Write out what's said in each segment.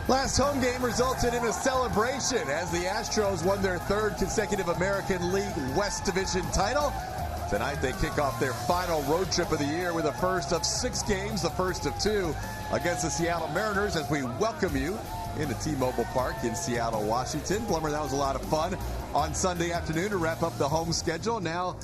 Last home game resulted in a celebration as the Astros won their third consecutive American League West Division title. Tonight they kick off their final road trip of the year with the first of 6 games, the first of 2 against the Seattle Mariners as we welcome you into T-Mobile Park in Seattle, Washington. Blummer, that was a lot of fun on Sunday afternoon to wrap up the home schedule. Now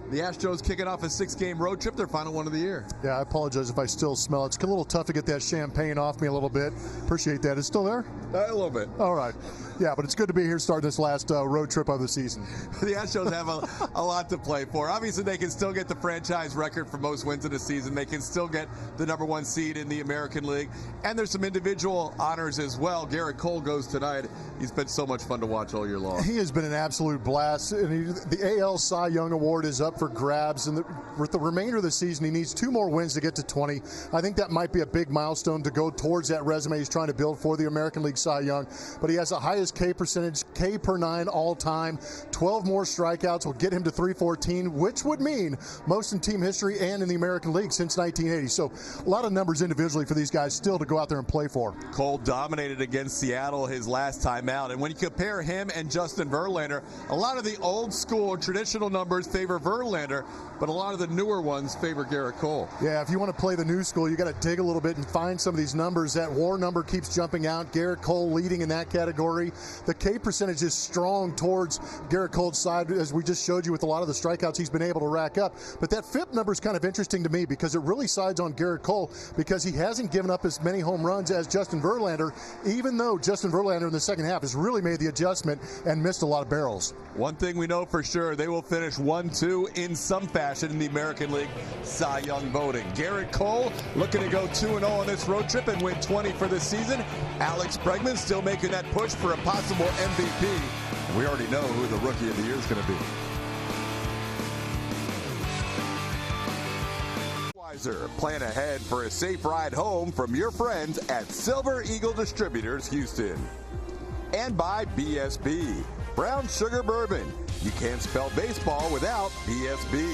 the Astros kicking off a 6-game road trip, their final one of the year. Yeah, I apologize if I still smell it. It's a little tough to get that champagne off me a little bit. Appreciate that. It's still there? A little bit. All right. Yeah, but it's good to be here starting this last road trip of the season. The Astros have a lot to play for. Obviously, they can still get the franchise record for most wins in a season. They can still get the #1 seed in the American League. And there's some individual honors as well. Gerrit Cole goes tonight. He's been so much fun to watch all year long. He has been an absolute blast. And the AL Cy Young Award is up for grabs. And with the remainder of the season, he needs 2 more wins to get to 20. I think that might be a big milestone to go towards that resume he's trying to build for the American League Cy Young. But he has the highest K percentage, K per 9 all time. 12 more strikeouts will get him to 314, which would mean most in team history and in the American League since 1980. So a lot of numbers individually for these guys still to go out there and play for. Cole dominated against Seattle his last time out. And when you compare him and Justin Verlander, a lot of the old school traditional numbers favor Verlander, but a lot of the newer ones favor Gerrit Cole. Yeah, if you want to play the new school, you got to dig a little bit and find some of these numbers. That WAR number keeps jumping out. Gerrit Cole leading in that category. The K percentage is strong towards Gerrit Cole's side, as we just showed you with a lot of the strikeouts he's been able to rack up. But that FIP number is kind of interesting to me because it really sides on Gerrit Cole because he hasn't given up as many home runs as Justin Verlander, even though Justin Verlander in the second half has really made the adjustment and missed a lot of barrels. One thing we know for sure, they will finish 1-2 in some fashion in the American League Cy Young voting. Gerrit Cole looking to go 2-0 on this road trip and win 20 for this season. Alex Bregman still making that push for a possible MVP. We already know who the Rookie of the Year is going to be. Plan ahead for a safe ride home from your friends at Silver Eagle Distributors, Houston. And by BSB, Brown Sugar Bourbon. You can't spell baseball without BSB.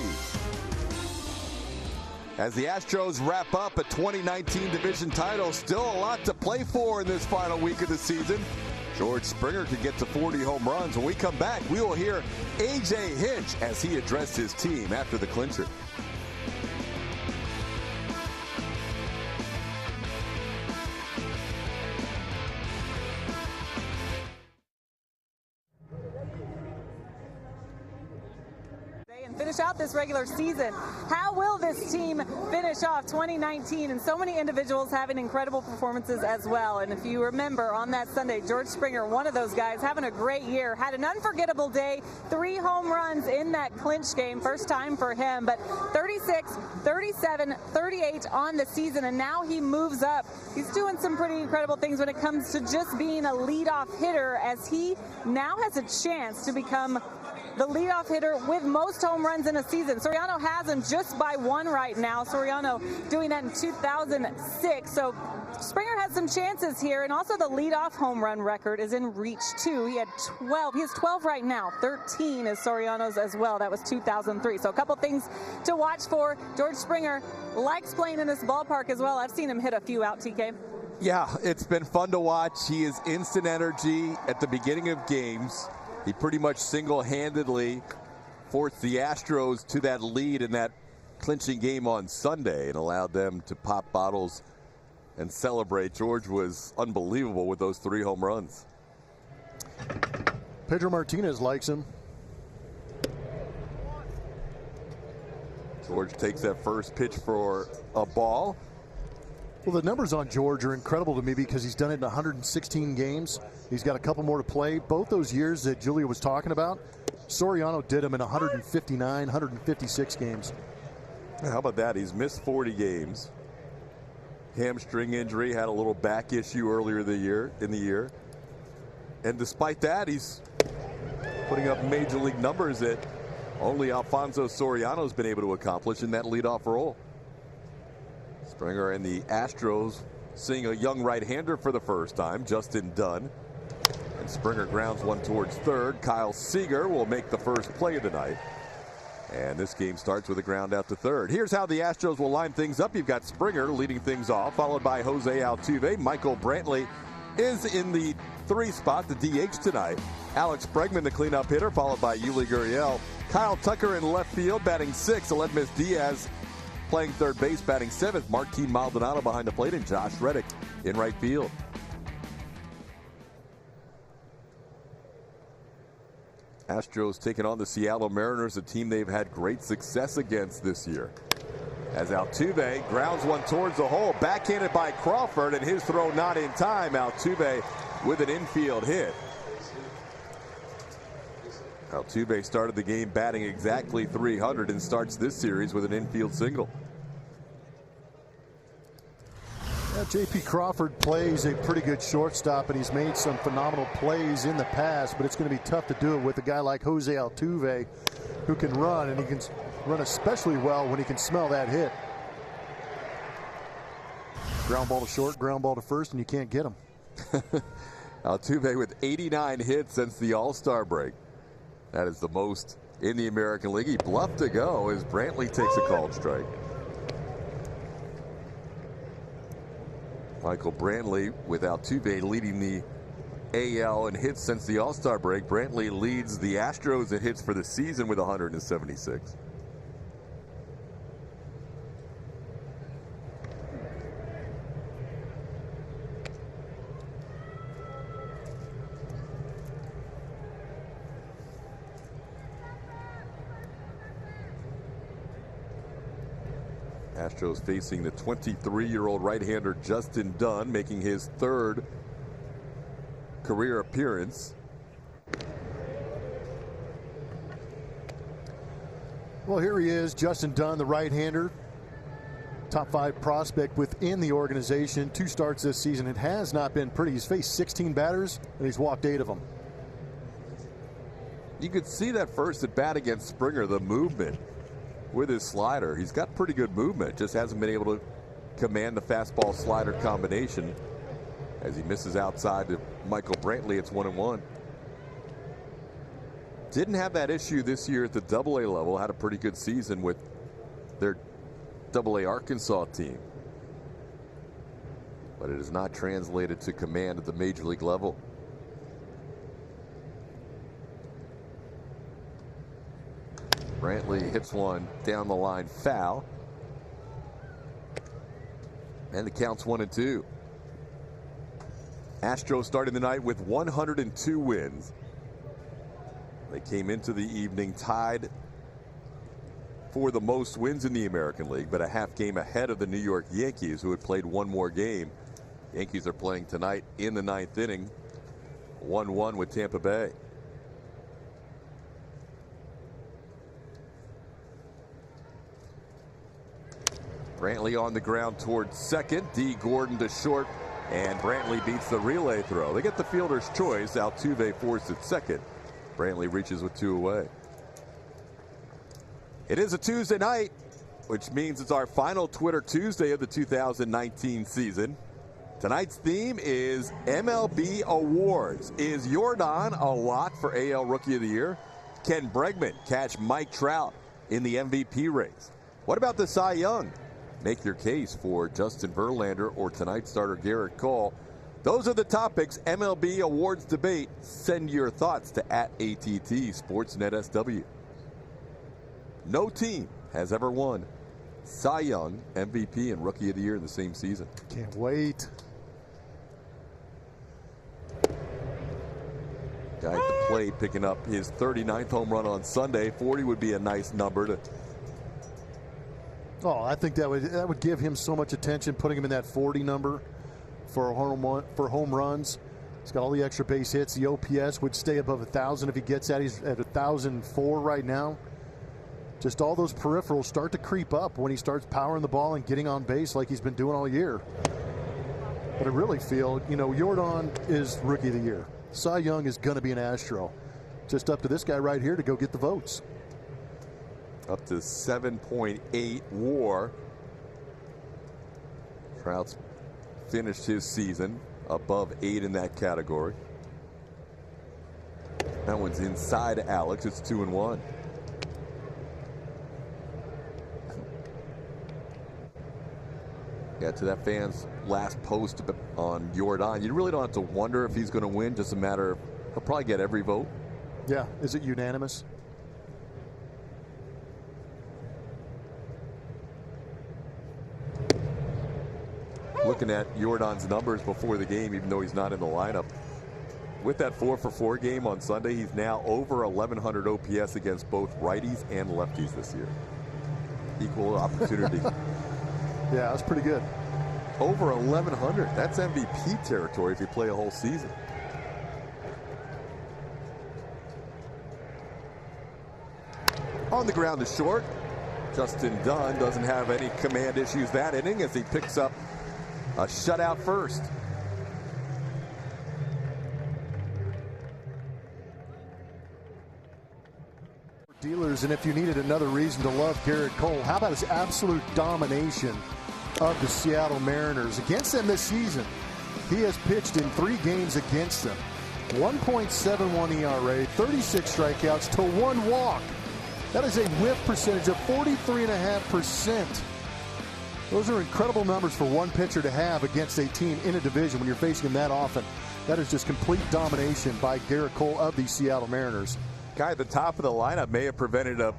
As the Astros wrap up a 2019 division title, still a lot to play for in this final week of the season. George Springer could get to 40 home runs. When we come back, we will hear A.J. Hinch as he addressed his team after the clincher. Finish out this regular season. How will this team finish off 2019? And so many individuals having incredible performances as well. And if you remember on that Sunday, George Springer, one of those guys, having a great year, had an unforgettable day, 3 home runs in that clinch game, first time for him, but 36, 37, 38 on the season, and now he moves up. He's doing some pretty incredible things when it comes to just being a leadoff hitter, as he now has a chance to become the leadoff hitter with most home runs in a season. Soriano has him just by 1 right now. Soriano doing that in 2006. So Springer has some chances here, and also the leadoff home run record is in reach too. He had 12. He has 12 right now. 13 is Soriano's as well. That was 2003. So a couple things to watch for. George Springer likes playing in this ballpark as well. I've seen him hit a few out, TK. Yeah, it's been fun to watch. He is instant energy at the beginning of games. He pretty much single-handedly forced the Astros to that lead in that clinching game on Sunday and allowed them to pop bottles and celebrate. George was unbelievable with those 3 home runs. Pedro Martinez likes him. George takes that first pitch for a ball. Well, the numbers on George are incredible to me because he's done it in 116 games. He's got a couple more to play. Both those years that Julia was talking about, Soriano did them in 159, 156 games. How about that? He's missed 40 games. Hamstring injury, had a little back issue earlier in the year. And despite that, he's putting up major league numbers that only Alfonso Soriano's been able to accomplish in that leadoff role. Springer and the Astros seeing a young right-hander for the first time, Justin Dunn. And Springer grounds one towards third. Kyle Seager will make the first play of the night. And this game starts with a ground out to third. Here's how the Astros will line things up. You've got Springer leading things off, followed by Jose Altuve, Michael Brantley, is in the 3 spot, the DH tonight. Alex Bregman, the cleanup hitter, followed by Yuli Gurriel. Kyle Tucker in left field, batting 6th. Aledmus Diaz playing third base, batting 7th. Martin Maldonado behind the plate, and Josh Reddick in right field. Astros taking on the Seattle Mariners, a team they've had great success against this year. As Altuve grounds one towards the hole, backhanded by Crawford, and his throw not in time. Altuve with an infield hit. Altuve started the game batting exactly .300 and starts this series with an infield single. Yeah, J.P. Crawford plays a pretty good shortstop, and he's made some phenomenal plays in the past, but it's going to be tough to do it with a guy like Jose Altuve, who can run, and he can run especially well when he can smell that hit. Ground ball to short, ground ball to first, and you can't get him. Altuve with 89 hits since the All-Star break. That is the most in the American League. He bluffed to go as Brantley takes a called strike. Michael Brantley with Altuve leading the AL in hits since the All-Star break. Brantley leads the Astros in hits for the season with 176. Astros facing the 23-year-old right-hander Justin Dunn, making his 3rd career appearance. Well, here he is, Justin Dunn, the right-hander. Top 5 prospect within the organization. 2 starts this season. It has not been pretty. He's faced 16 batters, and he's walked 8 of them. You could see that first at bat against Springer, the movement with his slider. He's got pretty good movement, just hasn't been able to command the fastball slider combination. As he misses outside to Michael Brantley, it's 1-1. Didn't have that issue this year at the AA level. Had a pretty good season with their AA Arkansas team, but it has not translated to command at the major league level. Brantley hits one down the line foul, and the count's 1-2. Astros starting the night with 102 wins. They came into the evening tied for the most wins in the American League, but a half game ahead of the New York Yankees, who had played one more game. Yankees are playing tonight in the 9th inning, 1-1 with Tampa Bay. Brantley on the ground towards second. D. Gordon to short, and Brantley beats the relay throw. They get the fielder's choice. Altuve forced at second. Brantley reaches with 2 away. It is a Tuesday night, which means it's our final Twitter Tuesday of the 2019 season. Tonight's theme is MLB Awards. Is Jordan a lock for AL Rookie of the Year? Can Bregman catch Mike Trout in the MVP race? What about the Cy Young? Make your case for Justin Verlander or tonight's starter Gerrit Cole. Those are the topics. MLB Awards debate. Send your thoughts to @AT&T Sportsnet SW. No team has ever won Cy Young, MVP, and Rookie of the Year in the same season. Can't wait. Guy at the plate picking up his 39th home run on Sunday. 40 would be a nice number to. Oh, I think that would give him so much attention, putting him in that 40 number for home runs. He's got all the extra base hits. The OPS would stay above 1,000 if he gets that. He's at 1,004 right now. Just all those peripherals start to creep up when he starts powering the ball and getting on base like he's been doing all year. But I really feel, Jordan is Rookie of the Year. Cy Young is going to be an Astro. Just up to this guy right here to go get the votes. Up to 7.8 WAR. Trout's finished his season above 8 in that category. That one's inside Alex. It's 2-1. Yeah, to that fan's last post on Jordan, you really don't have to wonder if he's going to win. Just a matter of, he'll probably get every vote. Yeah, is it unanimous? Looking at Jordan's numbers before the game, even though he's not in the lineup, with that 4-for-4 game on Sunday, he's now over 1,100 OPS against both righties and lefties this year. Equal opportunity. Yeah, that's pretty good. Over 1,100. That's MVP territory if you play a whole season. On the ground to short. Justin Dunn doesn't have any command issues that inning as he picks up a shutout first. Dealers, and if you needed another reason to love Gerrit Cole, how about his absolute domination of the Seattle Mariners against them this season? He has pitched in 3 games against them. 1.71 ERA, 36 strikeouts to 1 walk. That is a whiff percentage of 43.5%. Those are incredible numbers for one pitcher to have against a team in a division when you're facing them that often. That is just complete domination by Gerrit Cole of the Seattle Mariners. Guy at the top of the lineup may have prevented a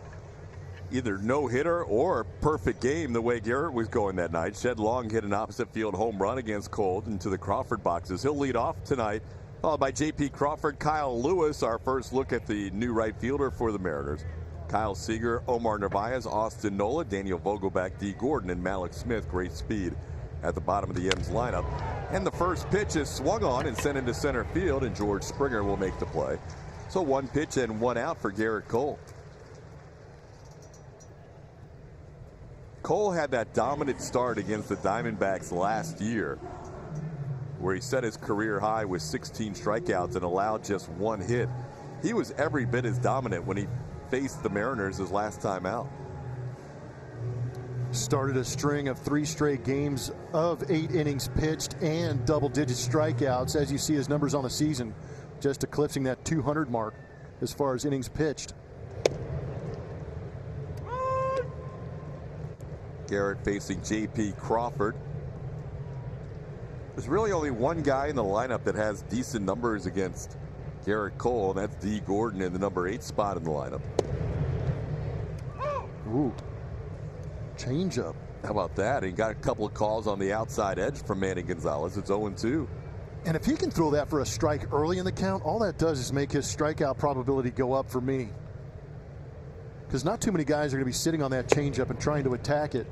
either no-hitter or perfect game the way Gerrit was going that night. Shed Long hit an opposite field home run against Cole into the Crawford boxes. He'll lead off tonight, followed by J.P. Crawford, Kyle Lewis, our first look at the new right fielder for the Mariners. Kyle Seager, Omar Narvaez, Austin Nola, Daniel Vogelbach, D. Gordon, and Malik Smith. Great speed at the bottom of the M's lineup. And the first pitch is swung on and sent into center field, and George Springer will make the play. So 1 pitch and 1 out for Gerrit Cole. Cole had that dominant start against the Diamondbacks last year, where he set his career high with 16 strikeouts and allowed just 1 hit. He was every bit as dominant when he faced the Mariners his last time out. Started a string of 3 straight games of 8 innings pitched and double-digit strikeouts. As you see his numbers on the season, just eclipsing that 200 mark as far as innings pitched. Gerrit facing J.P. Crawford. There's really only one guy in the lineup that has decent numbers against Gerrit Cole, and that's D. Gordon in the number 8 spot in the lineup. Ooh. Changeup. How about that? He got a couple of calls on the outside edge from Manny Gonzalez. It's 0-2. And if he can throw that for a strike early in the count, all that does is make his strikeout probability go up for me. Because not too many guys are going to be sitting on that changeup and trying to attack it.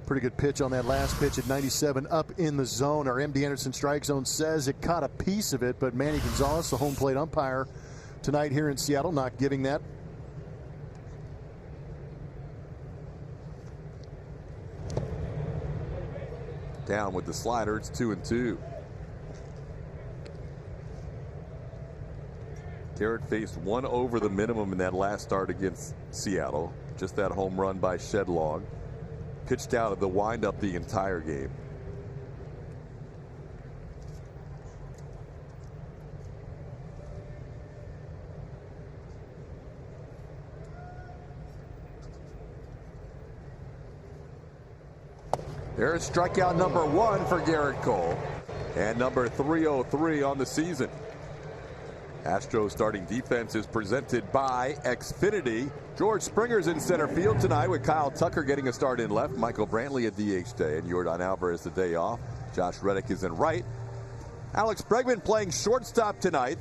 Pretty good pitch on that last pitch at 97 up in the zone. Our MD Anderson strike zone says it caught a piece of it, but Manny Gonzalez, the home plate umpire tonight here in Seattle, not giving that. Down with the slider. It's 2-2. Gerrit faced 1 over the minimum in that last start against Seattle. Just that home run by Shed Long. Pitched out of the windup the entire game. There's strikeout number 1 for Gerrit Cole, and number 303 on the season. Astros starting defense is presented by Xfinity. George Springer's in center field tonight with Kyle Tucker getting a start in left. Michael Brantley at DH day, and Yordan Alvarez the day off. Josh Reddick is in right. Alex Bregman playing shortstop tonight.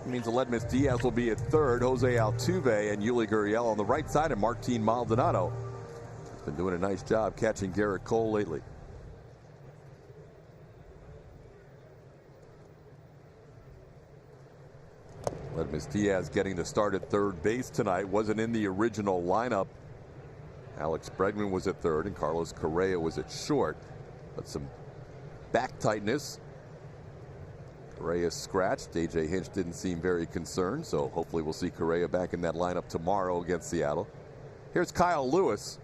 It means Aledmus Diaz will be at third. Jose Altuve and Yuli Gurriel on the right side, and Martin Maldonado been doing a nice job catching Gerrit Cole lately. Aledmus Diaz getting the start at third base tonight. Wasn't in the original lineup. Alex Bregman was at third and Carlos Correa was at short. But some back tightness. Correa scratched. AJ Hinch didn't seem very concerned, so hopefully we'll see Correa back in that lineup tomorrow against Seattle. Here's Kyle Lewis.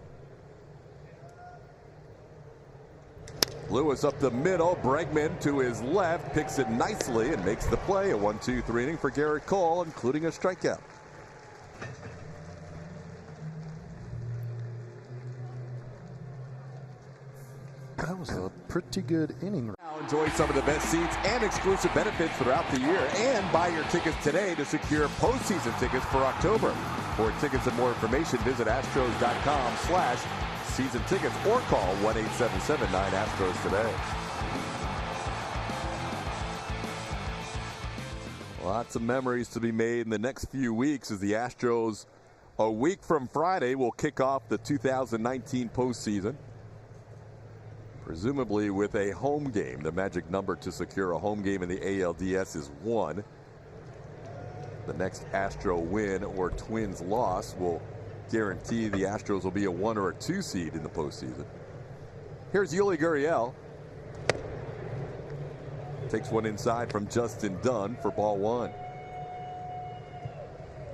Lewis up the middle. Bregman to his left, picks it nicely and makes the play. A 1-2-3 inning for Gerrit Cole, including a strikeout. That was a pretty good inning. Now enjoy some of the best seats and exclusive benefits throughout the year, and buy your tickets today to secure postseason tickets for October. For tickets and more information, visit astros.com/season tickets or call 1-877-9-ASTROS today. Lots of memories to be made in the next few weeks as the Astros, a week from Friday, will kick off the 2019 postseason. Presumably with a home game. The magic number to secure a home game in the ALDS is 1. The next Astro win or Twins loss will guarantee the Astros will be a 1 or a 2 seed in the postseason. Here's Yuli Gurriel. Takes one inside from Justin Dunn for ball 1.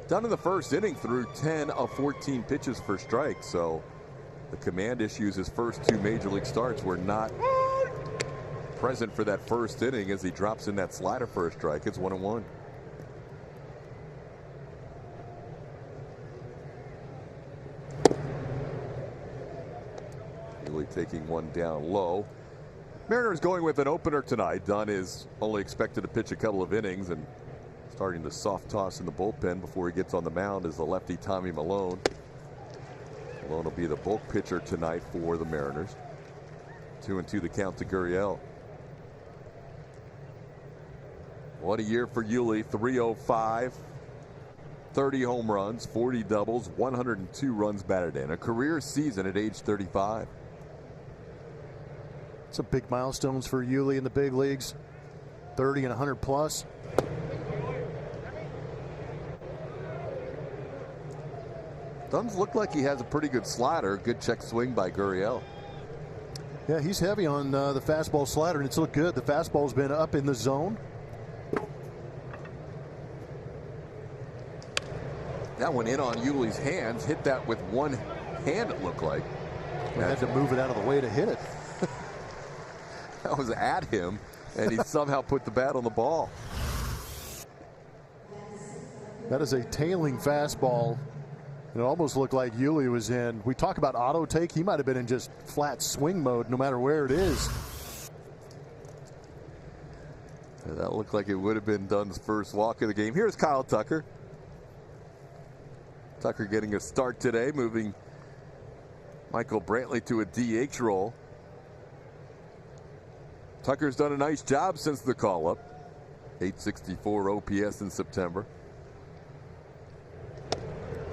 Dunn in the first inning threw 10 of 14 pitches for strikes, so the command issues his first 2 major league starts were not present for that first inning as he drops in that slider for a strike. It's 1-1. Really taking one down low. Mariners going with an opener tonight. Dunn is only expected to pitch a couple of innings and starting to soft toss in the bullpen before he gets on the mound is the lefty Tommy Milone. Milone will be the bulk pitcher tonight for the Mariners. 2-2 the count to Gurriel. What a year for Yuli. 305, 30 home runs, 40 doubles, 102 runs batted in. A career season at age 35. Some big milestones for Yuli in the big leagues. 30 and 100 plus. Dunn's looked like he has a pretty good slider. Good check swing by Gurriel. Yeah, he's heavy on the fastball slider, and it's looked good. The fastball's been up in the zone. That one in on Yuli's hands. Hit that with one hand, it looked like. He had to move it out of the way to hit it. That was at him, and he somehow put the bat on the ball. That is a tailing fastball. It almost looked like Yuli was in. We talk about auto take. He might have been in just flat swing mode no matter where it is. Yeah, that looked like it would have been Dunn's first walk of the game. Here's Kyle Tucker. Tucker getting a start today, moving Michael Brantley to a DH role. Tucker's done a nice job since the call-up. 864 OPS in September.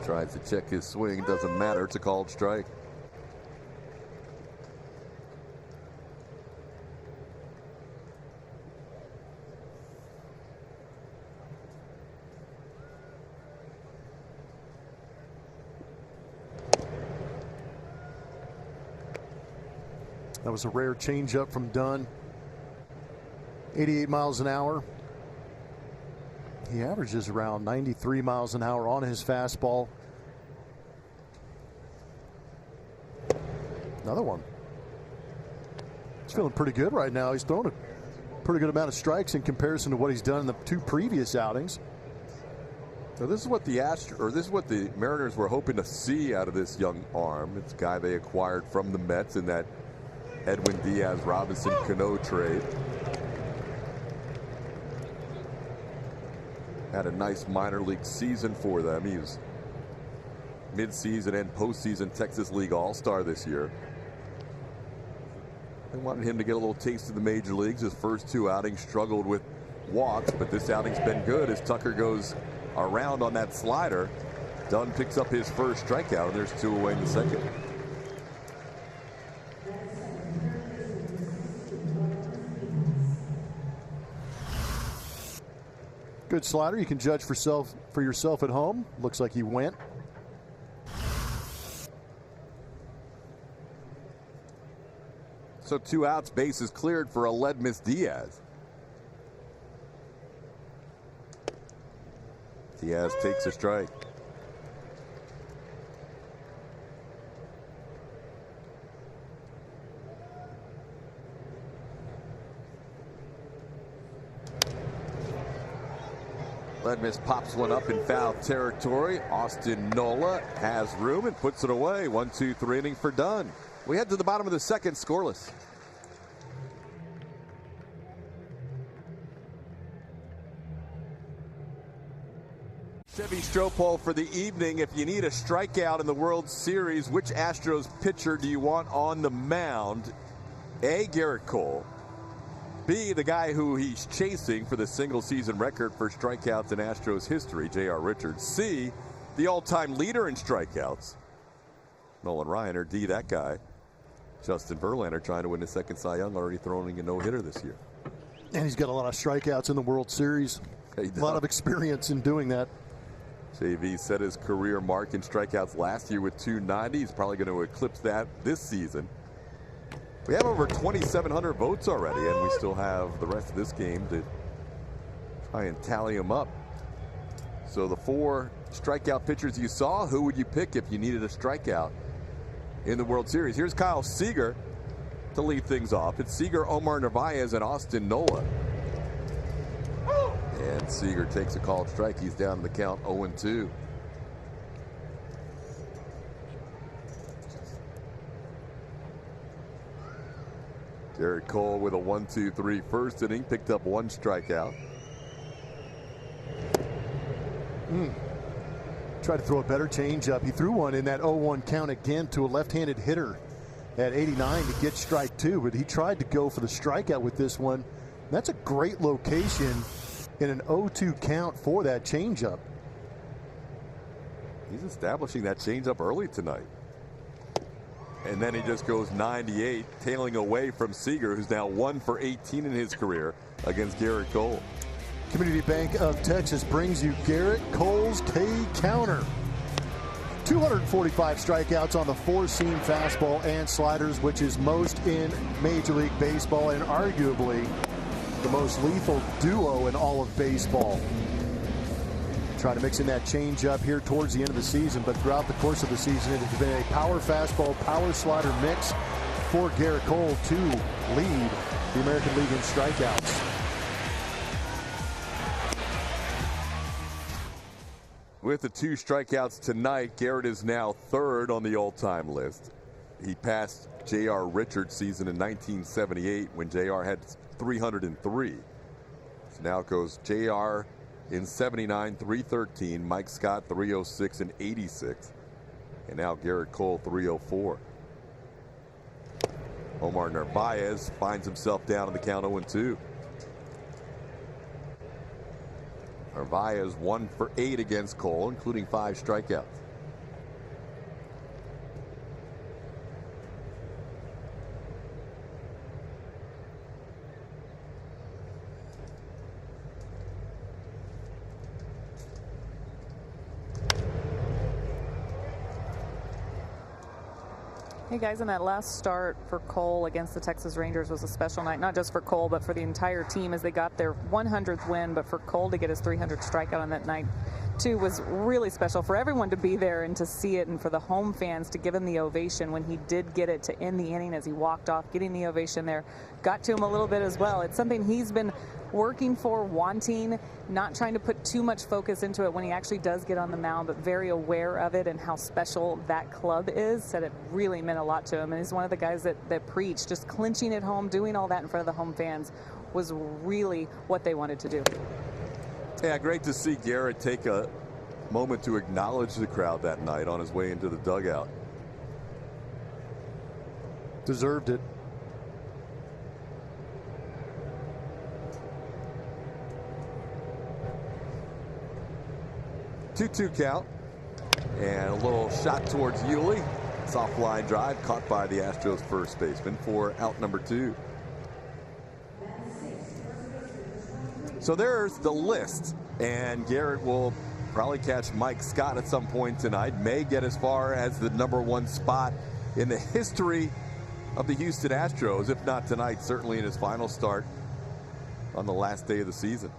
Tries to check his swing. Doesn't matter. It's a called strike. That was a rare changeup from Dunn. 88 miles an hour. He averages around 93 miles an hour on his fastball. Another one. He's feeling pretty good right now. He's thrown a pretty good amount of strikes in comparison to what he's done in the 2 previous outings. So this is what the Mariners were hoping to see out of this young arm. It's a guy they acquired from the Mets in that Edwin Diaz Robinson Cano trade. Had a nice minor league season for them. He was mid-season and postseason Texas League All-Star this year. They wanted him to get a little taste of the major leagues. His first 2 outings struggled with walks, but this outing's been good as Tucker goes around on that slider. Dunn picks up his first strikeout, and there's 2 away in the second. Good slider. You can judge for yourself at home. Looks like he went. So 2 outs, bases cleared for Aledmys Diaz. Diaz takes a strike. Aledmys pops one up in foul territory. Austin Nola has room and puts it away. 1-2-3 inning for Dunn. We head to the bottom of the second, scoreless. Chevy Stropole for the evening. If you need a strikeout in the World Series, which Astros pitcher do you want on the mound? A, Gerrit Cole. B, the guy who he's chasing for the single-season record for strikeouts in Astros history, J.R. Richards. C, the all-time leader in strikeouts, Nolan Ryan. Or D, that guy, Justin Verlander, trying to win the second Cy Young, already throwing a no-hitter this year. And he's got a lot of strikeouts in the World Series. A lot of experience in doing that. JV set his career mark in strikeouts last year with 290. He's probably going to eclipse that this season. We have over 2,700 votes already, and we still have the rest of this game to try and tally them up. So the 4 strikeout pitchers you saw, who would you pick if you needed a strikeout in the World Series? Here's Kyle Seager to lead things off. It's Seager, Omar Narvaez, and Austin Nola. And Seager takes a called strike. He's down in the count 0-2. Gerrit Cole with a 1-2-3 first inning, picked up 1 strikeout. Tried to throw a better changeup. He threw one in that 0-1 count again to a left-handed hitter at 89 to get strike 2, but he tried to go for the strikeout with this one. That's a great location in an 0-2 count for that changeup. He's establishing that changeup early tonight. And then he just goes 98, tailing away from Seager, who's now 1 for 18 in his career against Gerrit Cole. Community Bank of Texas brings you Gerrit Cole's K counter. 245 strikeouts on the 4-seam fastball and sliders, which is most in Major League Baseball and arguably the most lethal duo in all of baseball. Trying to mix in that changeup here towards the end of the season, but throughout the course of the season, it has been a power fastball, power slider mix for Gerrit Cole to lead the American League in strikeouts. With the 2 strikeouts tonight, Gerrit is now 3rd on the all-time list. He passed J.R. Richards' season in 1978 when J.R. had 303. So now it goes J.R. in 79, 313, Mike Scott 306 and 86, and now Gerrit Cole 304. Omar Narvaez finds himself down in the count 0-2. Narvaez 1 for 8 against Cole, including 5 strikeouts. Hey guys, and that last start for Cole against the Texas Rangers was a special night, not just for Cole, but for the entire team as they got their 100th win. But for Cole to get his 300th strikeout on that night, too, was really special for everyone to be there and to see it, and for the home fans to give him the ovation when he did get it to end the inning as he walked off. Getting the ovation there got to him a little bit as well. It's something he's been working for, wanting, not trying to put too much focus into it when he actually does get on the mound, but very aware of it and how special that club is. Said it really meant a lot to him, and he's one of the guys that preached just clinching it home, doing all that in front of the home fans was really what they wanted to do. Yeah, great to see Gerrit take a moment to acknowledge the crowd that night on his way into the dugout. Deserved it. Two count, and a little shot towards Yuli. Soft line drive caught by the Astros first baseman for out number 2. So there's the list, and Gerrit will probably catch Mike Scott at some point tonight. May get as far as the #1 spot in the history of the Houston Astros, if not tonight, certainly in his final start on the last day of the season.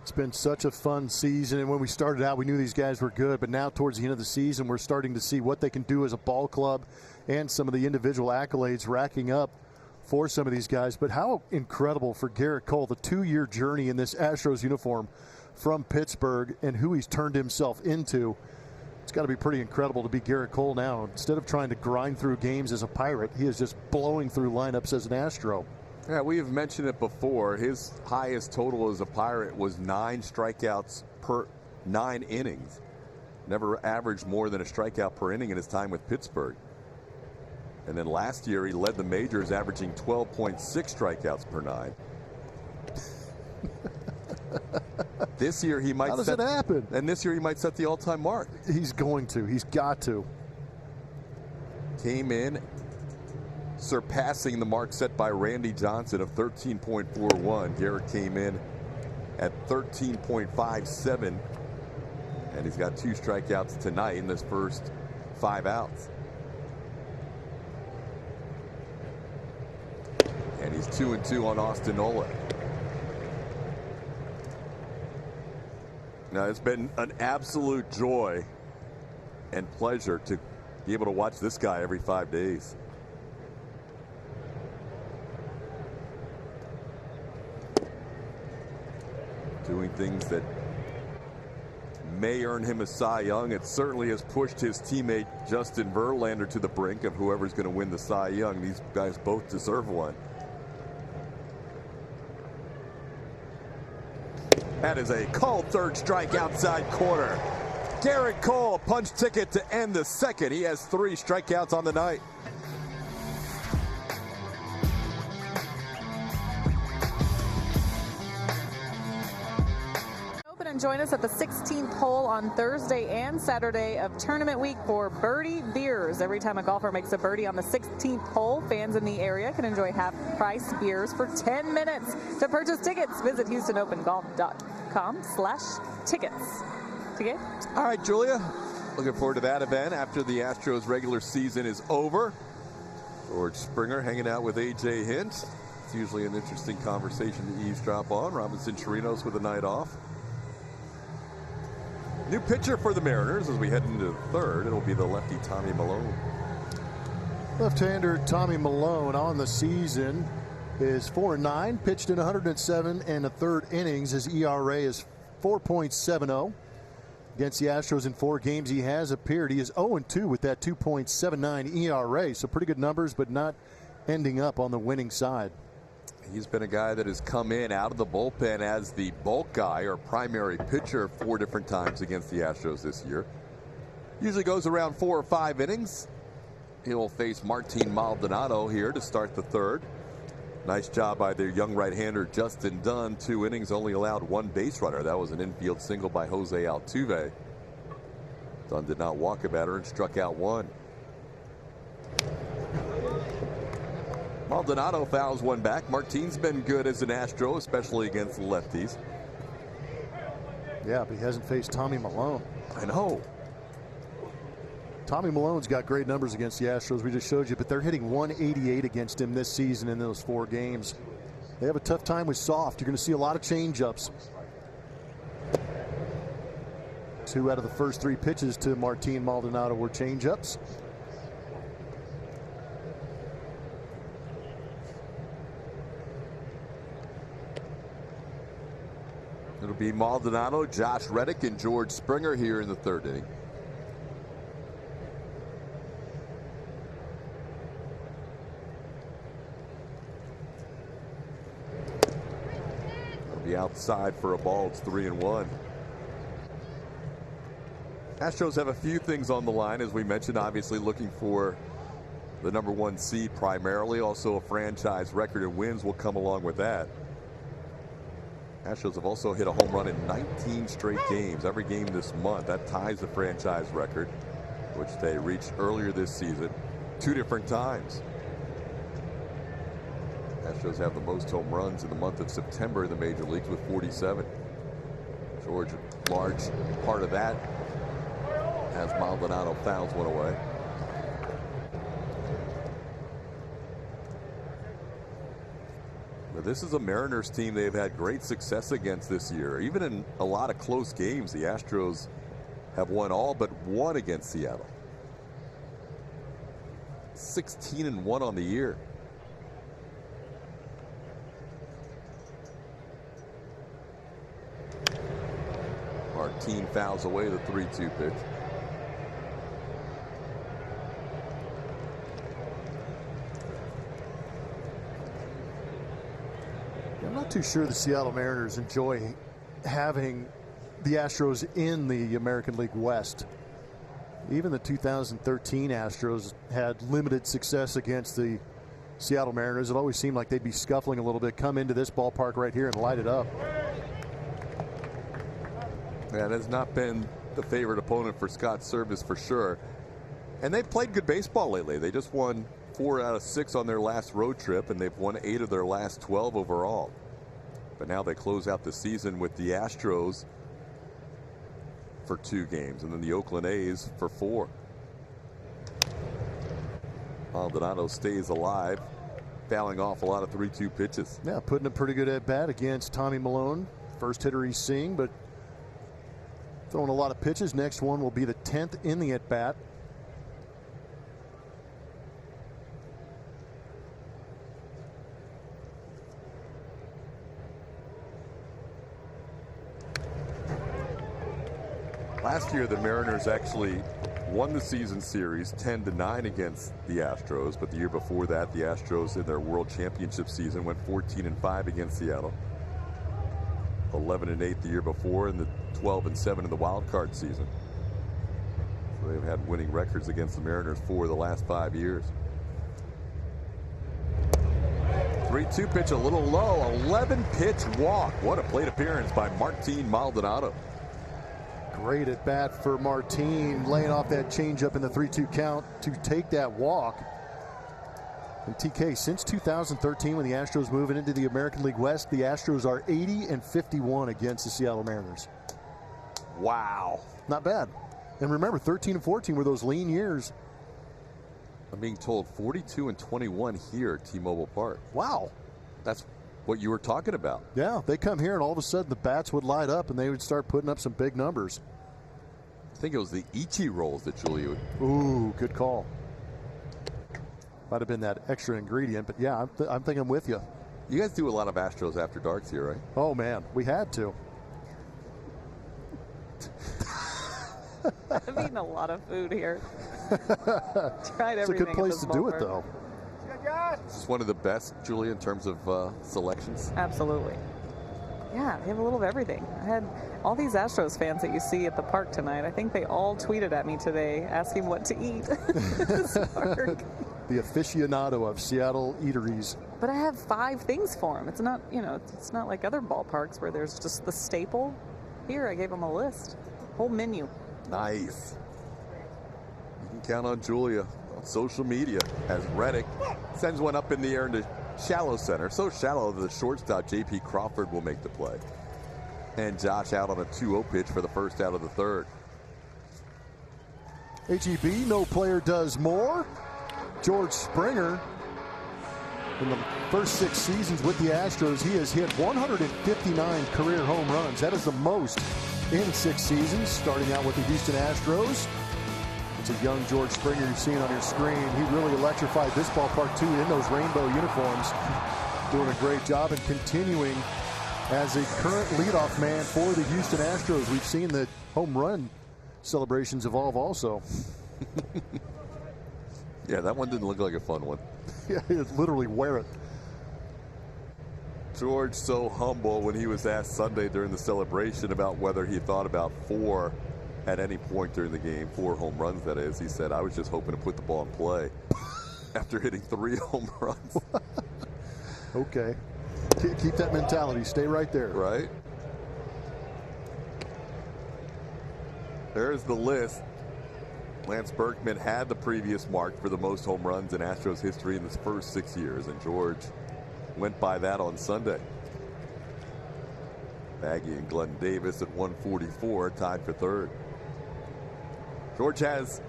It's been such a fun season, and when we started out, we knew these guys were good, but now towards the end of the season, we're starting to see what they can do as a ball club and some of the individual accolades racking up for some of these guys. But how incredible for Gerrit Cole, the 2-year journey in this Astros uniform from Pittsburgh and who he's turned himself into. It's got to be pretty incredible to be Gerrit Cole now. Instead of trying to grind through games as a Pirate, he is just blowing through lineups as an Astro. Yeah, we have mentioned it before. His highest total as a Pirate was 9 strikeouts per 9 innings. Never averaged more than a strikeout per inning in his time with Pittsburgh. And then last year he led the majors, averaging 12.6 strikeouts per 9. This year he might. How does it happen? And this year he might set the all-time mark. He's going to. He's got to. Came in surpassing the mark set by Randy Johnson of 13.41. Gerrit came in at 13.57. And he's got 2 strikeouts tonight in this first 5 outs. And he's 2-2 on Austin Nola. Now, it's been an absolute joy and pleasure to be able to watch this guy every 5 days. Doing things that may earn him a Cy Young. It certainly has pushed his teammate Justin Verlander to the brink of whoever's going to win the Cy Young. These guys both deserve one. That is a called third strike outside corner. Gerrit Cole, punch ticket to end the second. He has 3 strikeouts on the night. And join us at the 16th hole on Thursday and Saturday of tournament week for birdie beers. Every time a golfer makes a birdie on the 16th hole, fans in the area can enjoy half-price beers for 10 minutes. To purchase tickets, visit HoustonOpenGolf.com/tickets. TK? All right, Julia. Looking forward to that event after the Astros regular season is over. George Springer hanging out with A.J. Hint. It's usually an interesting conversation to eavesdrop on. Robinson Chirinos with a night off. New pitcher for the Mariners as we head into the third. It'll be the lefty Tommy Milone. Left-hander Tommy Milone on the season is 4-9, pitched in 107 and a third innings. His ERA is 4.70. Against the Astros in 4 games he has appeared. He is 0-2 with that 2.79 ERA. So pretty good numbers, but not ending up on the winning side. He's been a guy that has come in out of the bullpen as the bulk guy or primary pitcher 4 different times against the Astros this year. Usually goes around 4 or 5 innings. He'll face Martin Maldonado here to start the third. Nice job by their young right-hander Justin Dunn. 2 innings, only allowed 1 base runner. That was an infield single by Jose Altuve. Dunn did not walk a batter and struck out 1. Maldonado fouls 1 back. Martin's been good as an Astro, especially against the lefties. Yeah, but he hasn't faced Tommy Milone. I know. Tommy Malone's got great numbers against the Astros. We just showed you, but they're hitting 188 against him this season in those 4 games. They have a tough time with soft. You're going to see a lot of change-ups. 2 out of the first 3 pitches to Martin Maldonado were change-ups. It'll be Maldonado, Josh Reddick, and George Springer here in the 3rd inning. It'll be outside for a ball. It's 3-1. Astros have a few things on the line, as we mentioned, obviously looking for the #1 seed primarily. Also a franchise record, and wins will come along with that. Astros have also hit a home run in 19 straight games. Every game this month. That ties the franchise record, which they reached earlier this season 2 different times. Astros have the most home runs in the month of September in the major leagues with 47. George, large part of that as Maldonado fouls 1 away. This is a Mariners team they've had great success against this year. Even in a lot of close games, the Astros have won all but 1 against Seattle. 16-1 on the year. Martin fouls away the 3-2 pitch. not too sure the Seattle Mariners enjoy having the Astros in the American League West. Even the 2013 Astros had limited success against the Seattle Mariners. It always seemed like they'd be scuffling a little bit, come into this ballpark right here and light it up. That has not been the favorite opponent for Scott Service for sure. And they've played good baseball lately. They just won 4 out of 6 on their last road trip, and they've won 8 of their last 12 overall. But now they close out the season with the Astros for 2 games, and then the Oakland A's for 4. Maldonado stays alive, fouling off a lot of 3-2 pitches. Yeah, putting a pretty good at bat against Tommy Milone. First hitter he's seeing, but throwing a lot of pitches. Next one will be the 10th in the at bat. Last year, the Mariners actually won the season series 10-9 against the Astros, but the year before that, the Astros in their World Championship season went 14-5 against Seattle. 11-8 the year before, and the 12-7 in the wild card season. So they've had winning records against the Mariners for the last 5 years. 3-2 pitch a little low, 11-pitch walk. What a plate appearance by Martin Maldonado. Great at bat for Martin, laying off that changeup in the 3-2 count to take that walk. And TK, since 2013, when the Astros moving into the American League West, the Astros are 80-51 against the Seattle Mariners. Wow. Not bad. And remember, 13-14 were those lean years. I'm being told 42-21 here at T-Mobile Park. Wow. That's what you were talking about. Yeah, they come here and all of a sudden the bats would light up and they would start putting up some big numbers. I think it was the Ichi rolls that Julia would. Ooh, good call. Might have been that extra ingredient, but yeah, I'm thinking I'm with you. You guys do a lot of Astros After Darks here, right? Oh man, we had to. I've eaten a lot of food here. Tried everything. It's a good place to do it, though. This is one of the best, Julia, in terms of selections. Absolutely. Yeah, they have a little of everything. I had all these Astros fans that you see at the park tonight. I think they all tweeted at me today asking what to eat at this park. The aficionado of Seattle eateries. But I have 5 things for them. It's not, it's not like other ballparks where there's just the staple. Here, I gave them a list, whole menu. Nice. You can count on Julia on social media as Reddick sends one up in the air into shallow center. So shallow that the shortstop, J.P. Crawford, will make the play. And Josh out on a 2-0 pitch for the first out of the third. HEB, no player does more. George Springer, in the first 6 seasons with the Astros, he has hit 159 career home runs. That is the most in 6 seasons, starting out with the Houston Astros. It's a young George Springer you're seeing on your screen. He really electrified this ballpark, too, in those rainbow uniforms. Doing a great job and continuing as a current leadoff man for the Houston Astros. We've seen the home run celebrations evolve also. Yeah, that one didn't look like a fun one. Yeah, he'd literally wear it. George so humble when he was asked Sunday during the celebration about whether he thought about 4 at any point during the game, 4 home runs that is. He said, I was just hoping to put the ball in play after hitting 3 home runs. Okay. Keep that mentality. Stay right there. Right. There's the list. Lance Berkman had the previous mark for the most home runs in Astros history in his first 6 years, and George went by that on Sunday. Maggie and Glenn Davis at 144, tied for third. George has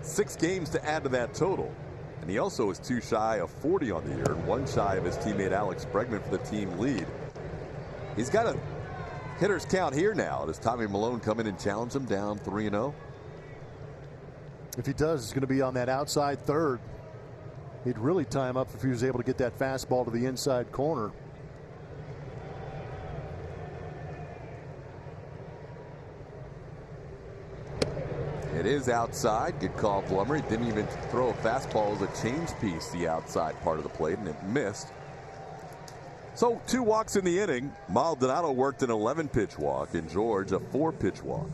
6 games to add to that total, and he also is 2 shy of 40 on the year, and 1 shy of his teammate Alex Bregman for the team lead. He's got a hitter's count here now. Does Tommy Milone come in and challenge him down 3-0? If he does, it's going to be on that outside third. He'd really tie him up if he was able to get that fastball to the inside corner. It is outside. Good call, Plummer. He didn't even throw a fastball as a change piece, the outside part of the plate, and it missed. So 2 walks in the inning. Maldonado worked an 11-pitch walk, and George a 4-pitch walk.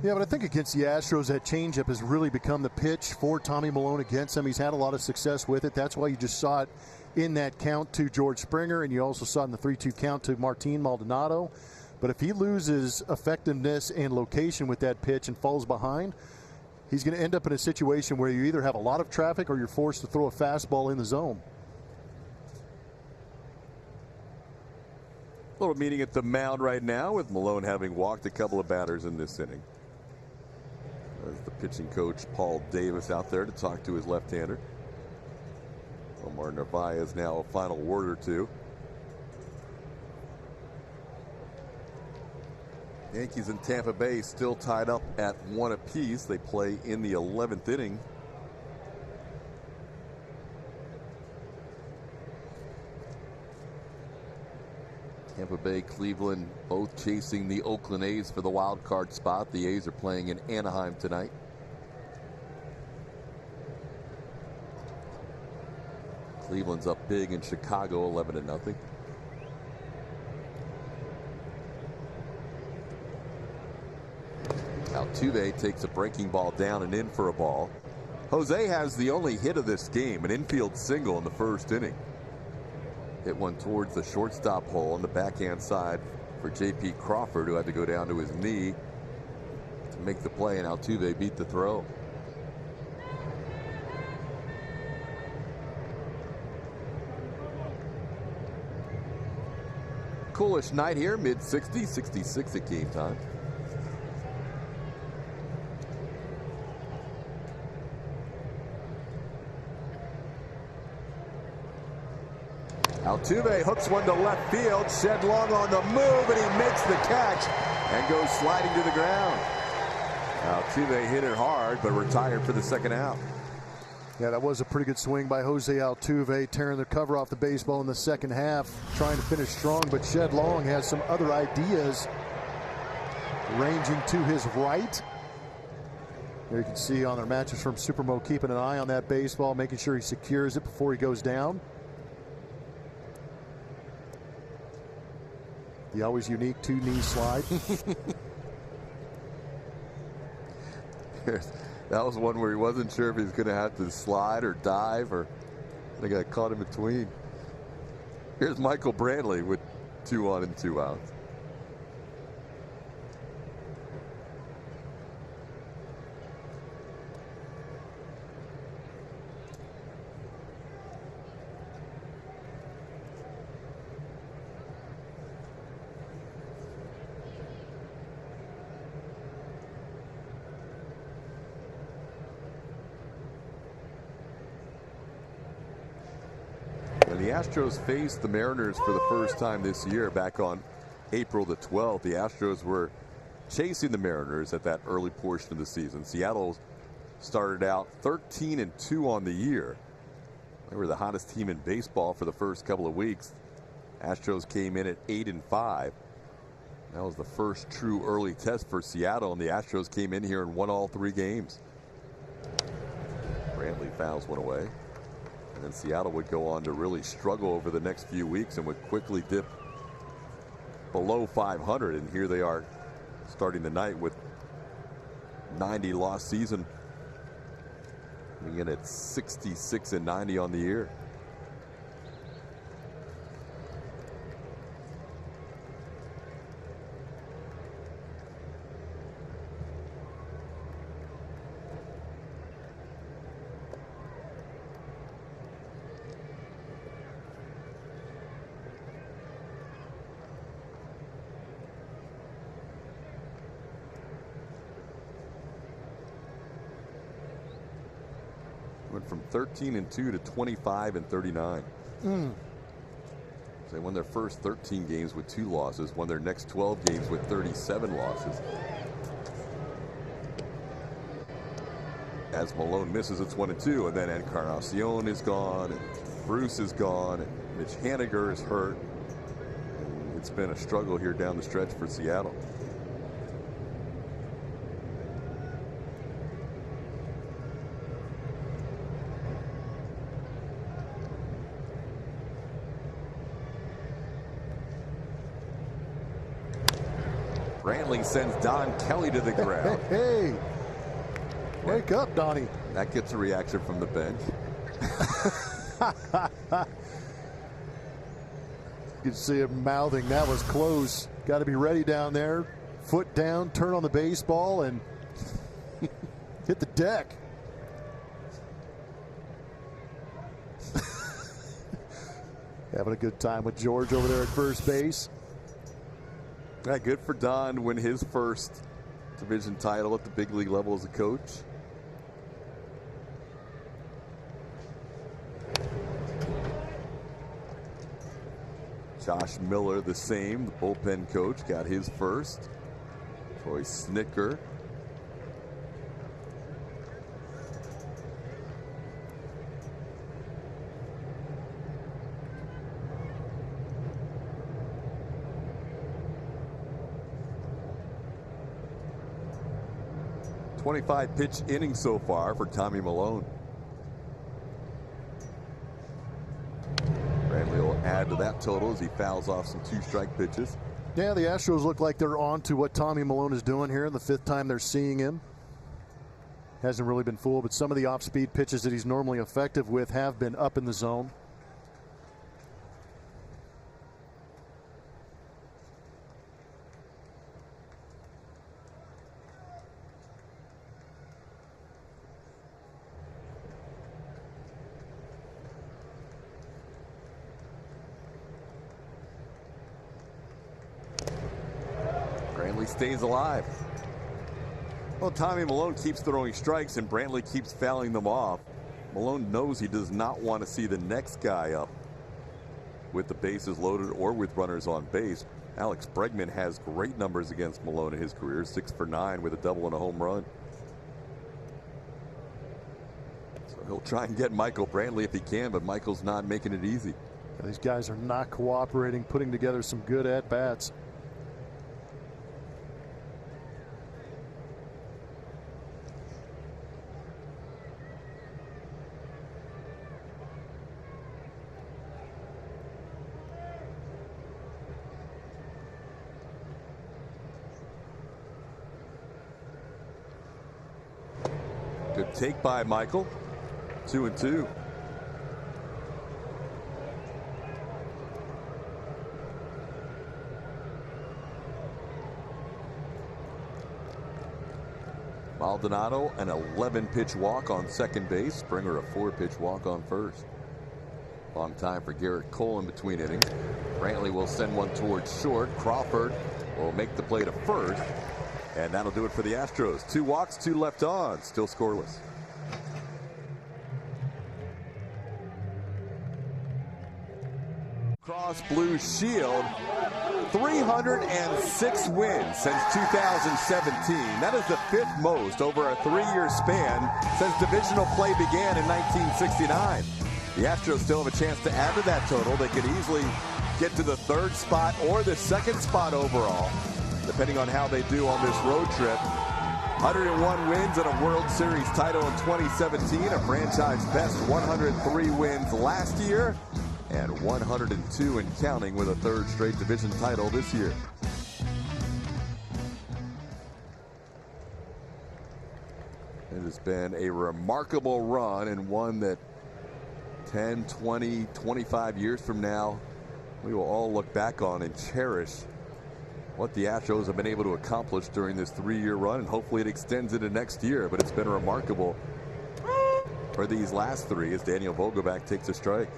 Yeah, but I think against the Astros, that changeup has really become the pitch for Tommy Milone against him. He's had a lot of success with it. That's why you just saw it in that count to George Springer, and you also saw it in the 3-2 count to Martin Maldonado. But if he loses effectiveness and location with that pitch and falls behind, he's going to end up in a situation where you either have a lot of traffic or you're forced to throw a fastball in the zone. A little meeting at the mound right now with Milone having walked a couple of batters in this inning. There's the pitching coach Paul Davis out there to talk to his left-hander. Omar Narvaez now a final word or two. Yankees and Tampa Bay still tied up at 1 apiece. They play in the 11th inning. Tampa Bay, Cleveland both chasing the Oakland A's for the wild card spot. The A's are playing in Anaheim tonight. Cleveland's up big in Chicago, 11-0. Altuve takes a breaking ball down and in for a ball. Jose has the only hit of this game, an infield single in the first inning. Hit one towards the shortstop hole on the backhand side for J.P. Crawford, who had to go down to his knee to make the play, and Altuve beat the throw. Coolish night here, mid-60s, 66 at game time. Altuve hooks one to left field. Shed Long on the move, and he makes the catch and goes sliding to the ground. Altuve hit it hard, but retired for the second out. Yeah, that was a pretty good swing by Jose Altuve, tearing the cover off the baseball in the second half, trying to finish strong, but Shed Long has some other ideas ranging to his right. There you can see on our matches from Supermo keeping an eye on that baseball, making sure he secures it before he goes down. The always unique 2-knee slide. That was one where he wasn't sure if he was going to have to slide or dive, or they got caught in between. Here's Michael Brantley with 2 on and 2 out. The Astros faced the Mariners for the first time this year back on April the 12th. The Astros were chasing the Mariners at that early portion of the season. Seattle started out 13-2 on the year. They were the hottest team in baseball for the first couple of weeks. Astros came in at 8-5. That was the first true early test for Seattle, and the Astros came in here and won all 3 games. Brantley fouls one away. And then Seattle would go on to really struggle over the next few weeks and would quickly dip below 500. And here they are starting the night with 90 loss season. Coming in at 66-90 on the year. Went from 13-2 to 25-39. They won their first 13 games with 2 losses, won their next 12 games with 37 losses. As Milone misses, it's 1-2, and then Encarnacion is gone, and Bruce is gone, and Mitch Haniger is hurt. And it's been a struggle here down the stretch for Seattle. Brantley sends Don Kelly to the ground. Hey, wake up, Donnie. That gets a reaction from the bench. You can see him mouthing, that was close. Got to be ready down there. Foot down, turn on the baseball, and hit the deck. Having a good time with George over there at first base. Yeah, good for Don to win his first division title at the big league level as a coach. Josh Miller the same, the bullpen coach, got his first. Troy Snicker. .25 pitch inning so far for Tommy Milone. Brantley will add to that total as he fouls off some 2-strike pitches. Yeah, the Astros look like they're on to what Tommy Milone is doing here in the 5th time they're seeing him. Hasn't really been fooled, but some of the off-speed pitches that he's normally effective with have been up in the zone. Stays alive. Well, Tommy Milone keeps throwing strikes and Brantley keeps fouling them off. Milone knows he does not want to see the next guy up with the bases loaded or with runners on base. Alex Bregman has great numbers against Milone in his career, 6 for 9 with a double and a home run. So he'll try and get Michael Brantley if he can, but Michael's not making it easy. These guys are not cooperating, putting together some good at-bats. Good take by Michael. 2-2. Maldonado, an 11-pitch walk on second base. Springer, a 4-pitch walk on first. Long time for Gerrit Cole in between innings. Brantley will send one towards short. Crawford will make the play to first. And that'll do it for the Astros. 2 walks, 2 left on. Still scoreless. Cross Blue Shield. 306 wins since 2017. That is the 5th most over a 3-year span since divisional play began in 1969. The Astros still have a chance to add to that total. They could easily get to the 3rd spot or the 2nd spot overall, depending on how they do on this road trip. 101 wins and a World Series title in 2017, a franchise best 103 wins last year, and 102 and counting with a 3rd straight division title this year. It has been a remarkable run, and one that 10, 20, 25 years from now, we will all look back on and cherish what the Astros have been able to accomplish during this 3-year run, and hopefully it extends into next year. But it's been remarkable for these last 3 as Daniel Vogelbach takes a strike.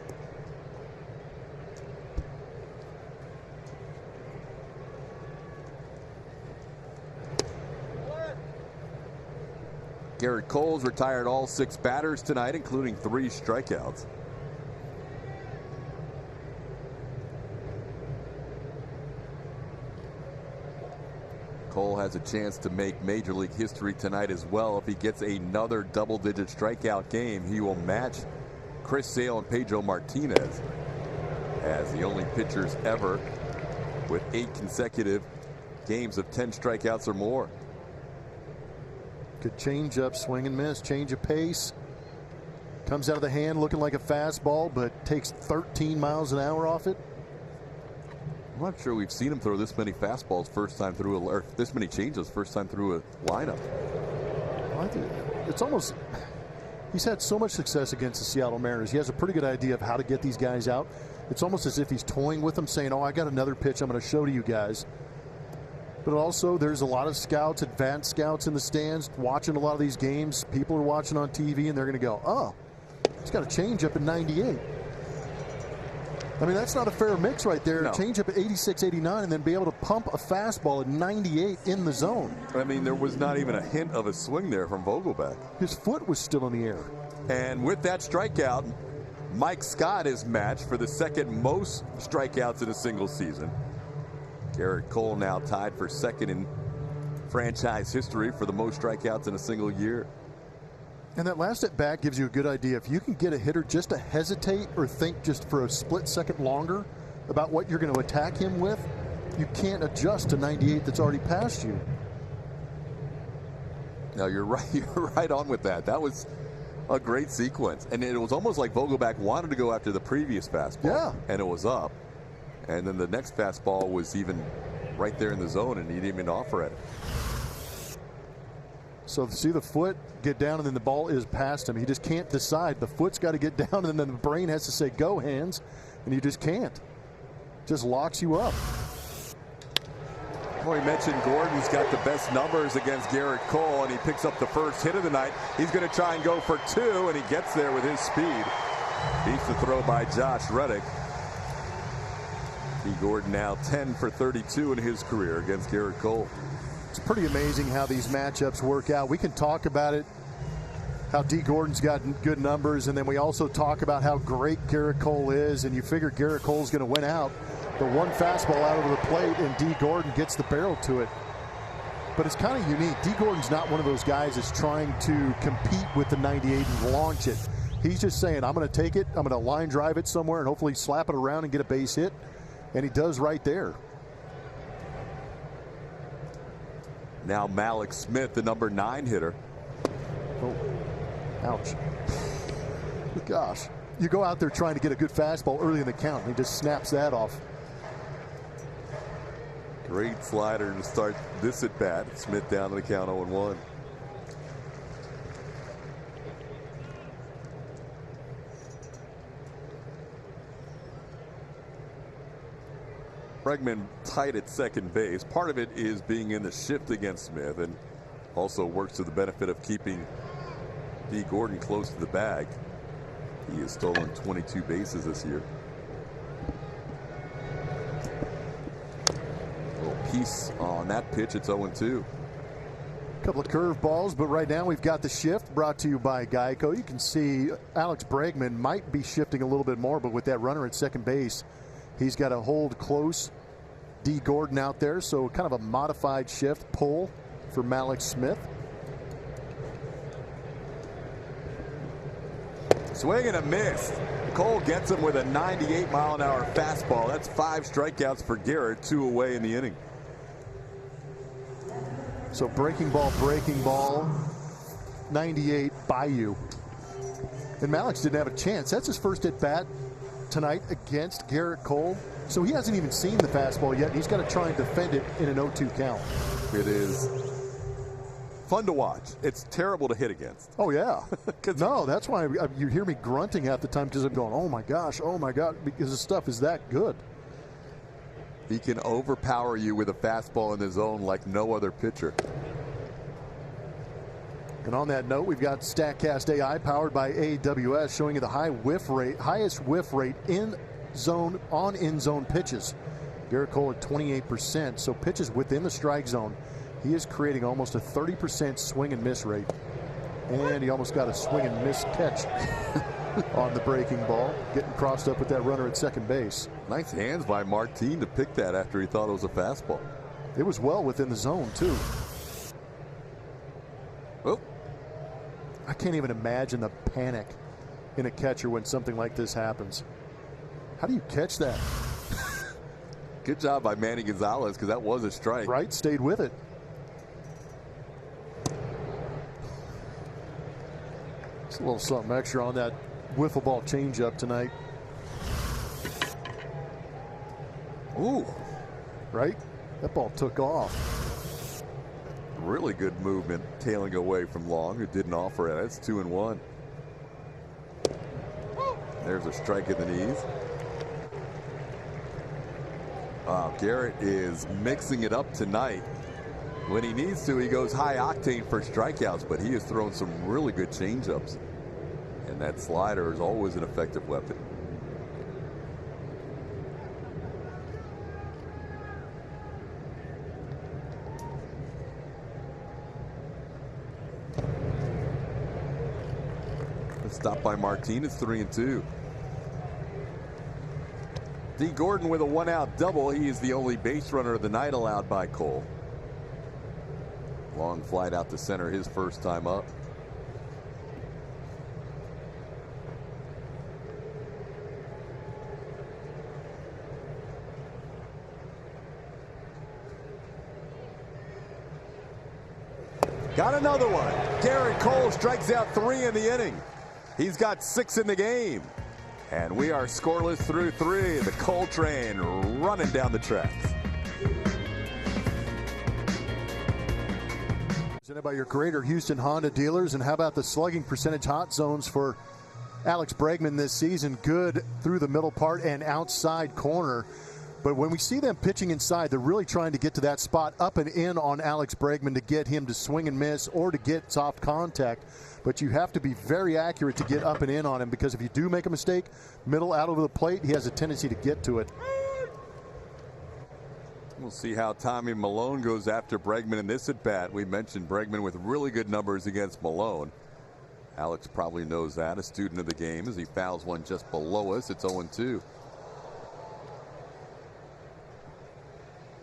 Gerrit Cole's retired all 6 batters tonight, including 3 strikeouts. Cole has a chance to make Major League history tonight as well. If he gets another double-digit strikeout game, he will match Chris Sale and Pedro Martinez as the only pitchers ever with 8 consecutive games of 10 strikeouts or more. Good change up, swing and miss, change of pace. Comes out of the hand looking like a fastball, but takes 13 miles an hour off it. I'm not sure we've seen him throw this many fastballs first time through or this many changes first time through a lineup. I think it's almost, he's had so much success against the Seattle Mariners. He has a pretty good idea of how to get these guys out. It's almost as if he's toying with them, saying, oh, I got another pitch I'm going to show to you guys. But also, there's a lot of scouts, advanced scouts in the stands watching a lot of these games. People are watching on TV, and they're going to go, oh, he's got a changeup at 98. I mean, that's not a fair mix right there. No. Changeup at 86, 89, and then be able to pump a fastball at 98 in the zone. I mean, there was not even a hint of a swing there from Vogelbach. His foot was still in the air. And with that strikeout, Mike Scott is matched for the second most strikeouts in a single season. Gerrit Cole now tied for second in franchise history for the most strikeouts in a single year. And that last at bat gives you a good idea. If you can get a hitter just to hesitate or think just for a split second longer about what you're going to attack him with, you can't adjust to 98 that's already past you. No, you're right. You're right on with that. That was a great sequence. And it was almost like Vogelbach wanted to go after the previous fastball. Yeah. And it was up. And then the next fastball was even right there in the zone, and he didn't even offer it. So see the foot get down, and then the ball is past him. He just can't decide. The foot's got to get down, and then the brain has to say, go, hands, and you just can't. Just locks you up. Well, he mentioned Gordon's got the best numbers against Gerrit Cole, and he picks up the first hit of the night. He's going to try and go for two, and he gets there with his speed. Beats the throw by Josh Reddick. Dee Gordon now 10 for 32 in his career against Gerrit Cole. It's pretty amazing how these matchups work out. We can talk about it, how Dee Gordon's got good numbers, and then we also talk about how great Gerrit Cole is, and you figure Gerrit Cole's going to win out. The one fastball out of the plate, and Dee Gordon gets the barrel to it. But it's kind of unique. Dee Gordon's not one of those guys that's trying to compete with the 98 and launch it. He's just saying, I'm going to take it, I'm going to line drive it somewhere, and hopefully slap it around and get a base hit. And he does right there. Now Malik Smith, the number 9 hitter. Oh, ouch. Gosh. You go out there trying to get a good fastball early in the count, and he just snaps that off. Great slider to start this at bat. Smith down to the count 0-1. Bregman tight at second base. Part of it is being in the shift against Smith, and also works to the benefit of keeping Dee Gordon close to the bag. He has stolen 22 bases this year. A little piece on that pitch. It's 0-2. A couple of curveballs, but right now we've got the shift brought to you by Geico. You can see Alex Bregman might be shifting a little bit more, but with that runner at second base, he's got to hold close Dee Gordon out there, so kind of a modified shift pull for Malik Smith. Swing and a miss. Cole gets him with a 98-mile-an-hour fastball. That's 5 strikeouts for Gerrit, 2 away in the inning. So breaking ball, 98 by you. And Malik's didn't have a chance. That's his first at bat tonight against Gerrit Cole. So he hasn't even seen the fastball yet. He's got to try and defend it in an 0-2 count. It is fun to watch. It's terrible to hit against. Oh, yeah. No, that's why you hear me grunting half the time, because I'm going, oh, my gosh, because the stuff is that good. He can overpower you with a fastball in the zone like no other pitcher. And on that note, we've got StatCast AI powered by AWS showing you the highest whiff rate in zone on in-zone pitches. Gerrit Cole at 28%, so pitches within the strike zone. He is creating almost a 30% swing and miss rate. And he almost got a swing and miss catch on the breaking ball, getting crossed up with that runner at second base. Nice hands by Martin to pick that after he thought it was a fastball. It was well within the zone, too. Oh. I can't even imagine the panic in a catcher when something like this happens. How do you catch that? Good job by Manny Gonzalez, because that was a strike. Right, stayed with it. It's a little something extra on that wiffle ball changeup tonight. Ooh, right? That ball took off. Really good movement, tailing away from Long, who didn't offer it. That's 2-1. There's a strike in the knees. Wow, Gerrit is mixing it up tonight. When he needs to, he goes high octane for strikeouts, but he has thrown some really good changeups. And that slider is always an effective weapon. Stopped by Martinez, 3-2. D. Gordon with a one-out double. He is the only base runner of the night allowed by Cole. Long flight out to center, his first time up. Got another one. Gerrit Cole strikes out 3 in the inning. He's got 6 in the game. And we are scoreless through 3. The Cole train running down the tracks. Presented by your greater Houston Honda dealers. And how about the slugging percentage hot zones for Alex Bregman this season? Good through the middle part and outside corner. But when we see them pitching inside, they're really trying to get to that spot up and in on Alex Bregman to get him to swing and miss or to get soft contact. But you have to be very accurate to get up and in on him, because if you do make a mistake, middle out over the plate, he has a tendency to get to it. We'll see how Tommy Milone goes after Bregman in this at bat. We mentioned Bregman with really good numbers against Milone. Alex probably knows that, a student of the game, as he fouls one just below us. It's 0-2.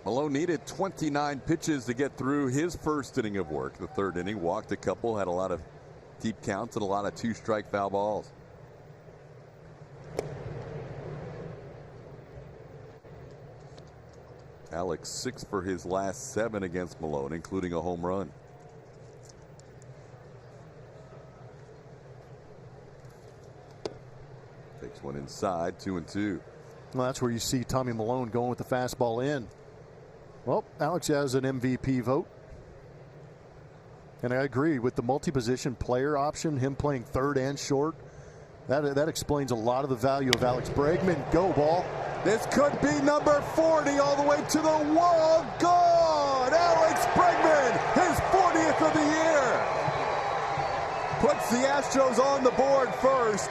Milone needed 29 pitches to get through his first inning of work. The third inning, walked a couple, had a lot of deep counts and a lot of 2-strike foul balls. Alex 6 for his last 7 against Milone, including a home run. Takes one inside, 2-2. Well, that's where you see Tommy Milone going with the fastball in. Well, Alex has an MVP vote. And I agree with the multi-position player option, him playing third and short. That explains a lot of the value of Alex Bregman. Go ball. This could be number 40 all the way to the wall. Gone! Alex Bregman, his 40th of the year. Puts the Astros on the board first.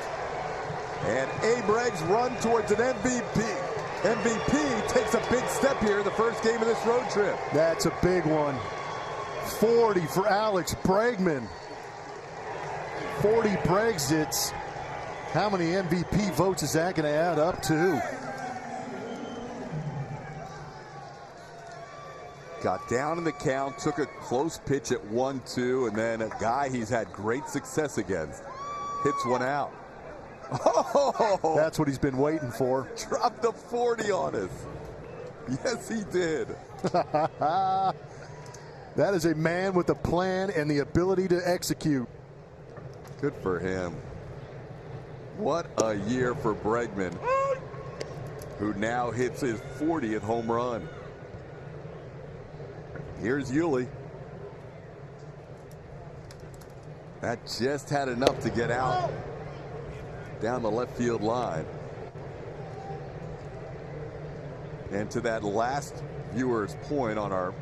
And A-Breg's run towards an MVP. MVP takes a big step here in the first game of this road trip. That's a big one. 40 for Alex Bregman. 40 Brexits. How many MVP votes is that going to add up to? Got down in the count, took a close pitch at 1-2, and then a guy he's had great success against hits one out. Oh! That's what he's been waiting for. Dropped the 40 on us. Yes, he did. That is a man with a plan and the ability to execute. Good for him. What a year for Bregman, who now hits his 40th home run. Here's Yuli. That just had enough to get out down the left field line. And to that last viewer's point on our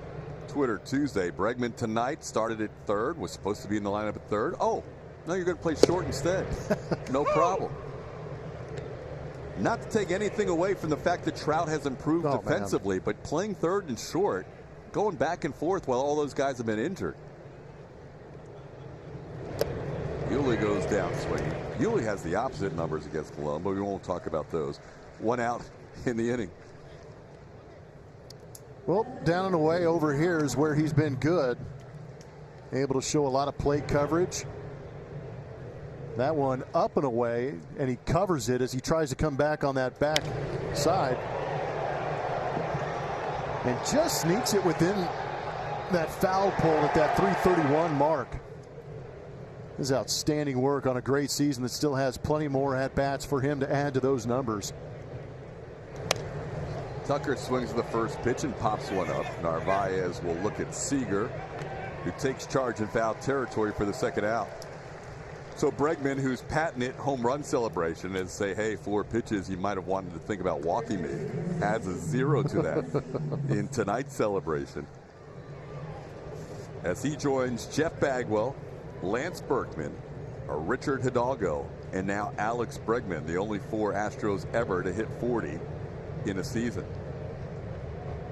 Twitter Tuesday, Bregman tonight started at third, was supposed to be in the lineup at third. Oh, no, you're going to play short instead. No problem. Not to take anything away from the fact that Trout has improved defensively, but playing third and short, going back and forth while all those guys have been injured. Yuli goes down swinging. Yuli has the opposite numbers against Milone, but we won't talk about those. One out in the inning. Well, down and away over here is where he's been good. Able to show a lot of plate coverage. That one up and away, and he covers it as he tries to come back on that back side. And just sneaks it within that foul pole at that 331 mark. This is outstanding work on a great season that still has plenty more at-bats for him to add to those numbers. Tucker swings the first pitch and pops one up. Narvaez will look at Seager, who takes charge in foul territory for the second out. So Bregman, who's patented home run celebration, and say, hey, 4 pitches, you might have wanted to think about walking me, adds a 0 to that in tonight's celebration. As he joins Jeff Bagwell, Lance Berkman, Richard Hidalgo, and now Alex Bregman, the only 4 Astros ever to hit 40 in a season.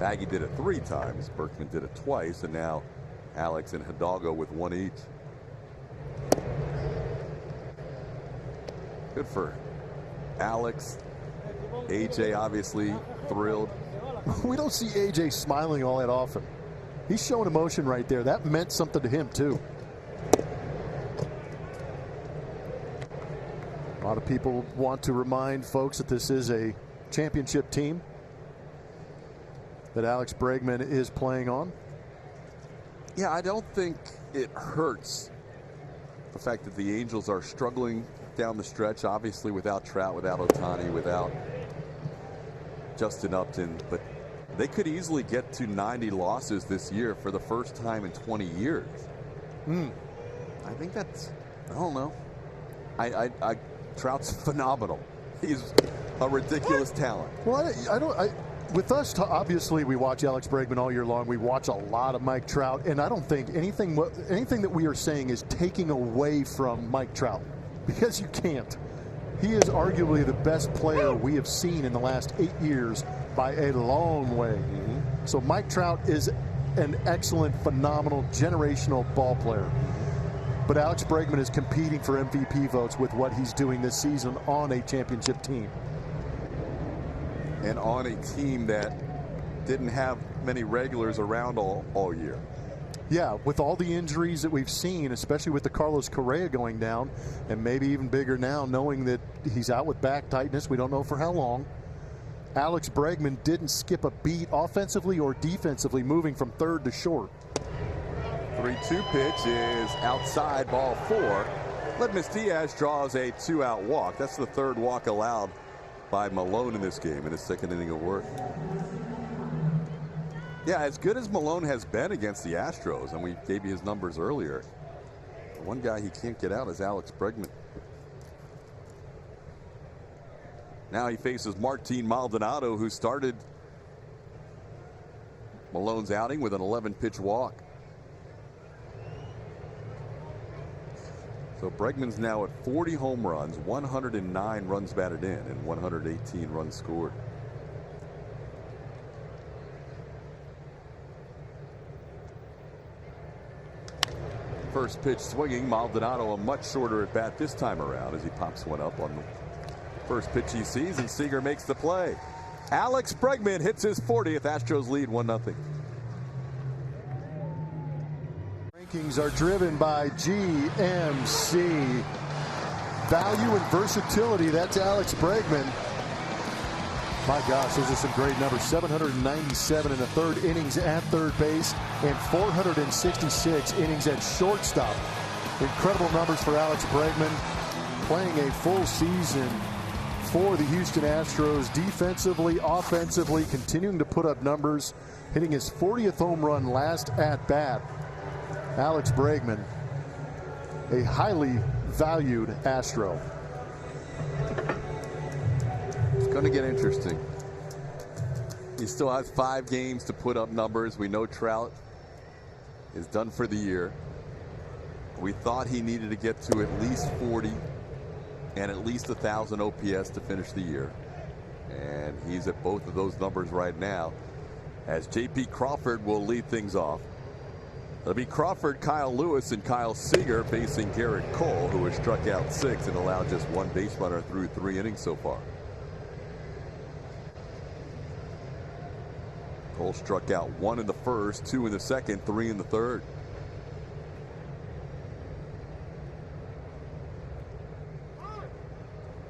Baggy did it 3 times, Berkman did it twice, and now Alex and Hidalgo with 1 each. Good for Alex. AJ obviously thrilled. We don't see AJ smiling all that often. He's showing emotion right there. That meant something to him too. A lot of people want to remind folks that this is a championship team that Alex Bregman is playing on. Yeah, I don't think it hurts the fact that the Angels are struggling down the stretch, obviously without Trout, without Ohtani, without Justin Upton, but they could easily get to 90 losses this year for the first time in 20 years. I think that's, I don't know. Trout's phenomenal. He's a ridiculous talent. Well, with us, obviously, we watch Alex Bregman all year long. We watch a lot of Mike Trout, and I don't think anything that we are saying is taking away from Mike Trout, because you can't. He is arguably the best player we have seen in the last 8 years by a long way. So Mike Trout is an excellent, phenomenal, generational ball player. But Alex Bregman is competing for MVP votes with what he's doing this season on a championship team. And on a team that didn't have many regulars around all year. Yeah, with all the injuries that we've seen, especially with the Carlos Correa going down, and maybe even bigger now, knowing that he's out with back tightness, we don't know for how long. Alex Bregman didn't skip a beat offensively or defensively, moving from third to short. 3-2 pitch is outside, ball 4. Ledmus Diaz draws a 2-out walk. That's the 3rd walk allowed by Malone in this game in his 2nd inning of work. Yeah, as good as Malone has been against the Astros, and we gave you his numbers earlier, the one guy he can't get out is Alex Bregman. Now he faces Martin Maldonado, who started Malone's outing with an 11-pitch walk. So Bregman's now at 40 home runs, 109 runs batted in, and 118 runs scored. First pitch swinging. Maldonado a much shorter at bat this time around as he pops one up on the first pitch he sees, and Seager makes the play. Alex Bregman hits his 40th. Astros lead 1-0. Rankings are driven by GMC. Value and versatility. That's Alex Bregman. My gosh, those are some great numbers. 797 in the 3rd innings at third base and 466 innings at shortstop. Incredible numbers for Alex Bregman, playing a full season for the Houston Astros, defensively, offensively, continuing to put up numbers, hitting his 40th home run last at bat. Alex Bregman, a highly valued Astro. It's going to get interesting. He still has 5 games to put up numbers. We know Trout is done for the year. We thought he needed to get to at least 40 and at least 1,000 OPS to finish the year. And he's at both of those numbers right now, as J.P. Crawford will lead things off. It'll be Crawford, Kyle Lewis, and Kyle Seager facing Gerrit Cole, who has struck out 6 and allowed just 1 base runner through 3 innings so far. Cole struck out 1 in the first, 2 in the second, 3 in the third.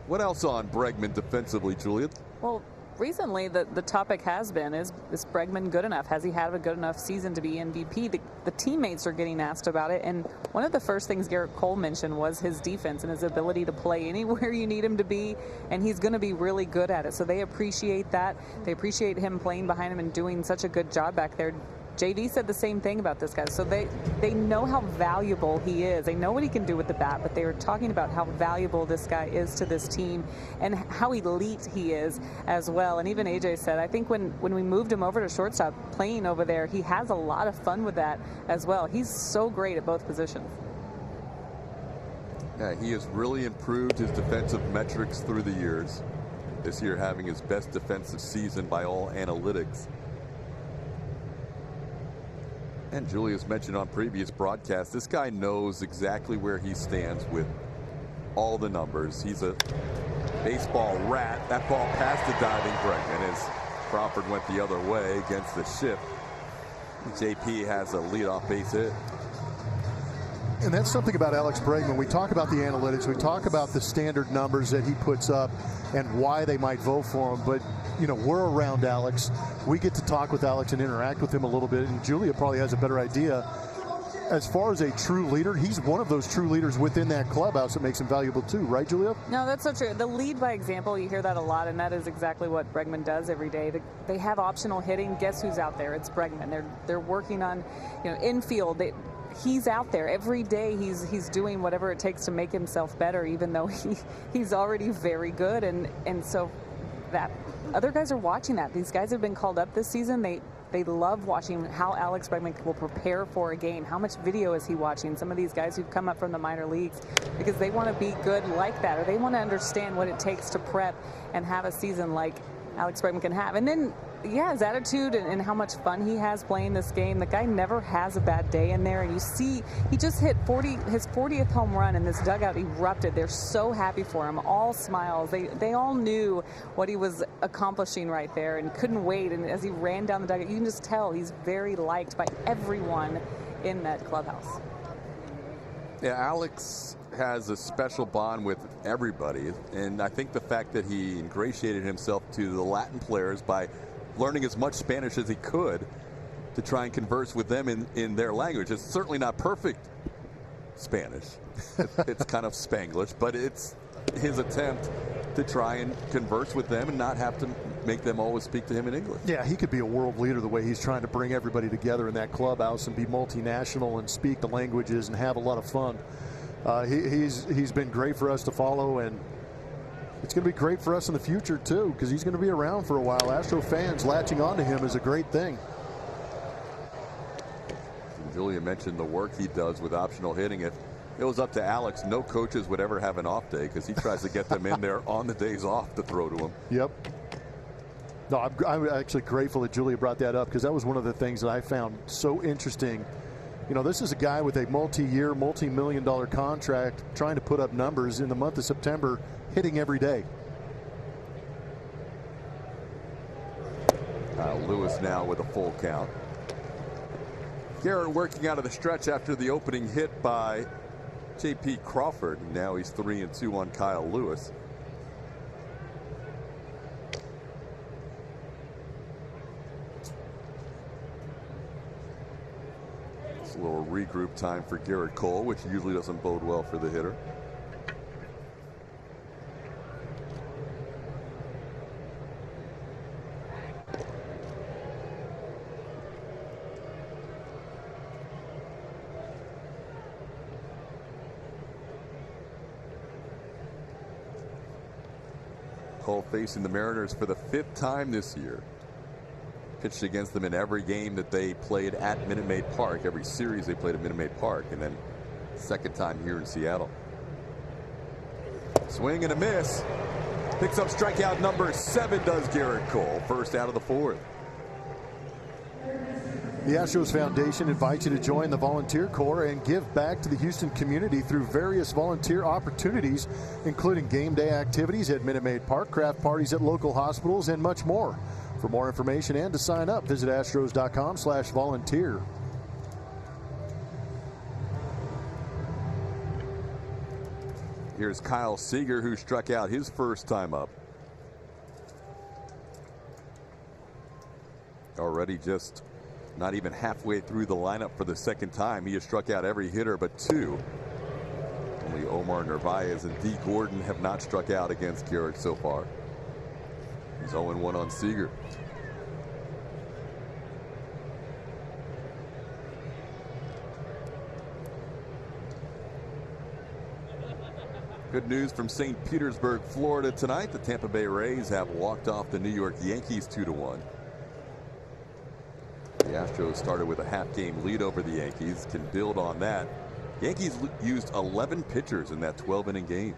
What else on Bregman defensively, Julian? Well, recently the topic has been, is Bregman good enough? Has he had a good enough season to be MVP? The teammates are getting asked about it, and one of the first things Gerrit Cole mentioned was his defense and his ability to play anywhere you need him to be, and he's going to be really good at it. So they appreciate that. They appreciate him playing behind him and doing such a good job back there. JD said the same thing about this guy. So they know how valuable he is. They know what he can do with the bat, but they were talking about how valuable this guy is to this team and how elite he is as well. And even AJ said, I think when we moved him over to shortstop playing over there, he has a lot of fun with that as well. He's so great at both positions. Yeah, he has really improved his defensive metrics through the years. This year having his best defensive season by all analytics. And Julius mentioned on previous broadcasts, this guy knows exactly where he stands with all the numbers. He's a baseball rat. That ball passed the diving Bregman as Crawford went the other way against the shift. JP has a leadoff base hit. And that's something about Alex Bregman. We talk about the analytics. We talk about the standard numbers that he puts up and why they might vote for him. But, you know, we're around Alex. We get to talk with Alex and interact with him a little bit. And Julia probably has a better idea. As far as a true leader, he's one of those true leaders within that clubhouse that makes him valuable too. Right, Julia? No, that's so true. The lead by example, you hear that a lot, and that is exactly what Bregman does every day. They have optional hitting. Guess who's out there? It's Bregman. They're working on, you know, infield. He's out there every day. He's doing whatever it takes to make himself better, even though he's already very good. And so that other guys are watching that. These guys have been called up this season. They love watching how Alex Bregman will prepare for a game. How much video is he watching? Some of these guys who've come up from the minor leagues, because they want to be good like that, or they want to understand what it takes to prep and have a season like Alex Bregman can have. And then, yeah, his attitude and how much fun he has playing this game. The guy never has a bad day in there. And you see, he just hit his 40th home run, and this dugout erupted. They're so happy for him, all smiles. They all knew what he was accomplishing right there and couldn't wait. And as he ran down the dugout, you can just tell he's very liked by everyone in that clubhouse. Yeah, Alex has a special bond with everybody, and I think the fact that he ingratiated himself to the Latin players by learning as much Spanish as he could to try and converse with them in their language. It's certainly not perfect Spanish. It's kind of Spanglish, but it's his attempt to try and converse with them and not have to make them always speak to him in English. Yeah, he could be a world leader the way he's trying to bring everybody together in that clubhouse and be multinational and speak the languages and have a lot of fun. He's been great for us to follow, and it's going to be great for us in the future too, because he's going to be around for a while. Astro fans latching onto him is a great thing. Julia mentioned the work he does with optional hitting. If it was up to Alex, no coaches would ever have an off day, because he tries to get them in there on the days off to throw to them. Yep. No, I'm actually grateful that Julia brought that up, because that was one of the things that I found so interesting. You know, this is a guy with a multi-year, multi-million-dollar contract trying to put up numbers in the month of September, hitting every day. Lewis now with a full count. Gerrit working out of the stretch after the opening hit by J.P. Crawford. Now he's 3-2 on Kyle Lewis. It's a little regroup time for Gerrit Cole, which usually doesn't bode well for the hitter. Cole facing the Mariners for the 5th time this year. Pitched against them in every game that they played at Minute Maid Park, every series they played at Minute Maid Park, and then 2nd time here in Seattle. Swing and a miss. Picks up strikeout number 7, does Gerrit Cole. First out of the 4th. The Astros Foundation invites you to join the Volunteer Corps and give back to the Houston community through various volunteer opportunities, including game day activities at Minute Maid Park, craft parties at local hospitals, and much more. For more information and to sign up, visit astros.com/volunteer. Here's Kyle Seager, who struck out his first time up. already just not even halfway through the lineup for the second time. He has struck out every hitter but two. Only Omar Narvaez and D. Gordon have not struck out against Gerrit so far. He's 0-1 on Seager. Good news from St. Petersburg, Florida tonight. The Tampa Bay Rays have walked off the New York Yankees 2-1. The Astros started with a half-game lead over the Yankees, can build on that. Yankees used 11 pitchers in that 12-inning game.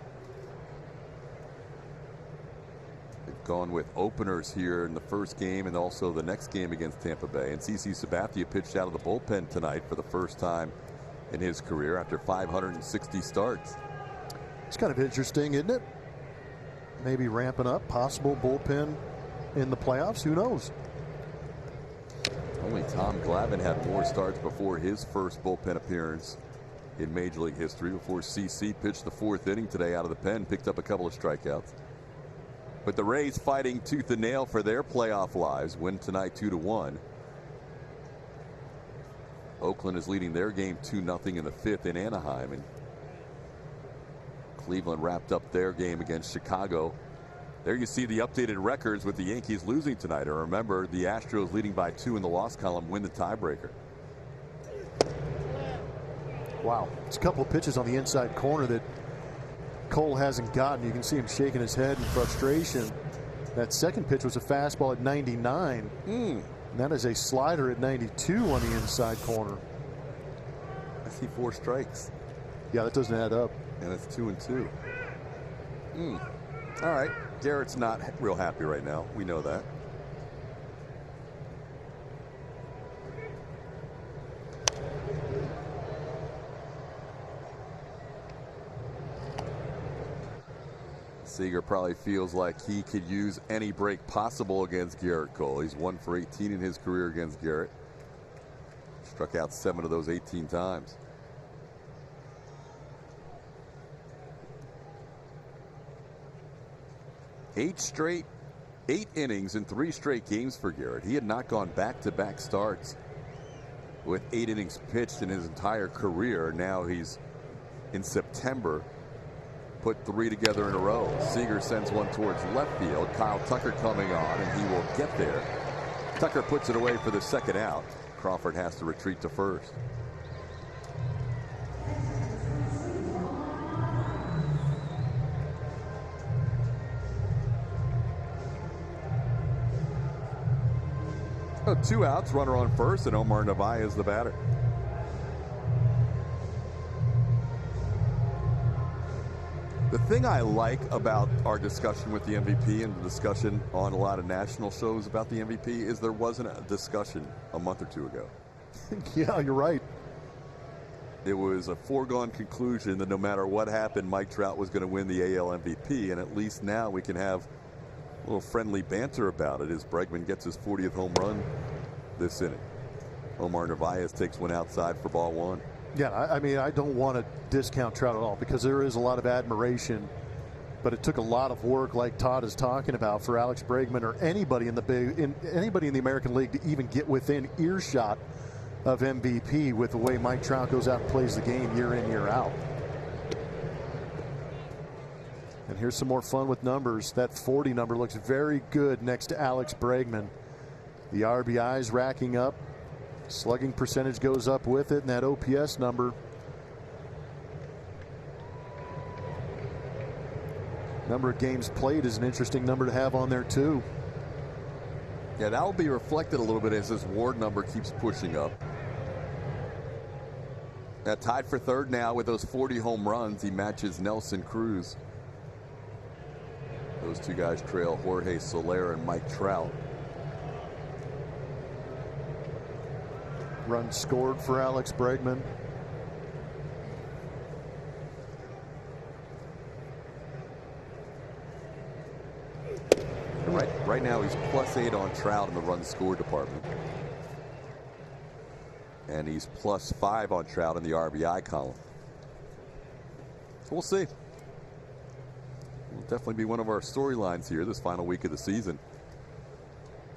They've gone with openers here in the first game and also the next game against Tampa Bay. And CC Sabathia pitched out of the bullpen tonight for the first time in his career after 560 starts. It's kind of interesting, isn't it? Maybe ramping up, possible bullpen in the playoffs. Who knows? Only Tom Glavine had more starts before his first bullpen appearance in Major League history, before CC pitched the fourth inning today out of the pen, picked up a couple of strikeouts. But the Rays fighting tooth and nail for their playoff lives, win tonight 2-1. Oakland is leading their game 2-0 in the fifth in Anaheim, and Cleveland wrapped up their game against Chicago. There you see the updated records with the Yankees losing tonight. And remember, the Astros leading by 2 in the loss column win the tiebreaker. Wow. It's a couple of pitches on the inside corner that Cole hasn't gotten. You can see him shaking his head in frustration. That second pitch was a fastball at 99. And that is a slider at 92 on the inside corner. I see 4 strikes. Yeah, that doesn't add up. And it's 2-2. All right. Gerrit's not real happy right now. We know that. Seager probably feels like he could use any break possible against Gerrit Cole. He's 1 for 18 in his career against Gerrit. Struck out 7 of those 18 times. Eight innings in 3 straight games for Gerrit. He had not gone back-to-back starts with 8 innings pitched in his entire career. Now he's in September put 3 together in a row. Seager sends one towards left field. Kyle Tucker coming on, and he will get there. Tucker puts it away for the second out. Crawford has to retreat to first. So 2 outs, runner on first, and Omar Narvaez is the batter. The thing I like about our discussion with the MVP and the discussion on a lot of national shows about the MVP is there wasn't a discussion a month or 2 ago. Yeah, you're right. It was a foregone conclusion that no matter what happened, Mike Trout was going to win the AL MVP, and at least now we can have a little friendly banter about it as Bregman gets his 40th home run this inning. Omar Narvaez takes one outside for ball 1. Yeah, I mean, I don't want to discount Trout at all because there is a lot of admiration, but it took a lot of work, like Todd is talking about, for Alex Bregman or anybody in the American League to even get within earshot of MVP with the way Mike Trout goes out and plays the game year in, year out. And here's some more fun with numbers. That 40 number looks very good next to Alex Bregman. The RBIs racking up. Slugging percentage goes up with it, and that OPS number. Number of games played is an interesting number to have on there, too. Yeah, that will be reflected a little bit as his WAR number keeps pushing up. Tied for third now with those 40 home runs. He matches Nelson Cruz. Those 2 guys trail Jorge Soler and Mike Trout. Runs scored for Alex Bregman. Right now he's +8 on Trout in the run score department. And he's +5 on Trout in the RBI column. So we'll see. Will definitely be one of our storylines here this final week of the season.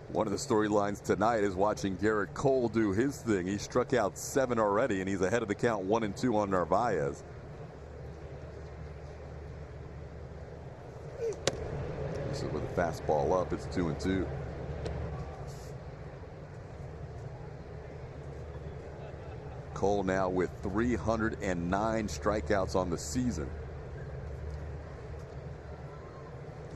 One of the storylines tonight is watching Gerrit Cole do his thing. He struck out 7 already, and he's ahead of the count 1-2 on Narvaez. This is with a fastball up. It's 2-2. Cole now with 309 strikeouts on the season.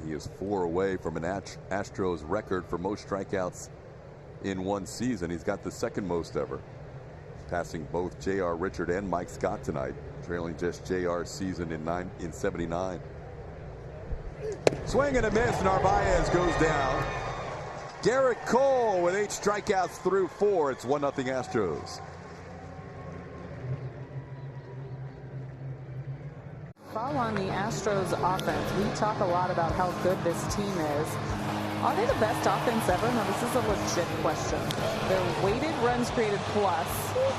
He is 4 away from an Astros record for most strikeouts in one season. He's got the second most ever, passing both J.R. Richard and Mike Scott tonight, trailing just J.R.'s season in 79. Swing and a miss. Narvaez goes down. Gerrit Cole with 8 strikeouts through 4. It's 1-0 Astros. Following the Astros offense, we talk a lot about how good this team is. Are they the best offense ever? Now, this is a legit question. Their weighted runs created plus,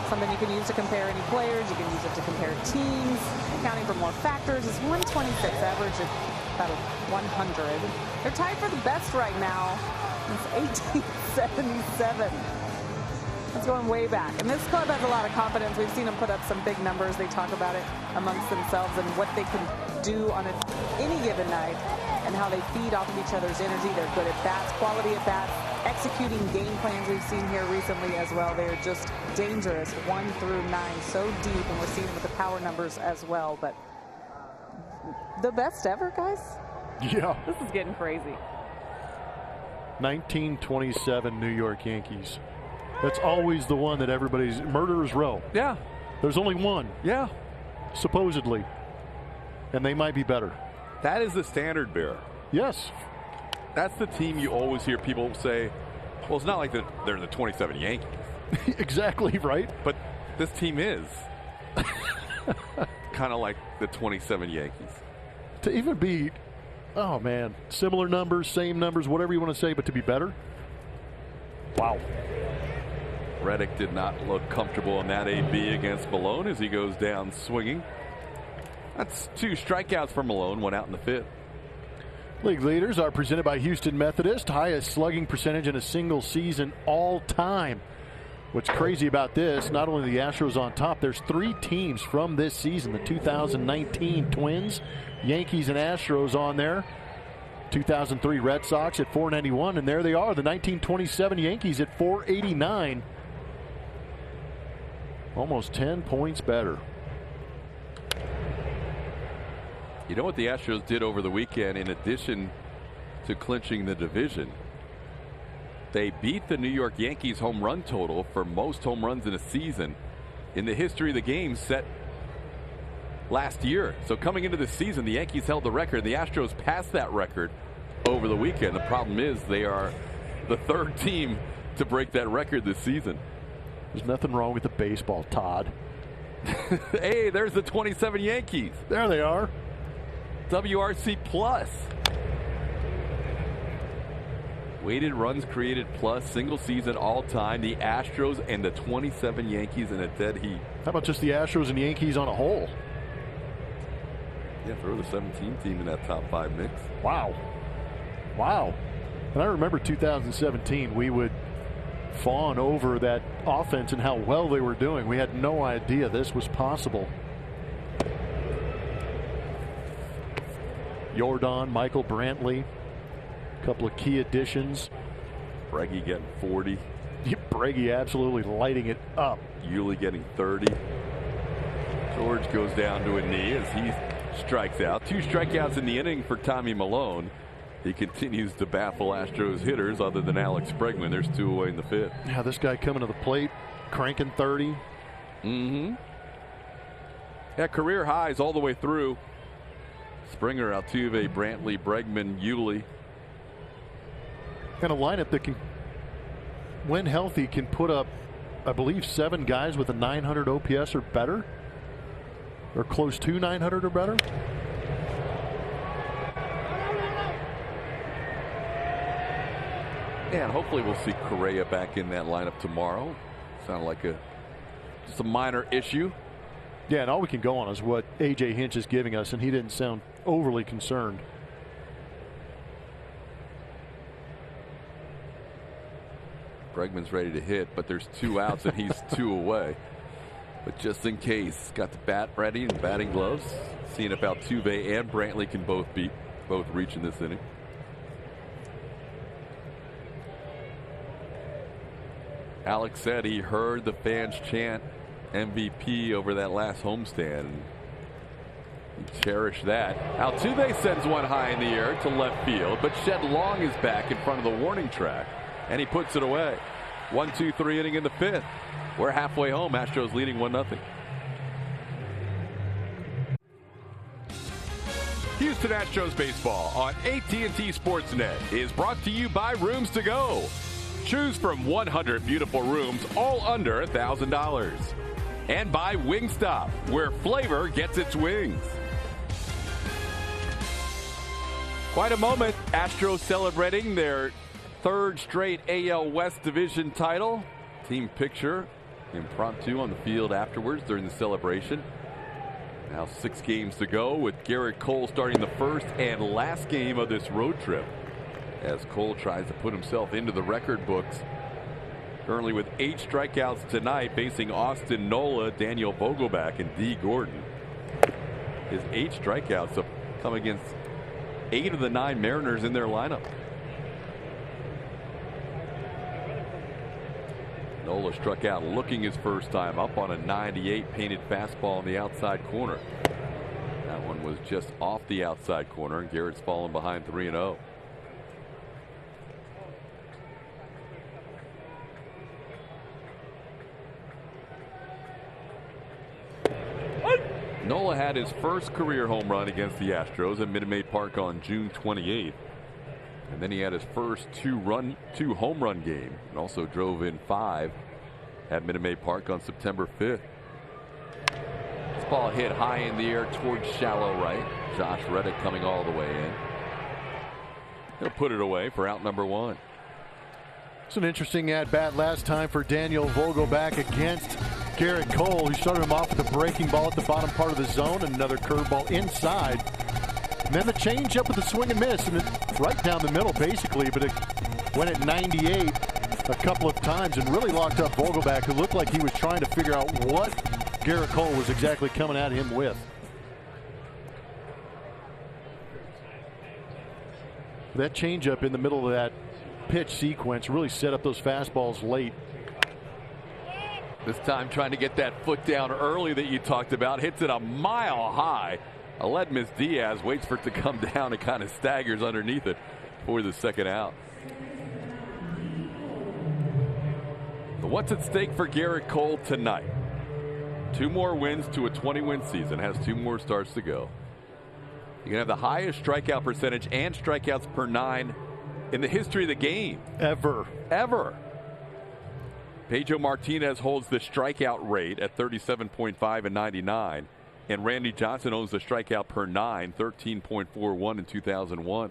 something you can use to compare any players. You can use it to compare teams. Accounting for more factors is 126, average of about 100. They're tied for the best right now since 1877. It's going way back. And this club has a lot of confidence. We've seen them put up some big numbers. They talk about it amongst themselves and what they can do on any given night and how they feed off of each other's energy. They're good at bats, quality at bats, executing game plans we've seen here recently as well. They're just dangerous 1 through 9, so deep, and we're seeing them with the power numbers as well. But the best ever, guys? Yeah. This is getting crazy. 1927 New York Yankees. That's always the one that everybody's murderer's row. Yeah. There's only one. Yeah. Supposedly. And they might be better. That is the standard bearer. Yes. That's the team you always hear people say, well, it's not like they're the 27 Yankees. Exactly right. But this team is kind of like the 27 Yankees. To even be, oh man, similar numbers, same numbers, whatever you want to say, but to be better. Wow. Reddick did not look comfortable in that AB against Malone as he goes down swinging. That's 2 strikeouts for Malone, 1 out in the 5th. League leaders are presented by Houston Methodist, highest slugging percentage in a single season all time. What's crazy about this, not only the Astros on top, there's 3 teams from this season, the 2019 Twins, Yankees and Astros on there. 2003 Red Sox at 491, and there they are, the 1927 Yankees at 489. Almost 10 points better. You know what the Astros did over the weekend in addition to clinching the division? They beat the New York Yankees home run total for most home runs in a season in the history of the game set last year. So coming into the season, the Yankees held the record. The Astros passed that record over the weekend. The problem is they are the 3rd team to break that record this season. There's nothing wrong with the baseball, Todd. Hey, there's the 27 Yankees. There they are. WRC plus. Weighted runs created plus, single season all time. The Astros and the 27 Yankees in a dead heat. How about just the Astros and Yankees on a whole? Yeah, throw the 17 team in that top 5 mix. Wow. Wow. And I remember 2017, we would fawn over that offense and how well they were doing. We had no idea this was possible. Jordan, Michael Brantley, a couple of key additions. Breggy getting 40. Breggy absolutely lighting it up. Yuli getting 30. George goes down to a knee as he strikes out. 2 strikeouts in the inning for Tommy Malone. He continues to baffle Astros hitters other than Alex Bregman. There's 2 away in the 5th. Yeah, this guy coming to the plate, cranking 30. Mm-hmm. Yeah, career highs all the way through. Springer, Altuve, Brantley, Bregman, Yuli. And a lineup that can, when healthy, can put up, I believe, 7 guys with a 900 OPS or better. Or close to 900 or better. And hopefully we'll see Correa back in that lineup tomorrow. Sounded like just a minor issue. Yeah, and all we can go on is what A.J. Hinch is giving us, and he didn't sound overly concerned. Bregman's ready to hit, but there's 2 outs and he's 2 away. But just in case, got the bat ready and batting gloves. Seeing if Altuve and Brantley can both reach in this inning. Alex said he heard the fans chant MVP over that last homestand. He cherished that. Altuve sends one high in the air to left field, but Shed Long is back in front of the warning track, and he puts it away. 1-2-3 inning in the 5th. We're halfway home. Astros leading 1-0. Houston Astros baseball on AT&T Sportsnet is brought to you by Rooms to Go. Choose from 100 beautiful rooms, all under $1,000. And by Wingstop, where flavor gets its wings. Quite a moment. Astros celebrating their 3rd straight AL West Division title. Team picture impromptu on the field afterwards during the celebration. Now 6 games to go, with Gerrit Cole starting the first and last game of this road trip, as Cole tries to put himself into the record books. Currently with 8 strikeouts tonight, facing Austin Nola, Daniel Vogelbach, and D. Gordon. His 8 strikeouts have come against 8 of the 9 Mariners in their lineup. Nola struck out looking his first time up on a 98 painted fastball on the outside corner. That one was just off the outside corner, and Garrett's fallen behind 3-0. Nola had his first career home run against the Astros at Minute Maid Park on June 28th. And then he had his first 2 home run game, and also drove in 5 at Minute Maid Park on September 5th. This ball hit high in the air towards shallow right. Josh Reddick coming all the way in. He'll put it away for out number 1. It's an interesting at-bat last time for Daniel Vogelbach against Gerrit Cole. He started him off with a breaking ball at the bottom part of the zone and another curveball inside. And then the changeup with the swing and miss, and it's right down the middle basically, but it went at 98 a couple of times and really locked up Vogelbach, who looked like he was trying to figure out what Gerrit Cole was exactly coming at him with. That changeup in the middle of that pitch sequence really set up those fastballs late. This time trying to get that foot down early that you talked about. Hits it a mile high. Aledmus Diaz waits for it to come down and kind of staggers underneath it for the second out. So what's at stake for Gerrit Cole tonight? 2 more wins to a 20-win season. Has 2 more starts to go. You can have the highest strikeout percentage and strikeouts per 9 in the history of the game. Ever. Pedro Martinez holds the strikeout rate at 37.5 and 99. And Randy Johnson owns the strikeout per 9, 13.41 in 2001.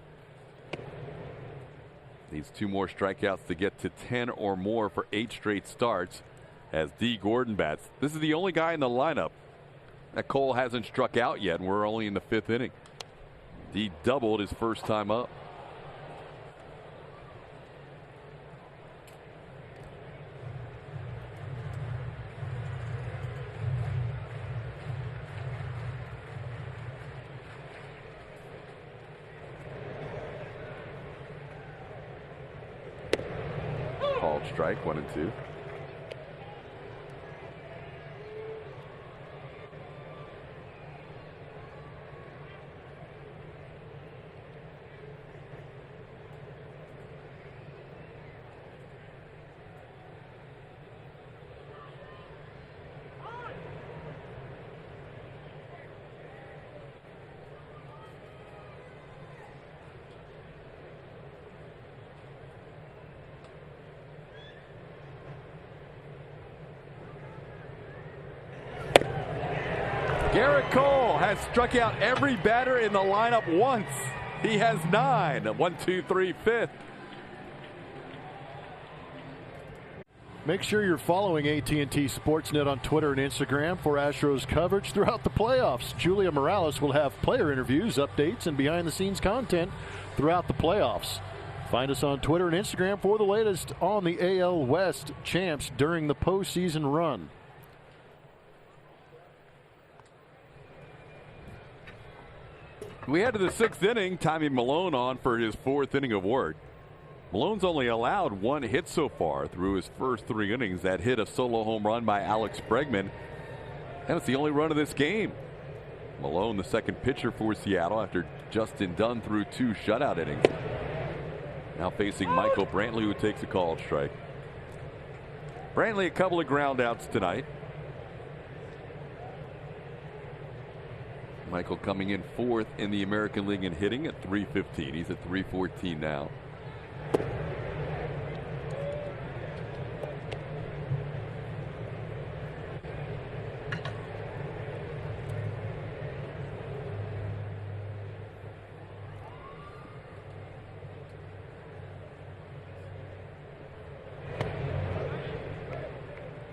Needs 2 more strikeouts to get to 10 or more for 8 straight starts as D. Gordon bats. This is the only guy in the lineup that Cole hasn't struck out yet, and we're only in the 5th inning. D doubled his first time up. Called strike 1 and 2. Gerrit Cole has struck out every batter in the lineup once. He has 9. 1, 2, 3, 5th. Make sure you're following AT&T Sportsnet on Twitter and Instagram for Astros coverage throughout the playoffs. Julia Morales will have player interviews, updates, and behind-the-scenes content throughout the playoffs. Find us on Twitter and Instagram for the latest on the AL West champs during the postseason run. We head to the 6th inning. Tommy Milone on for his 4th inning of work. Malone's only allowed 1 hit so far through his first 3 innings. That hit, a solo home run by Alex Bregman. And it's the only run of this game. Milone, the second pitcher for Seattle after Justin Dunn threw 2 shutout innings. Now facing Michael Brantley, who takes a called strike. Brantley, a couple of ground outs tonight. Michael coming in 4th in the American League in hitting at .315. He's at .314 now.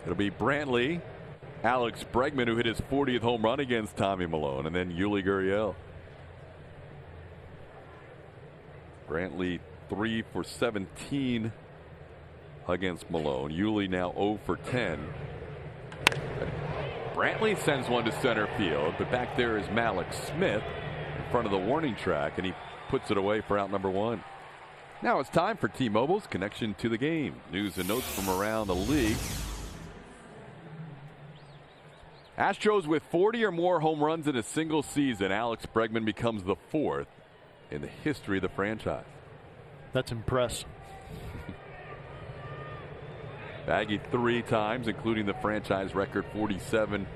It'll be Brantley, Alex Bregman, who hit his 40th home run against Tommy Milone, and then Yuli Gurriel. Brantley 3 for 17 against Milone. Yuli now 0 for 10. Brantley sends one to center field, but back there is Malik Smith in front of the warning track, and he puts it away for out number 1. Now it's time for T-Mobile's Connection to the Game. News and notes from around the league. Astros with 40 or more home runs in a single season. Alex Bregman becomes the 4th in the history of the franchise. That's impressive. Baggy 3 times, including the franchise record 47.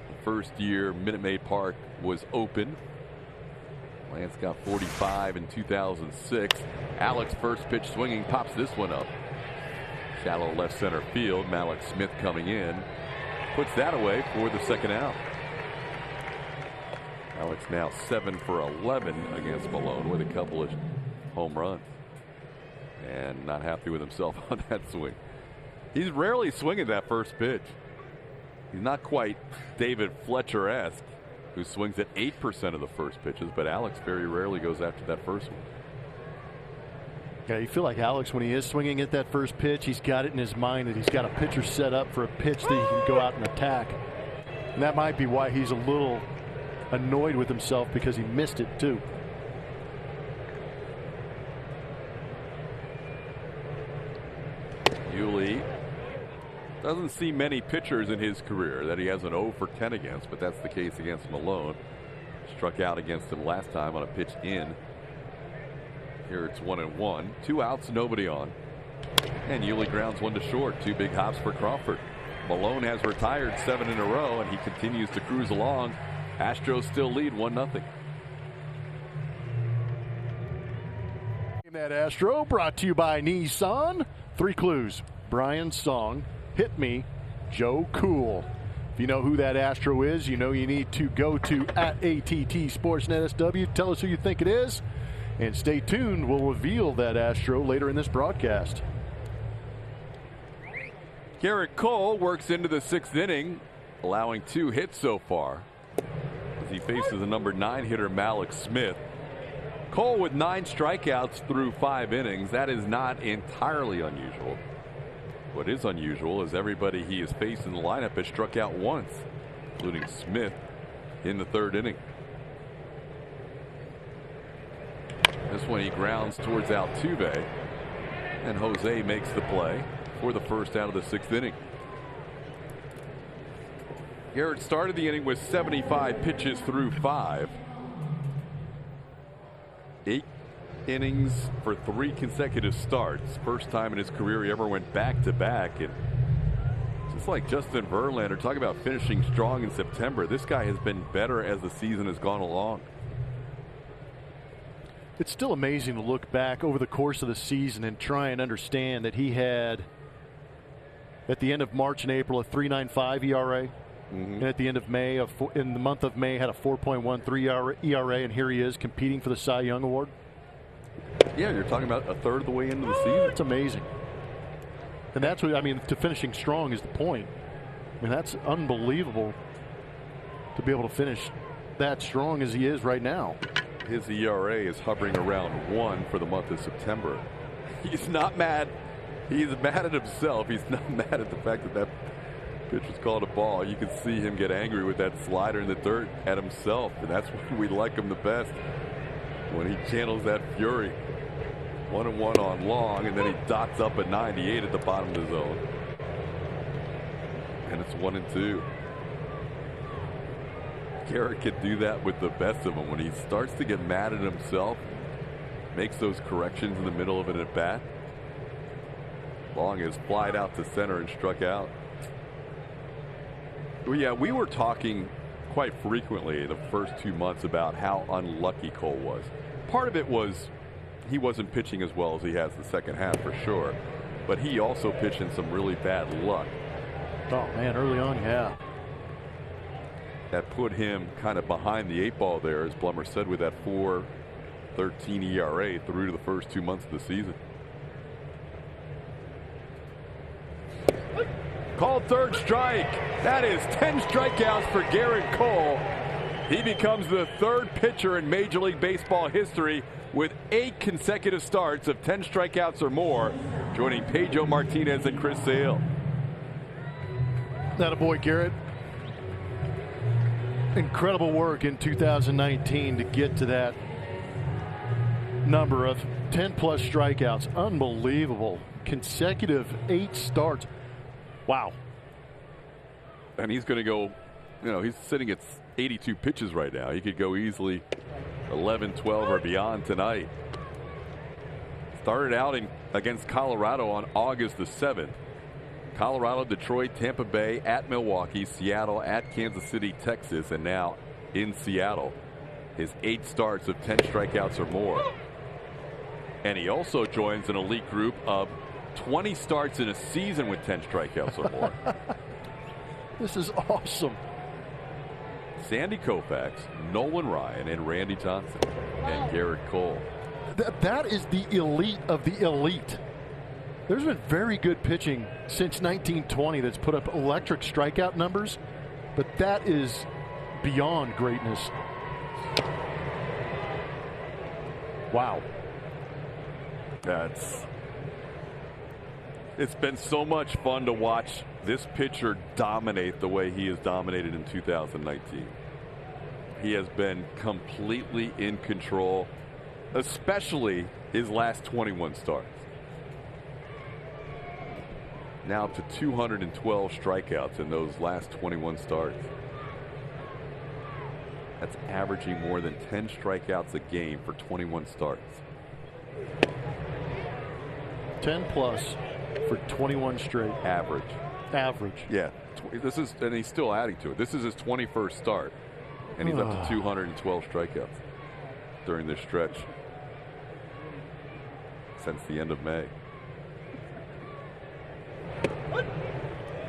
The first year Minute Maid Park was open. Lance got 45 in 2006. Alex, first pitch swinging, pops this one up. Shallow left center field. Malik Smith coming in. Puts that away for the second out. Alex now 7 for 11 against Milone with a couple of home runs. And not happy with himself on that swing. He's rarely swinging that first pitch. He's not quite David Fletcher-esque, who swings at 8% of the first pitches, but Alex very rarely goes after that first one. Yeah, you feel like Alex, when he is swinging at that first pitch, he's got it in his mind that he's got a pitcher set up for a pitch that he can go out and attack. And that might be why he's a little annoyed with himself, because he missed it too. Yuli doesn't see many pitchers in his career that he has an 0 for 10 against, but that's the case against Milone. Struck out against him last time on a pitch in. Here it's 1-1. 2 outs, nobody on. And Yuli grounds one to short. 2 big hops for Crawford. Milone has retired 7 in a row, and he continues to cruise along. Astros still lead 1-0. That Astro brought to you by Nissan. 3 clues. Brian's song, Hit Me, Joe Cool. If you know who that Astro is, you know you need to go to @AT&T Sportsnet SW. Tell us who you think it is. And stay tuned. We'll reveal that Astro later in this broadcast. Gerrit Cole works into the 6th inning, allowing 2 hits so far as he faces the number 9 hitter Malik Smith. Cole with 9 strikeouts through 5 innings. That is not entirely unusual. What is unusual is everybody he has faced in the lineup has struck out once, including Smith in the 3rd inning. This one he grounds towards Altuve, and Jose makes the play for the first out of the 6th inning. Gerrit started the inning with 75 pitches through 5. 8 innings for 3 consecutive starts. First time in his career he ever went back-to-back. And just like Justin Verlander, talking about finishing strong in September, this guy has been better as the season has gone along. It's still amazing to look back over the course of the season and try and understand that he had, at the end of March and April, a 3.95 ERA. And at the end of May, in the month of May, had a 4.13 ERA, and here he is competing for the Cy Young Award. Yeah, you're talking about a third of the way into the season. It's amazing. And that's what, I mean, to finishing strong is the point. I mean, that's unbelievable to be able to finish that strong as he is right now. His ERA is hovering around 1 for the month of September. He's not mad. He's mad at himself. He's not mad at the fact that that pitch was called a ball. You can see him get angry with that slider in the dirt at himself, and that's when we like him the best, when he channels that fury. 1-1 on long, and then he dots up a 98 at the bottom of the zone. And it's 1-2. Gerrit can do that with the best of them. When he starts to get mad at himself, makes those corrections in the middle of an at-bat. Long is flied out to center and struck out. Well, yeah, we were talking quite frequently the first 2 months about how unlucky Cole was. Part of it was he wasn't pitching as well as he has the second half for sure, but he also pitched in some really bad luck. Oh man, early on, yeah. That put him kind of behind the 8 ball there, as Blummer said, with that 4.13 ERA through to the first 2 months of the season. Called third strike. That is 10 strikeouts for Gerrit Cole. He becomes the third pitcher in Major League Baseball history with 8 consecutive starts of 10 strikeouts or more, joining Pedro Martinez and Chris Sale. That a boy, Gerrit. Incredible work in 2019 to get to that number of 10-plus strikeouts. Unbelievable. Consecutive 8 starts. Wow. And he's going to go, you know, he's sitting at 82 pitches right now. He could go easily 11, 12 or beyond tonight. Started out against Colorado on August the 7th. Colorado, Detroit, Tampa Bay, at Milwaukee, Seattle, at Kansas City, Texas, and now in Seattle. His 8 starts of 10 strikeouts or more. And he also joins an elite group of 20 starts in a season with 10 strikeouts or more. This is awesome. Sandy Koufax, Nolan Ryan, and Randy Johnson, and Gerrit Cole. That is the elite of the elite. There's been very good pitching since 1920 that's put up electric strikeout numbers, but that is beyond greatness. Wow. It's been so much fun to watch this pitcher dominate the way he has dominated in 2019. He has been completely in control, especially his last 21 starts. Now up to 212 strikeouts in those last 21 starts. That's averaging more than 10 strikeouts a game for 21 starts. 10 plus for 21 straight. Average. Yeah. This is, and he's still adding to it. This is his 21st start, and he's up to 212 strikeouts during this stretch since the end of May.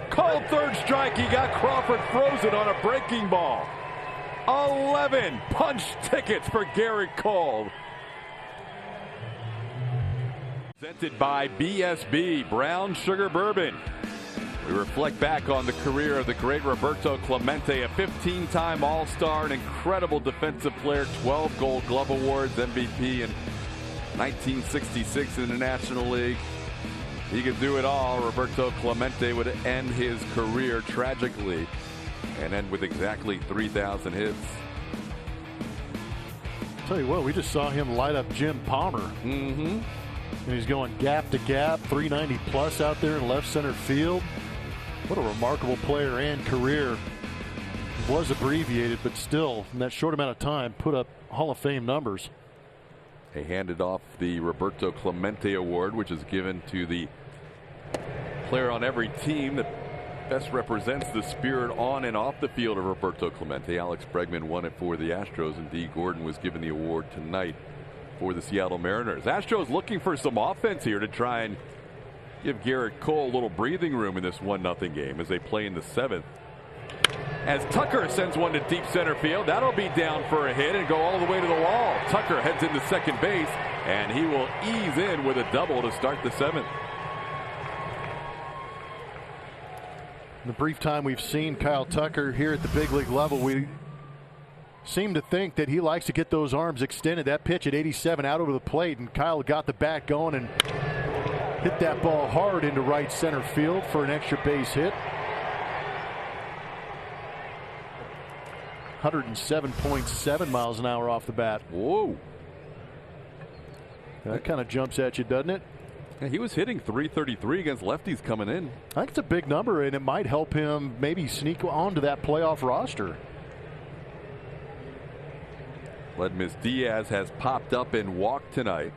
Called third strike. He got Crawford frozen on a breaking ball. 11 punch tickets for Gerrit Cole. Presented by BSB, Brown Sugar Bourbon. We reflect back on the career of the great Roberto Clemente, a 15-time All-Star, an incredible defensive player, 12 Gold Glove Awards, MVP in 1966 in the National League. He could do it all. Roberto Clemente would end his career tragically and end with exactly 3,000 hits. Tell you what, we just saw him light up Jim Palmer. Mm-hmm. And he's going gap to gap, 390 plus out there in left center field. What a remarkable player and career. Was abbreviated, but still, in that short amount of time, put up Hall of Fame numbers. They handed off the Roberto Clemente Award, which is given to the player on every team that best represents the spirit on and off the field of Roberto Clemente. Alex Bregman won it for the Astros, and Dee Gordon was given the award tonight for the Seattle Mariners. Astros looking for some offense here to try and give Gerrit Cole a little breathing room in this 1-0 game as they play in the 7th. As Tucker sends one to deep center field, that'll be down for a hit and go all the way to the wall. Tucker heads into second base, and he will ease in with a double to start the 7th. In the brief time we've seen Kyle Tucker here at the big league level, we seem to think that he likes to get those arms extended. That pitch at 87 out over the plate, and Kyle got the bat going and Hit that ball hard into right center field for an extra base hit. 107.7 miles an hour off the bat. Whoa. That kind of jumps at you, doesn't it? Yeah, he was hitting .333 against lefties coming in. I think it's a big number, and it might help him maybe sneak onto that playoff roster. Ledmus Diaz has popped up and walked tonight.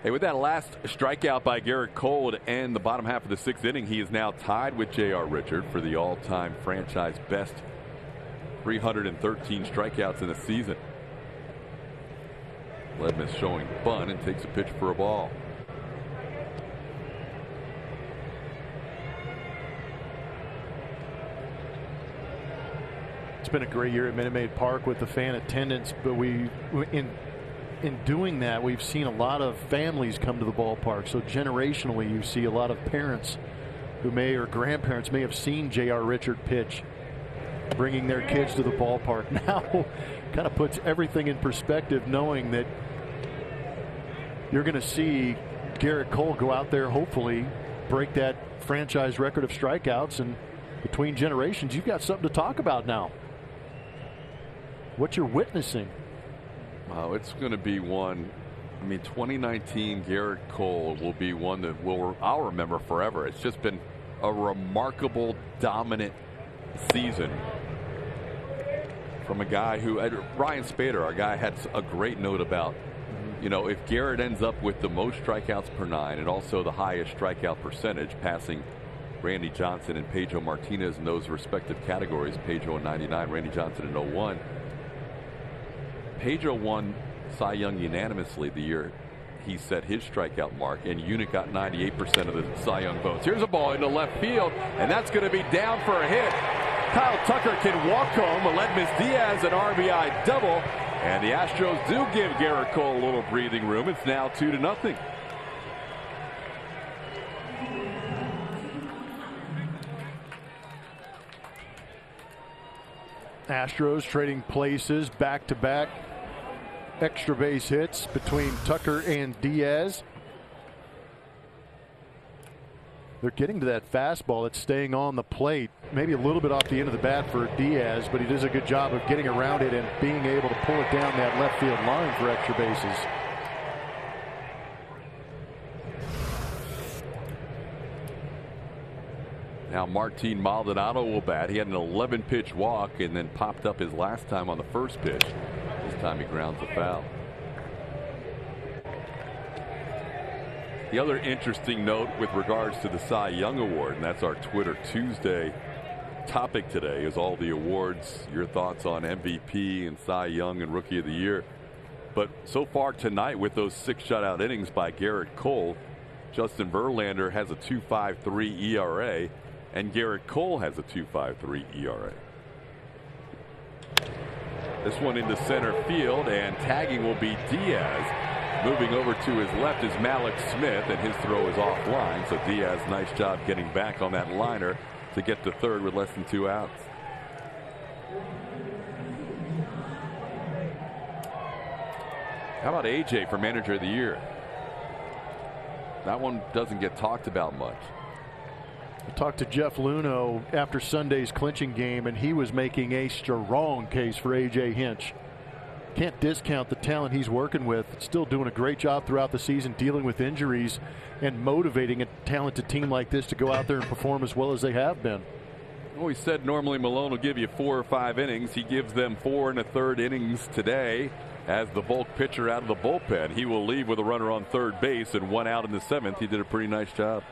Hey, with that last strikeout by Gerrit Cole to end the bottom half of the 6th inning, he is now tied with J.R. Richard for the all-time franchise best 313 strikeouts in a season. Ledmus showing bunt and takes a pitch for a ball. It's been a great year at Minute Maid Park with the fan attendance, but in doing that, we've seen a lot of families come to the ballpark. So generationally, you see a lot of parents who or grandparents may have seen J.R. Richard pitch, bringing their kids to the ballpark. Now, kind of puts everything in perspective, knowing that you're going to see Gerrit Cole go out there, hopefully break that franchise record of strikeouts, and between generations, you've got something to talk about now. What you're witnessing. Oh, it's going to be one. I mean, 2019 Gerrit Cole will be one that I'll remember forever. It's just been a remarkable, dominant season from a guy who, Ryan Spader, our guy, had a great note about, you know, if Gerrit ends up with the most strikeouts per 9 and also the highest strikeout percentage, passing Randy Johnson and Pedro Martinez in those respective categories, Pedro in 99, Randy Johnson in 01. Pedro won Cy Young unanimously the year he set his strikeout mark, and Unick got 98% of the Cy Young votes. Here's a ball into left field, and that's going to be down for a hit. Kyle Tucker can walk home. Ledmus Diaz an RBI double, and the Astros do give Gerrit Cole a little breathing room. It's now 2-0. Astros trading places, back-to-back extra base hits between Tucker and Diaz. They're getting to that fastball that's staying on the plate, maybe a little bit off the end of the bat for Diaz, but he does a good job of getting around it and being able to pull it down that left field line for extra bases. Now Martin Maldonado will bat. He had an 11-pitch walk and then popped up his last time on the first pitch. This time he grounds a foul. The other interesting note with regards to the Cy Young Award, and that's our Twitter Tuesday topic today, is all the awards, your thoughts on MVP and Cy Young and Rookie of the Year. But so far tonight, with those 6 shutout innings by Gerrit Cole, Justin Verlander has a 2.53 ERA, and Gerrit Cole has a 2.53 ERA. This one into center field, and tagging will be Diaz. Moving over to his left is Malik Smith, and his throw is offline. So Diaz, nice job getting back on that liner to get to third with less than 2 outs. How about AJ for Manager of the Year? That one doesn't get talked about much. I talked to Jeff Luno after Sunday's clinching game, and he was making a strong case for A.J. Hinch. Can't discount the talent he's working with. Still doing a great job throughout the season, dealing with injuries and motivating a talented team like this to go out there and perform as well as they have been. Well, he said normally Malone will give you 4 or 5 innings. He gives them 4 1/3 innings today as the bulk pitcher out of the bullpen. He will leave with a runner on third base and 1 out in the 7th. He did a pretty nice job.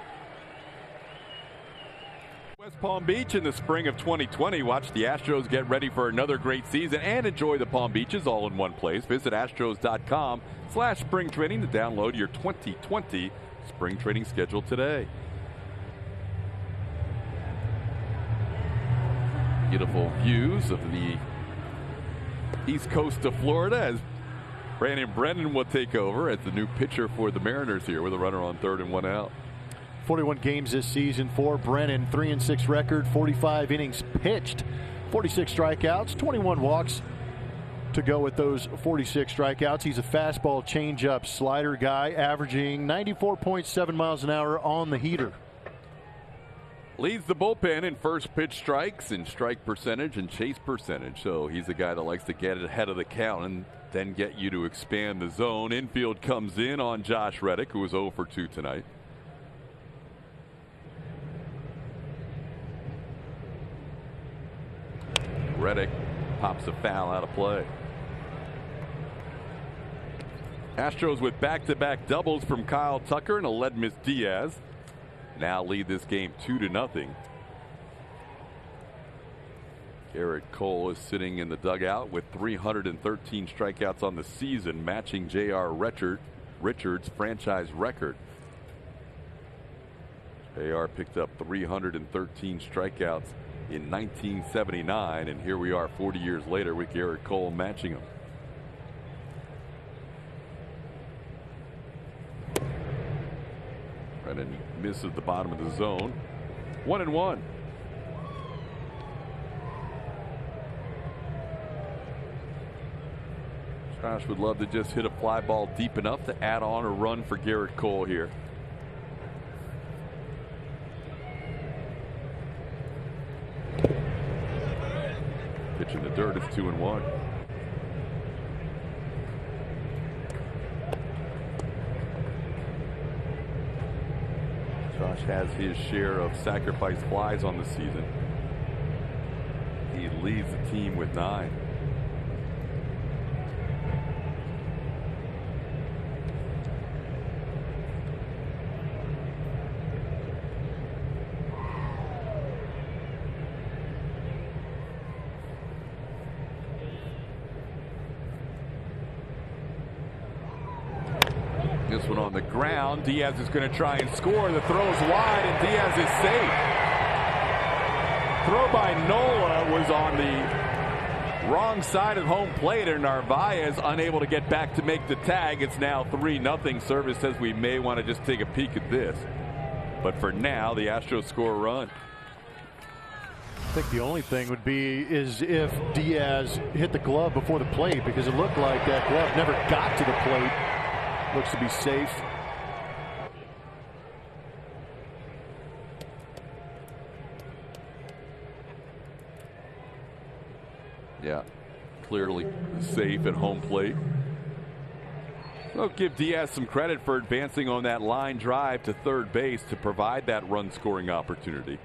West Palm Beach in the spring of 2020. Watch the Astros get ready for another great season and enjoy the Palm Beaches all in one place. Visit astros.com/spring training to download your 2020 spring training schedule today. Beautiful views of the east coast of Florida as Brandon Brennan will take over as the new pitcher for the Mariners here with a runner on third and 1 out. 41 games this season for Brennan, 3-6 record, 45 innings pitched, 46 strikeouts, 21 walks, to go with those 46 strikeouts. He's a fastball, changeup, slider guy, averaging 94.7 miles an hour on the heater. Leads the bullpen in first pitch strikes and strike percentage and chase percentage. So he's a guy that likes to get ahead of the count and then get you to expand the zone. Infield comes in on Josh Reddick, who was 0 for 2 tonight. Reddick pops a foul out of play. Astros with back-to-back doubles from Kyle Tucker and Aledmys Diaz now lead this game 2-0. Gerrit Cole is sitting in the dugout with 313 strikeouts on the season, matching J.R. Richards' franchise record. J.R. picked up 313 strikeouts in 1979, and here we are 40 years later with Gerrit Cole matching him. Brennan misses the bottom of the zone. 1-1. Josh would love to just hit a fly ball deep enough to add on a run for Gerrit Cole here. Pitch in the dirt, it's 2-1. Josh has his share of sacrifice flies on the season. He leads the team with 9. This one on the ground. Diaz is going to try and score. The throw is wide, and Diaz is safe. Throw by Nola was on the wrong side of home plate, and Narvaez unable to get back to make the tag. It's now 3-0. Service says we may want to just take a peek at this. But for now, the Astros score a run. I think the only thing would be is if Diaz hit the glove before the plate, because it looked like that glove never got to the plate. Looks to be safe. Yeah, clearly safe at home plate. I'll give Diaz some credit for advancing on that line drive to third base to provide that run scoring opportunity.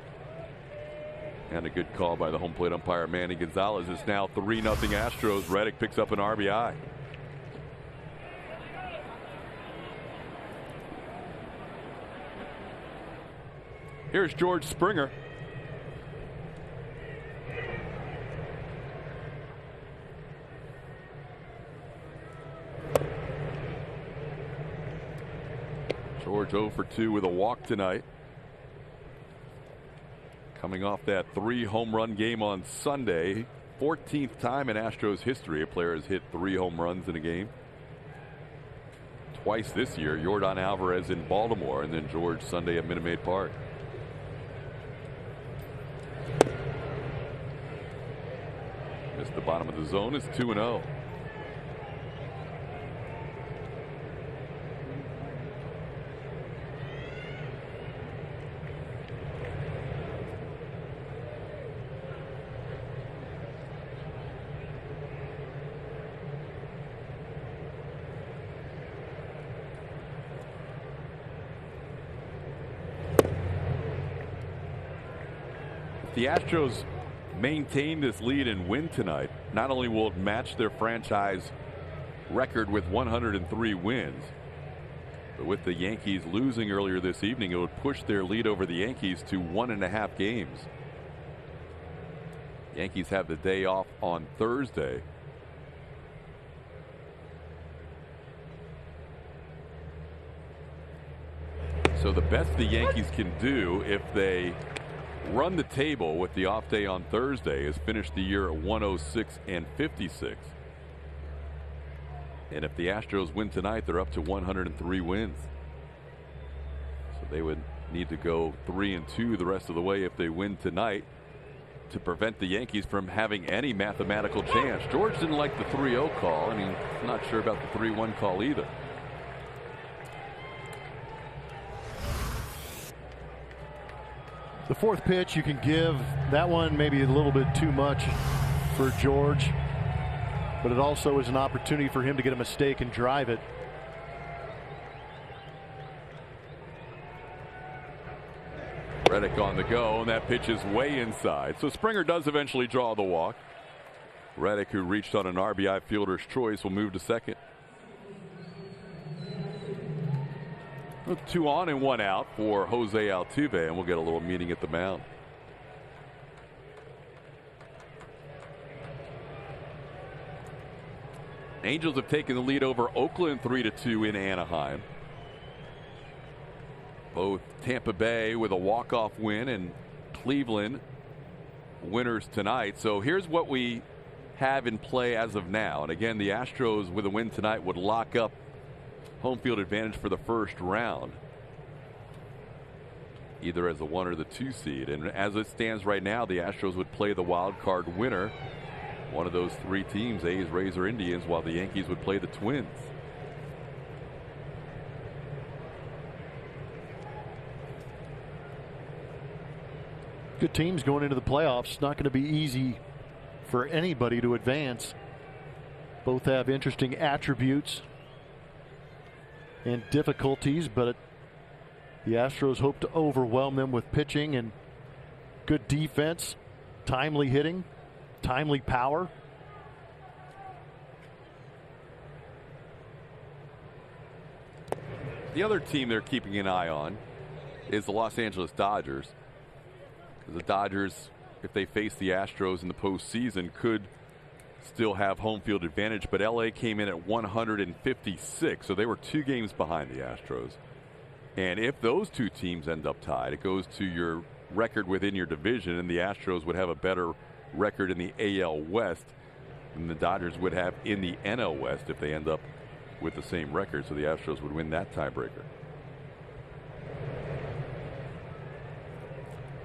And a good call by the home plate umpire Manny Gonzalez. It's now 3-0 Astros. Reddick picks up an RBI. Here's George Springer. George 0 for 2 with a walk tonight. Coming off that 3 home run game on Sunday. 14th time in Astros history a player has hit 3 home runs in a game. Twice this year. Yordan Alvarez in Baltimore, and then George Sunday at Minute Maid Park. Missed the bottom of the zone. Is 2-0. The Astros maintain this lead and win tonight. Not only will it match their franchise record with 103 wins, but with the Yankees losing earlier this evening, it would push their lead over the Yankees to 1.5 games. Yankees have the day off on Thursday. So the best the Yankees can do if they run the table with the off day on Thursday is finish the year at 106 and 56. And if the Astros win tonight, they're up to 103 wins. So they would need to go 3-2 the rest of the way if they win tonight to prevent the Yankees from having any mathematical chance. George didn't like the 3-0 call, and he's not sure about the 3-1 call either. The fourth pitch, you can give that one maybe a little bit too much for George, but it also is an opportunity for him to get a mistake and drive it. Reddick on the go, and that pitch is way inside. So Springer does eventually draw the walk. Reddick, who reached on an RBI fielder's choice, will move to second. 2 on and 1 out for Jose Altuve, and we'll get a little meeting at the mound. Angels have taken the lead over Oakland 3-2 in Anaheim. Both Tampa Bay with a walk-off win and Cleveland winners tonight. So here's what we have in play as of now. And again, the Astros with a win tonight would lock up home field advantage for the first round, either as the 1 or the 2 seed. And as it stands right now, the Astros would play the wild card winner, one of those 3 teams, A's, Rays, or Indians, while the Yankees would play the Twins. Good teams going into the playoffs. Not going to be easy for anybody to advance. Both have interesting attributes and difficulties, but the Astros hope to overwhelm them with pitching and good defense, timely hitting, timely power. The other team they're keeping an eye on is the Los Angeles Dodgers. The Dodgers, if they face the Astros in the postseason, could still have home field advantage, but LA came in at 156, so they were 2 games behind the Astros. And if those 2 teams end up tied, it goes to your record within your division, and the Astros would have a better record in the AL West than the Dodgers would have in the NL West if they end up with the same record, so the Astros would win that tiebreaker.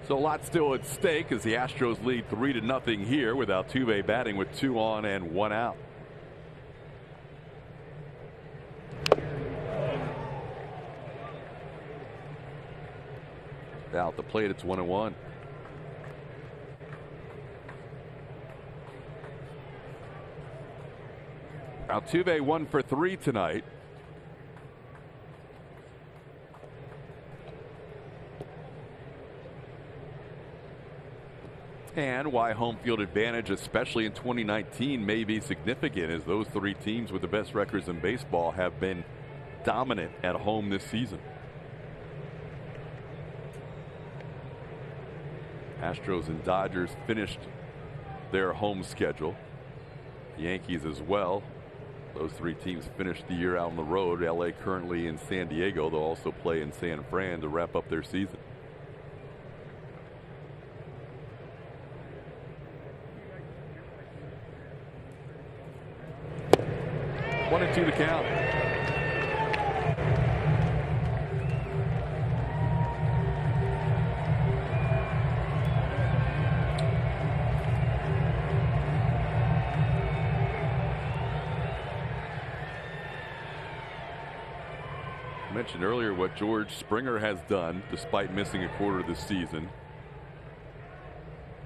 So a lot still at stake as the Astros lead 3-0 here with Altuve batting with 2 on and 1 out. Out the plate, it's 1-1. Altuve 1 for 3 tonight. And why home field advantage, especially in 2019, may be significant, as those 3 teams with the best records in baseball have been dominant at home this season. Astros and Dodgers finished their home schedule. The Yankees as well. Those 3 teams finished the year out on the road. LA currently in San Diego. They'll also play in San Fran to wrap up their season. One and 2 the count. I mentioned earlier what George Springer has done despite missing a quarter of the season.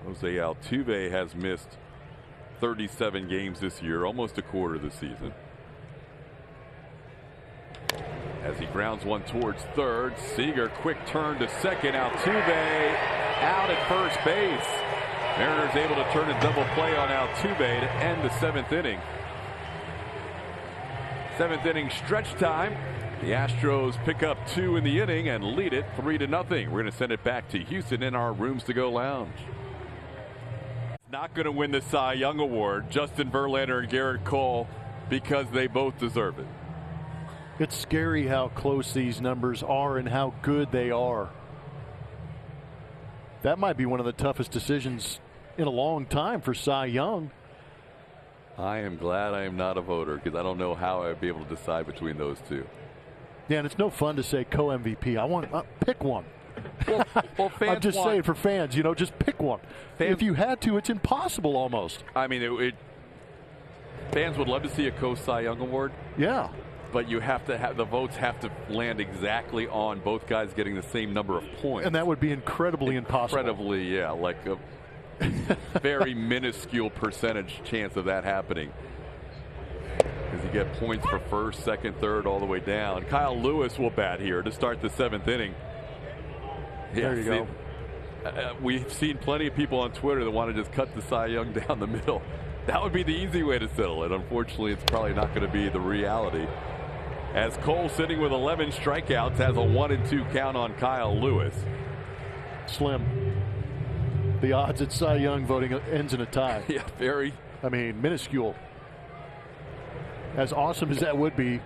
Jose Altuve has missed 37 games this year, almost a quarter of the season. As he grounds one towards third, Seager quick turn to second. Altuve out at first base. Mariners able to turn a double play on Altuve to end the 7th inning. 7th inning stretch time. The Astros pick up 2 in the inning and lead it 3-0. We're going to send it back to Houston in our Rooms to Go lounge. Not going to win the Cy Young Award, Justin Verlander and Gerrit Cole, because they both deserve it. It's scary how close these numbers are and how good they are. That might be one of the toughest decisions in a long time for Cy Young. I am glad I am not a voter, because I don't know how I'd be able to decide between those 2. Yeah, and it's no fun to say co-MVP. I want pick one. Well, fans I'm just saying for fans, just pick one. If you had to, it's impossible almost. I mean, fans would love to see a co-Cy Young Award. Yeah. But you have to the votes have to land exactly on both guys getting the same number of points. And that would be incredibly impossible. Incredibly, yeah, like a very minuscule percentage chance of that happening. Because you get points for first, second, third, all the way down. Kyle Lewis will bat here to start the 7th inning. There you go. We've seen plenty of people on Twitter that want to just cut the Cy Young down the middle. That would be the easy way to settle it. Unfortunately, it's probably not going to be the reality. As Cole, sitting with 11 strikeouts, has a 1-2 count on Kyle Lewis. Slim. The odds at Cy Young voting ends in a tie. Yeah, very. I mean, minuscule. As awesome as that would be,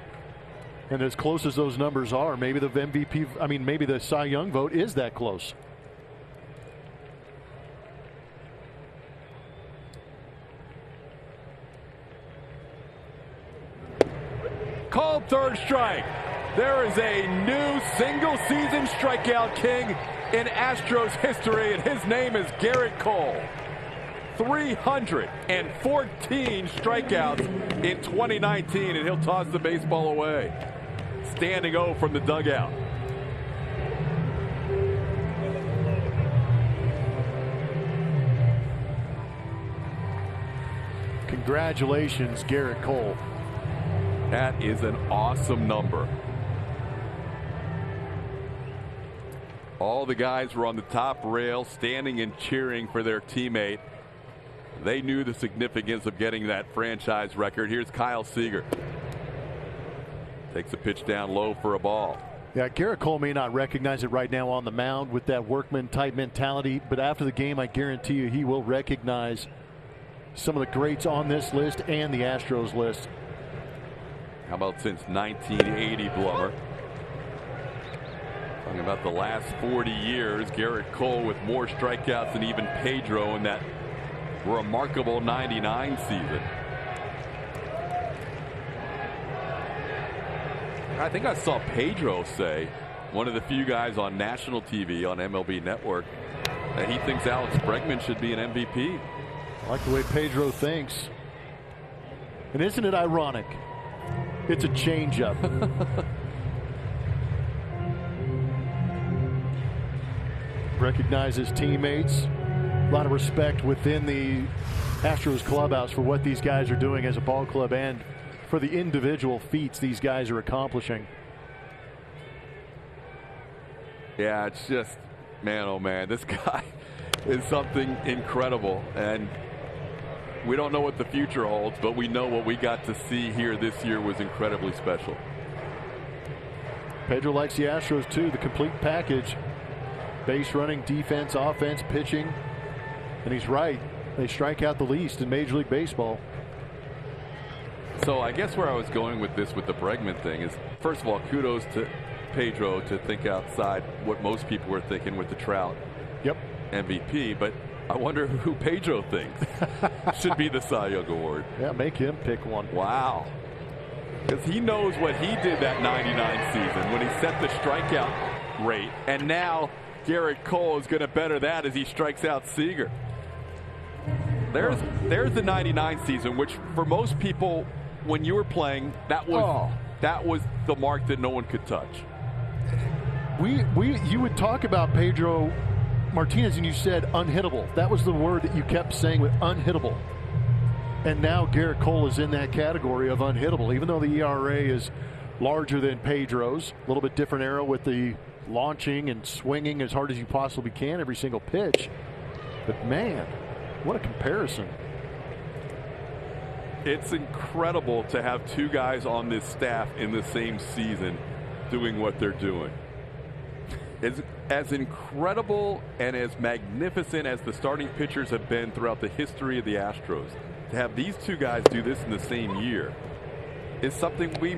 and as close as those numbers are, maybe the MVP, maybe the Cy Young vote is that close. Called third strike. There is a new single-season strikeout king in Astros history, and his name is Gerrit Cole. 314 strikeouts in 2019, and he'll toss the baseball away. Standing O from the dugout. Congratulations, Gerrit Cole. That is an awesome number. All the guys were on the top rail, standing and cheering for their teammate. They knew the significance of getting that franchise record. Here's Kyle Seager. Takes a pitch down low for a ball. Yeah, Gerrit Cole may not recognize it right now on the mound with that workman-type mentality, but after the game, I guarantee you he will recognize some of the greats on this list and the Astros list. How about since 1980, Blummer? Talking about the last 40 years, Gerrit Cole with more strikeouts than even Pedro in that remarkable 99 season. I think I saw Pedro say, one of the few guys on national TV on MLB Network, that he thinks Alex Bregman should be an MVP. I like the way Pedro thinks. And isn't it ironic? It's a changeup. Recognizes teammates. A lot of respect within the Astros clubhouse for what these guys are doing as a ball club and for the individual feats these guys are accomplishing. Yeah, it's just, man, oh man, this guy is something incredible. And we don't know what the future holds, but we know what we got to see here this year was incredibly special. Pedro likes the Astros too, the complete package. Base running, defense, offense, pitching. And he's right. They strike out the least in Major League Baseball. So I guess where I was going with this with the Bregman thing is, first of all, kudos to Pedro to think outside what most people were thinking with the Trout MVP. But I wonder who Pedro thinks should be the Cy Young Award. Yeah, make him pick one. Wow. Because he knows what he did that 99 season when he set the strikeout rate. And now Gerrit Cole is going to better that as he strikes out Seager. There's the 99 season, which for most people, when you were playing, that was the mark that no one could touch. You would talk about Pedro Martinez and you said unhittable. That was the word that you kept saying, with unhittable. And now Gerrit Cole is in that category of unhittable, even though the ERA is larger than Pedro's. A little bit different arrow with the launching and swinging as hard as you possibly can every single pitch. But man, what a comparison. It's incredible to have two guys on this staff in the same season doing what they're doing. As incredible and as magnificent as the starting pitchers have been throughout the history of the Astros, to have these two guys do this in the same year is something we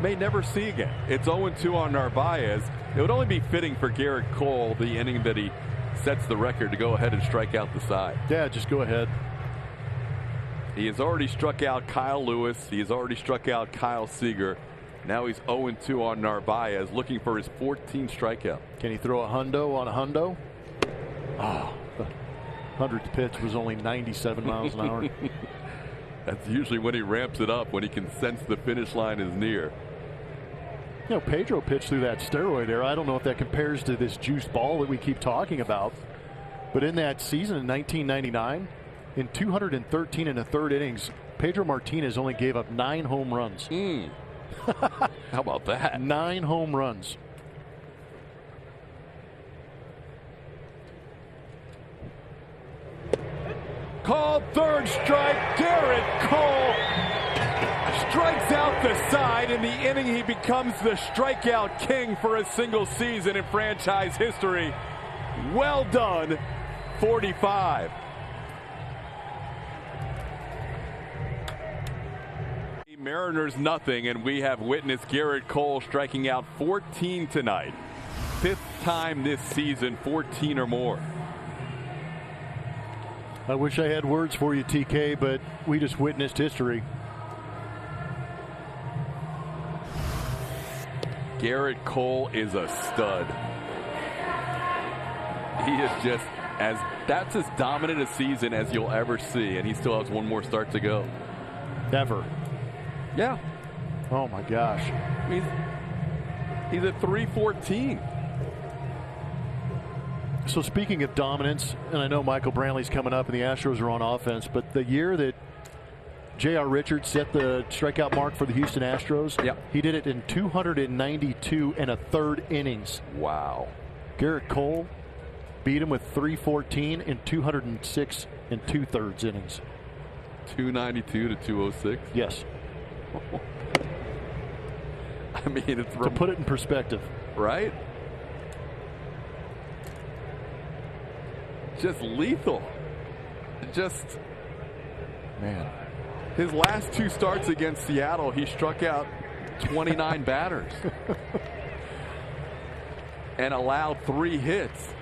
may never see again. It's 0-2 on Narvaez. It would only be fitting for Gerrit Cole, the inning that he sets the record, to go ahead and strike out the side. Yeah, just go ahead. He has already struck out Kyle Lewis. He has already struck out Kyle Seager. Now he's 0-2 on Narvaez, looking for his 14th strikeout. Can he throw a hundo on a hundo? Oh, the 100th pitch was only 97 miles an hour. That's usually when he ramps it up, when he can sense the finish line is near. You know, Pedro pitched through that steroid era. I don't know if that compares to this juiced ball that we keep talking about. But in that season in 1999, in 213 1/3 innings, Pedro Martinez only gave up 9 home runs. How about that? 9 home runs. Called third strike. Gerrit Cole strikes out the side. In the inning, he becomes the strikeout king for a single season in franchise history. Well done, 45. Mariners nothing, and we have witnessed Gerrit Cole striking out 14 tonight. 5th time this season, 14 or more. I wish I had words for you, TK, but we just witnessed history. Gerrit Cole is a stud. He is just that's as dominant a season as you'll ever see, and he still has one more start to go. Ever. Yeah. Oh my gosh. He's at 314. So speaking of dominance, and I know Michael Brantley's coming up and the Astros are on offense, but the year that J.R. Richards set the strikeout mark for the Houston Astros, he did it in 292 1/3 innings. Wow. Gerrit Cole beat him with 314 in 206 2/3 innings. 292 to 206? Yes. I mean, it's to put it in perspective. Right? Just lethal. Just, man. His last 2 starts against Seattle, he struck out 29 batters and allowed 3 hits.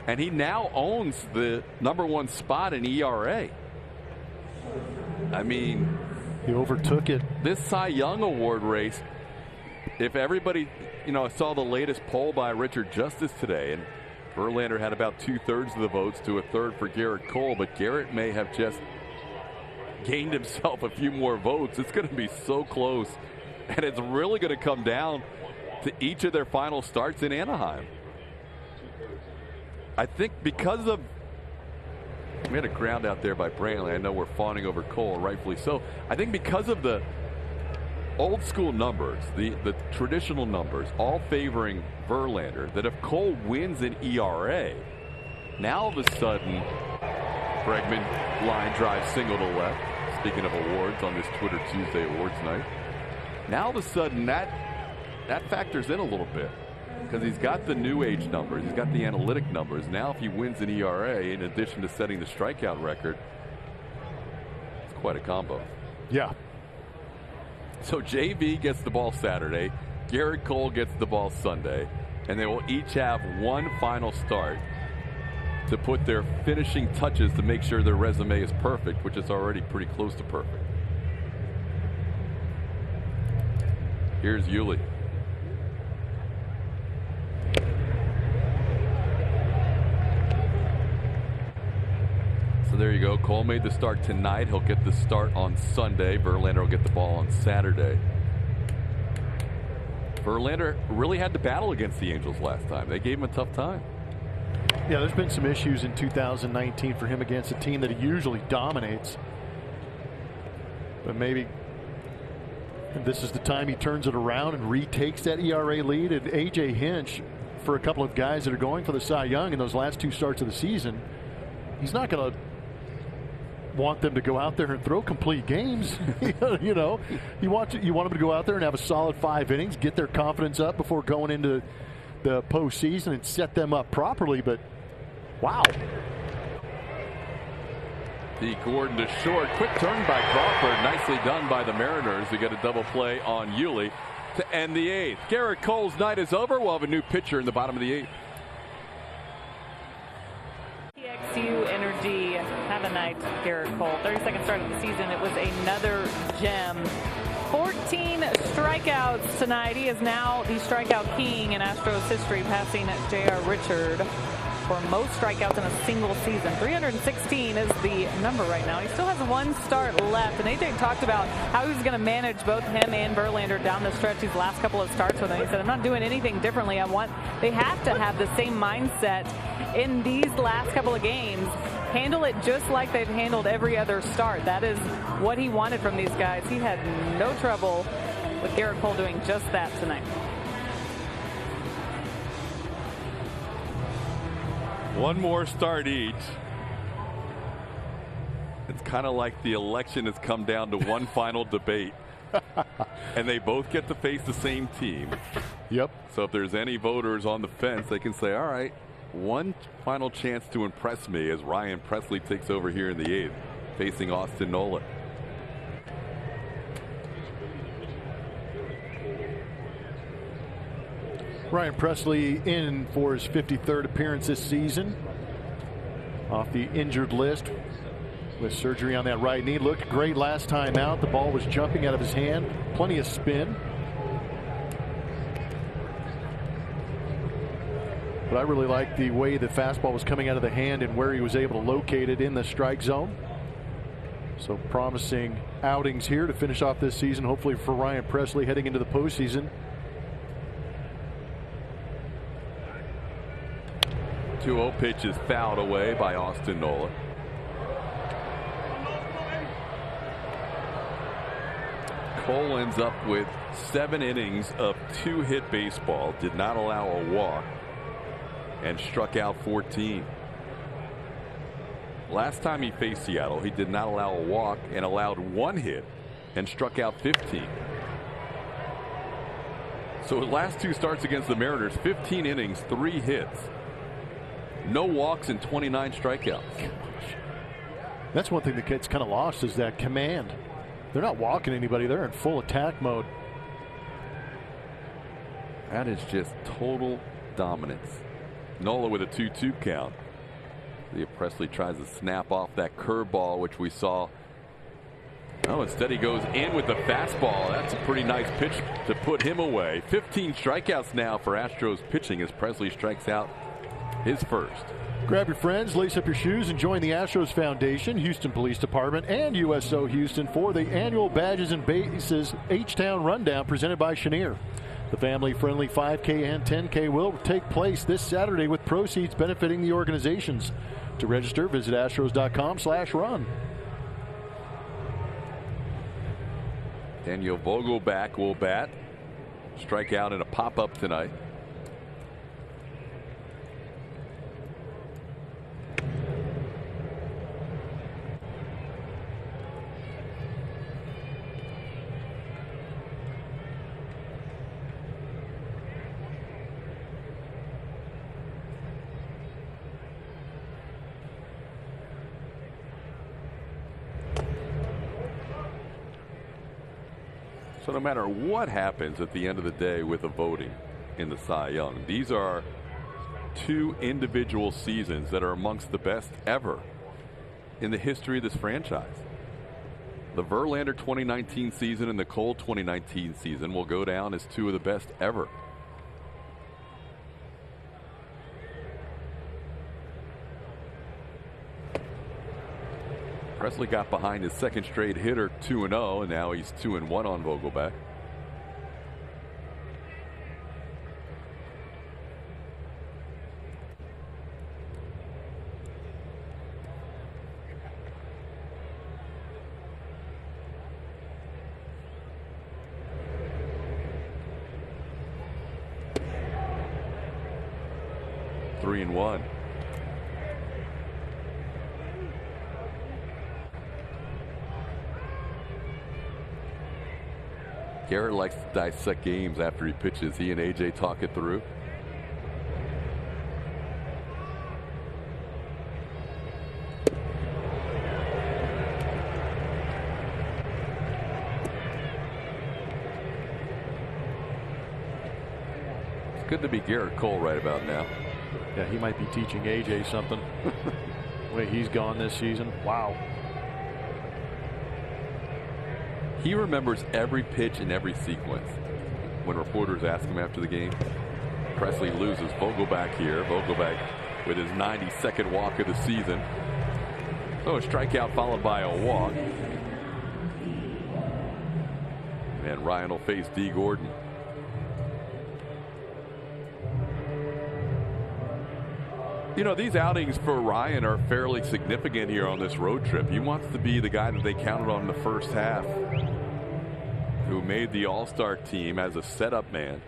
And he now owns the #1 spot in ERA. I mean, he overtook it. This Cy Young Award race, if everybody, I saw the latest poll by Richard Justice today, and Verlander had about 2/3 of the votes to 1/3 for Gerrit Cole, but Gerrit may have just gained himself a few more votes. It's going to be so close, and it's really going to come down to each of their final starts in Anaheim. I think because of, we had a ground out there by Brantley. I know we're fawning over Cole, rightfully so. I think because of the old school numbers, the traditional numbers, all favoring Verlander, that if Cole wins an ERA, now all of a sudden, Bregman line drive single to left. Speaking of awards on this Twitter Tuesday awards night, now all of a sudden that factors in a little bit. Because he's got the new age numbers, he's got the analytic numbers. Now if he wins an ERA, in addition to setting the strikeout record, it's quite a combo. Yeah. So JV gets the ball Saturday, Gerrit Cole gets the ball Sunday, and they will each have one final start to put their finishing touches to make sure their resume is perfect, which is already pretty close to perfect. Here's Yuli. So there you go. Cole made the start tonight. He'll get the start on Sunday. Verlander will get the ball on Saturday. Verlander really had to battle against the Angels last time. They gave him a tough time. Yeah, there's been some issues in 2019 for him against a team that he usually dominates. But maybe this is the time he turns it around and retakes that ERA lead. And A.J. Hinch, for a couple of guys that are going for the Cy Young in those last 2 starts of the season, he's not going to want them to go out there and throw complete games. You know, you want them to go out there and have a solid 5 innings, get their confidence up before going into the postseason and set them up properly. But wow. The Gordon to short. Quick turn by Crawford. Nicely done by the Mariners. We get a double play on Yuli to end the 8th. Gerrit Cole's night is over. We'll have a new pitcher in the bottom of the 8th. TXU Energy. Have a night, Gerrit Cole. 32nd start of the season. It was another gem. 14 strikeouts tonight. He is now the strikeout king in Astros history, passing J.R. Richard for most strikeouts in a single season. 316 is the number right now. He still has one start left, and AJ talked about how he was going to manage both him and Verlander down the stretch these last couple of starts with him. He said, I'm not doing anything differently. They have to have the same mindset in these last couple of games. Handle it just like they've handled every other start. That is what he wanted from these guys. He had no trouble with Gerrit Cole doing just that tonight. One more start each. It's kind of like the election has come down to one final debate. And they both get to face the same team. Yep. So if there's any voters on the fence, they can say, all right, one final chance to impress me as Ryan Pressly takes over here in the 8th, facing Austin Nola. Ryan Pressly in for his 53rd appearance this season. Off the injured list with surgery on that right knee. Looked great last time out. The ball was jumping out of his hand. Plenty of spin. But I really like the way the fastball was coming out of the hand and where he was able to locate it in the strike zone. So promising outings here to finish off this season, hopefully for Ryan Pressly heading into the postseason. 2-0 pitch is fouled away by Austin Nola. Cole ends up with 7 innings of 2-hit baseball, did not allow a walk, and struck out 14. Last time he faced Seattle, he did not allow a walk and allowed 1 hit and struck out 15. So his last 2 starts against the Mariners, 15 innings, 3 hits. No walks and 29 strikeouts. That's one thing that gets kind of lost is that command. They're not walking anybody. They're in full attack mode. That is just total dominance. Nola with a 2-2 count. Leah Pressly tries to snap off that curveball, which we saw. Oh, instead he goes in with the fastball. That's a pretty nice pitch to put him away. 15 strikeouts now for Astros pitching as Pressly strikes out his first. Grab your friends, lace up your shoes, and join the Astros Foundation, Houston Police Department, and USO Houston for the annual Badges and Bases H-Town Rundown presented by Chenier. The family-friendly 5K and 10K will take place this Saturday with proceeds benefiting the organizations. To register, visit astros.com/run. Daniel Vogelbach will bat. Strike out in a pop-up tonight. So no matter what happens at the end of the day with the voting in the Cy Young, these are 2 individual seasons that are amongst the best ever in the history of this franchise. The Verlander 2019 season and the Cole 2019 season will go down as 2 of the best ever. Pressly got behind his 2nd straight hitter, 2-0, and now he's 2-1 on Vogelbach. Three and one. Gerrit likes to dissect games after he pitches. He and AJ talk it through. It's good to be Gerrit Cole right about now. Yeah, he might be teaching AJ something. The way he's gone this season. Wow. He remembers every pitch and every sequence. When reporters ask him after the game, Presley loses. Vogelbach here. Vogelbach with his 92nd walk of the season. So a strikeout followed by a walk. And Ryan will face D. Gordon. You know, these outings for Ryan are fairly significant here on this road trip. He wants to be the guy that they counted on in the first half, who made the All-Star team as a setup man.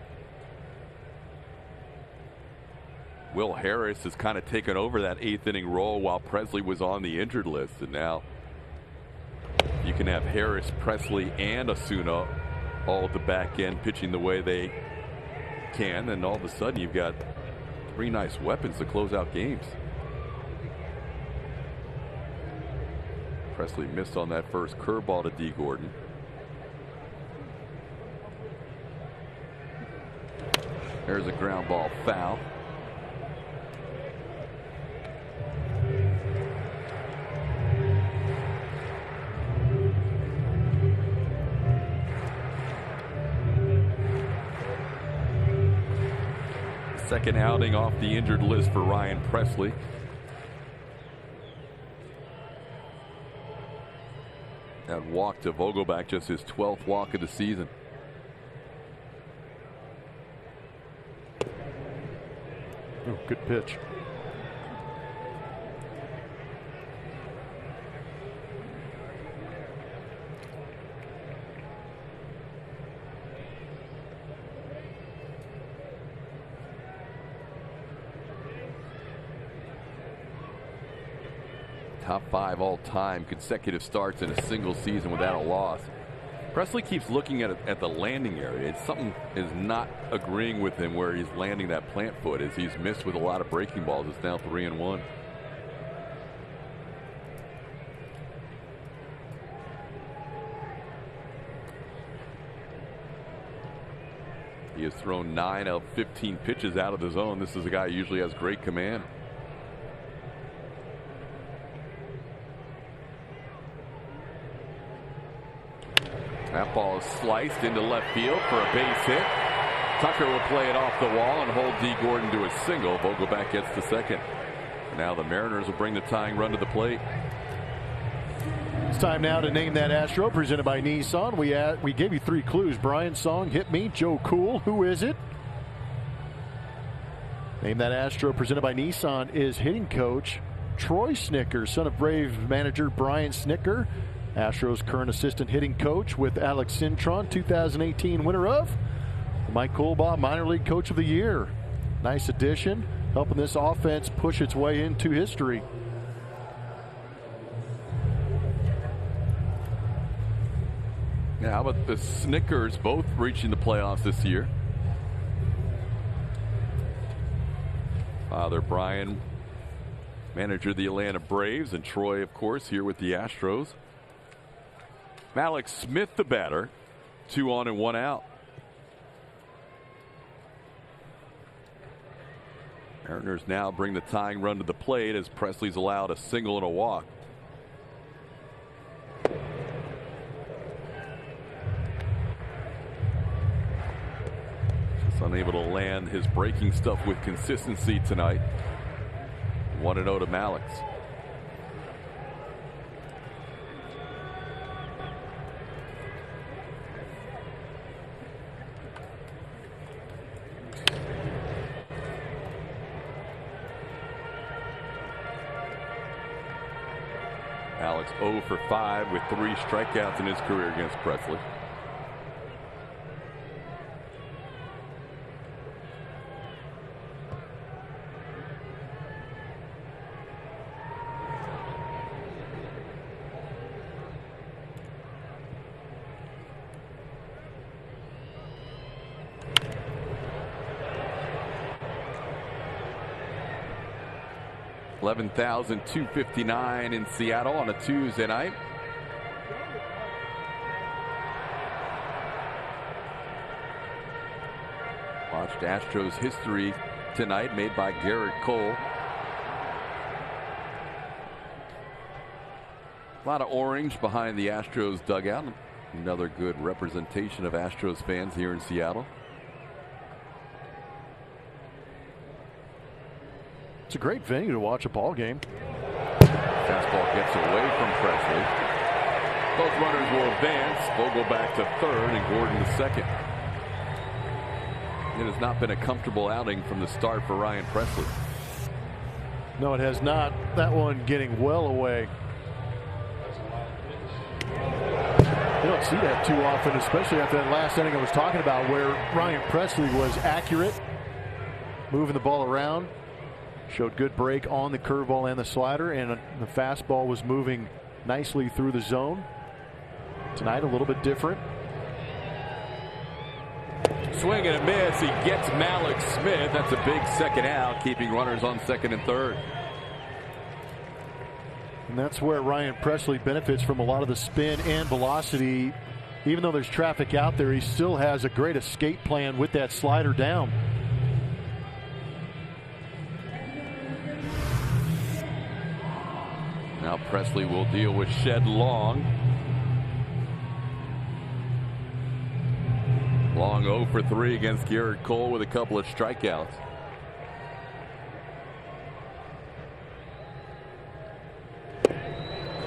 Will Harris has kind of taken over that 8th inning role while Presley was on the injured list. And now you can have Harris, Presley, and Osuna all at the back end pitching the way they can. And all of a sudden you've got 3 nice weapons to close out games. Presley missed on that first curveball to D. Gordon. There's a ground ball foul. Second outing off the injured list for Ryan Presley. That walk to Vogelbach, just his 12th walk of the season. Oh, good pitch. Top 5 all-time consecutive starts in a single season without a loss. Presley keeps looking at the landing area. It's something is not agreeing with him where he's landing that plant foot, as he's missed with a lot of breaking balls. It's now 3-1. He has thrown 9 of 15 pitches out of the zone. This is a guy who usually has great command. That ball is sliced into left field for a base hit. Tucker will play it off the wall and hold D. Gordon to a single. Vogelbach gets the second. Now the Mariners will bring the tying run to the plate. It's time now to name that Astro, presented by Nissan. We gave you 3 clues. Brian Song, hit me. Joe Cool, who is it? Name that Astro, presented by Nissan, is hitting coach Troy Snicker, son of Brave manager Brian Snicker. Astros current assistant hitting coach with Alex Cintron, 2018 winner of the Mike Coolbaugh Minor League Coach of the Year. Nice addition, helping this offense push its way into history. Now, how about the Snickers both reaching the playoffs this year? Father Brian, manager of the Atlanta Braves, and Troy, of course, here with the Astros. Mallex Smith, the batter, 2 on and 1 out. Mariners now bring the tying run to the plate as Presley's allowed a single and a walk. Just unable to land his breaking stuff with consistency tonight. 1-0 to Mallex. Alex 0 for 5 with 3 strikeouts in his career against Presley. $11,259 in Seattle on a Tuesday night. Watched Astros history tonight made by Gerrit Cole. A lot of orange behind the Astros dugout. Another good representation of Astros fans here in Seattle. It's a great venue to watch a ball game. Fastball gets away from Presley. Both runners will advance. Vogel back to third and Gordon to second. It has not been a comfortable outing from the start for Ryan Presley. No, it has not. That one getting well away. You don't see that too often, especially after that last inning I was talking about where Ryan Presley was accurate, moving the ball around, showed good break on the curveball and the slider, and the fastball was moving nicely through the zone. Tonight a little bit different. Swing and a miss. He gets Malik Smith. That's a big second out, keeping runners on second and third. And that's where Ryan Presley benefits from a lot of the spin and velocity. Even though there's traffic out there, he still has a great escape plan with that slider down. Now Presley will deal with Shed Long. Long 0 for 3 against Gerrit Cole with a couple of strikeouts.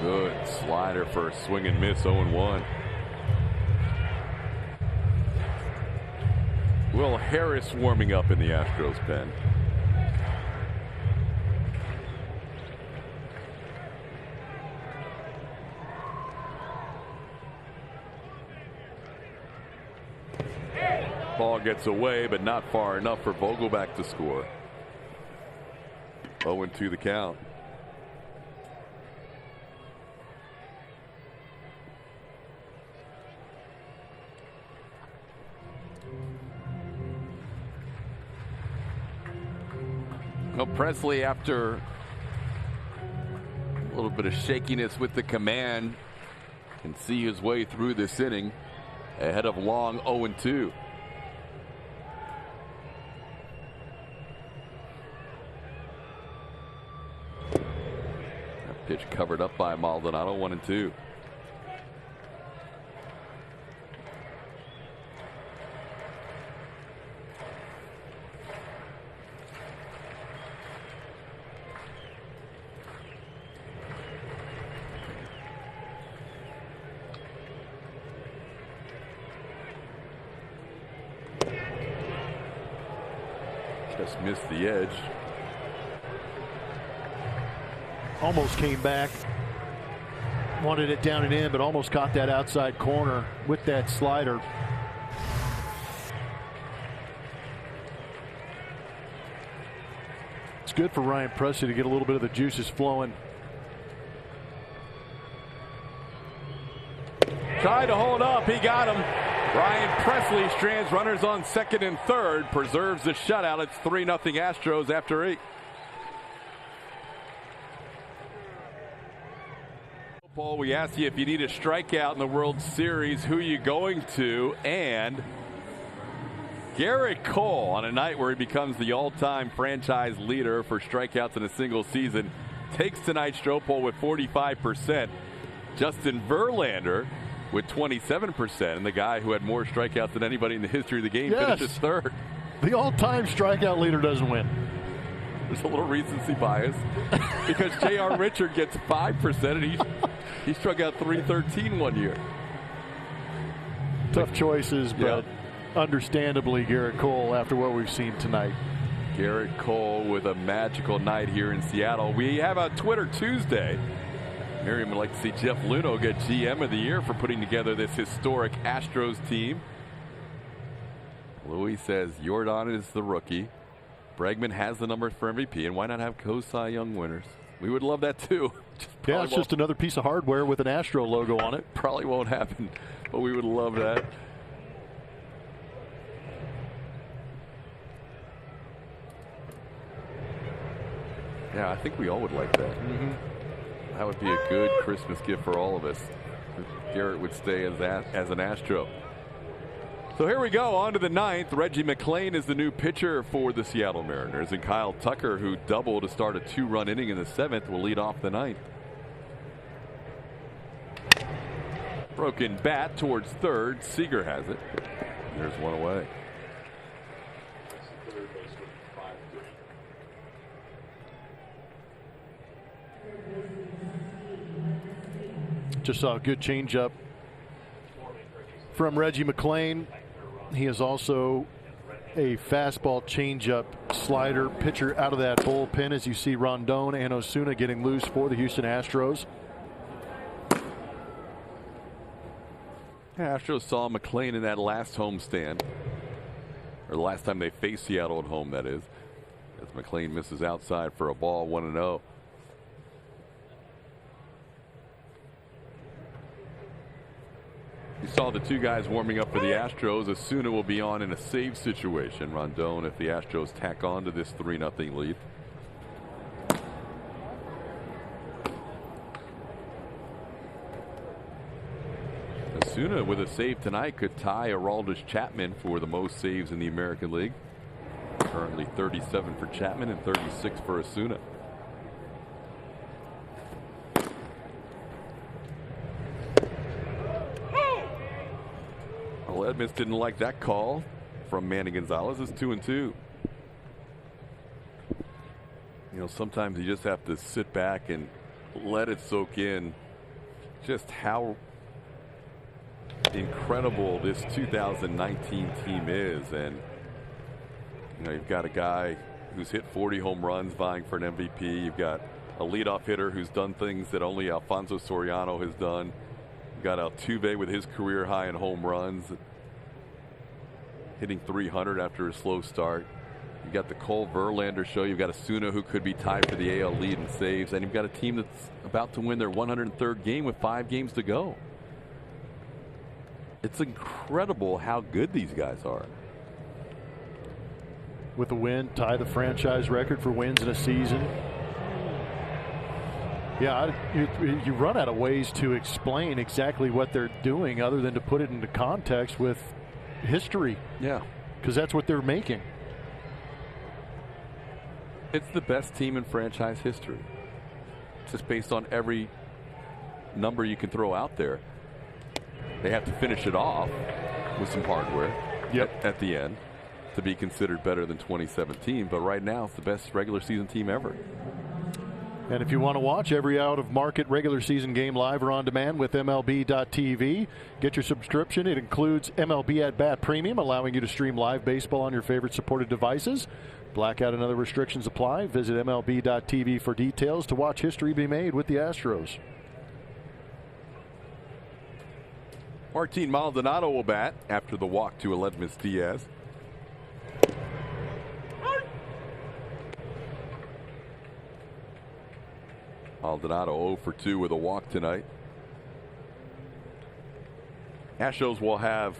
Good slider for a swing and miss, 0-1. Will Harris warming up in the Astros pen. Ball gets away, but not far enough for Vogelback to score. 0-2 the count. Well, Presley, after a little bit of shakiness with the command, can see his way through this inning ahead of Long 0-2. Pitch covered up by Maldonado, 1-2. Just missed the edge. Almost came back, wanted it down and in, but almost caught that outside corner with that slider. It's good for Ryan Presley to get a little bit of the juices flowing. Tried to hold up, he got him. Ryan Presley strands runners on second and third, preserves the shutout. It's 3-0 Astros after 8. Paul, we asked you if you need a strikeout in the World Series, who are you going to? And Gerrit Cole, on a night where he becomes the all-time franchise leader for strikeouts in a single season, takes tonight's Stroh poll with 45%. Justin Verlander with 27%, and the guy who had more strikeouts than anybody in the history of the game finishes third. The all-time strikeout leader doesn't win. There's a little recency bias because J.R. Richard gets 5%, and he struck out 313 one year. Tough choices, but understandably Gerrit Cole after what we've seen tonight. Gerrit Cole with a magical night here in Seattle. We have a Twitter Tuesday. Miriam would like to see Jeff Luhnow get GM of the year for putting together this historic Astros team. Louis says Jordan is the rookie. Bregman has the numbers for MVP, and why not have co-Cy Young winners? We would love that too. Yeah, it's just another piece of hardware with an Astro logo on it. Probably won't happen, but we would love that. Yeah, I think we all would like that. That would be a good Christmas gift for all of us. Gerrit would stay as an Astro. So here we go, on to the ninth. Reggie McClain is the new pitcher for the Seattle Mariners, and Kyle Tucker, who doubled to start a 2-run inning in the seventh, will lead off the ninth. Broken bat towards third. Seager has it. There's one away. Just saw a good changeup from Reggie McClain. He is also a fastball, changeup, slider pitcher out of that bullpen, as you see Rondon and Osuna getting loose for the Houston Astros. Astros saw McClain in that last homestand, or the last time they faced Seattle at home, that is, as McClain misses outside for a ball, 1-0. You saw the two guys warming up for the Astros. Osuna will be on in a save situation. Rondon, if the Astros tack on to this 3-0 lead. Osuna with a save tonight could tie Aroldis Chapman for the most saves in the American League. Currently 37 for Chapman and 36 for Osuna. Edmonds didn't like that call from Manny Gonzalez. It's 2-2. You know, sometimes you just have to sit back and let it soak in just how incredible this 2019 team is. And you know, you've got a guy who's hit 40 home runs vying for an MVP. You've got a leadoff hitter who's done things that only Alfonso Soriano has done. You've got Altuve with his career high in home runs, hitting 300 after a slow start. You've got the Cole Verlander show. You've got Osuna, who could be tied for the AL lead in saves. And you've got a team that's about to win their 103rd game with 5 games to go. It's incredible how good these guys are. With a win, tie the franchise record for wins in a season. Yeah, you run out of ways to explain exactly what they're doing other than to put it into context with history. Yeah, because that's what they're making. It's the best team in franchise history, just based on every number you can throw out there. They have to finish it off with some hardware at the end to be considered better than 2017, but right now it's the best regular season team ever. And if you want to watch every out-of-market regular season game live or on demand with MLB.tv, get your subscription. It includes MLB At Bat Premium, allowing you to stream live baseball on your favorite supported devices. Blackout and other restrictions apply. Visit MLB.tv for details to watch history be made with the Astros. Martin Maldonado will bat after the walk to Aledmys Diaz. Maldonado 0 for 2 with a walk tonight. Astros will have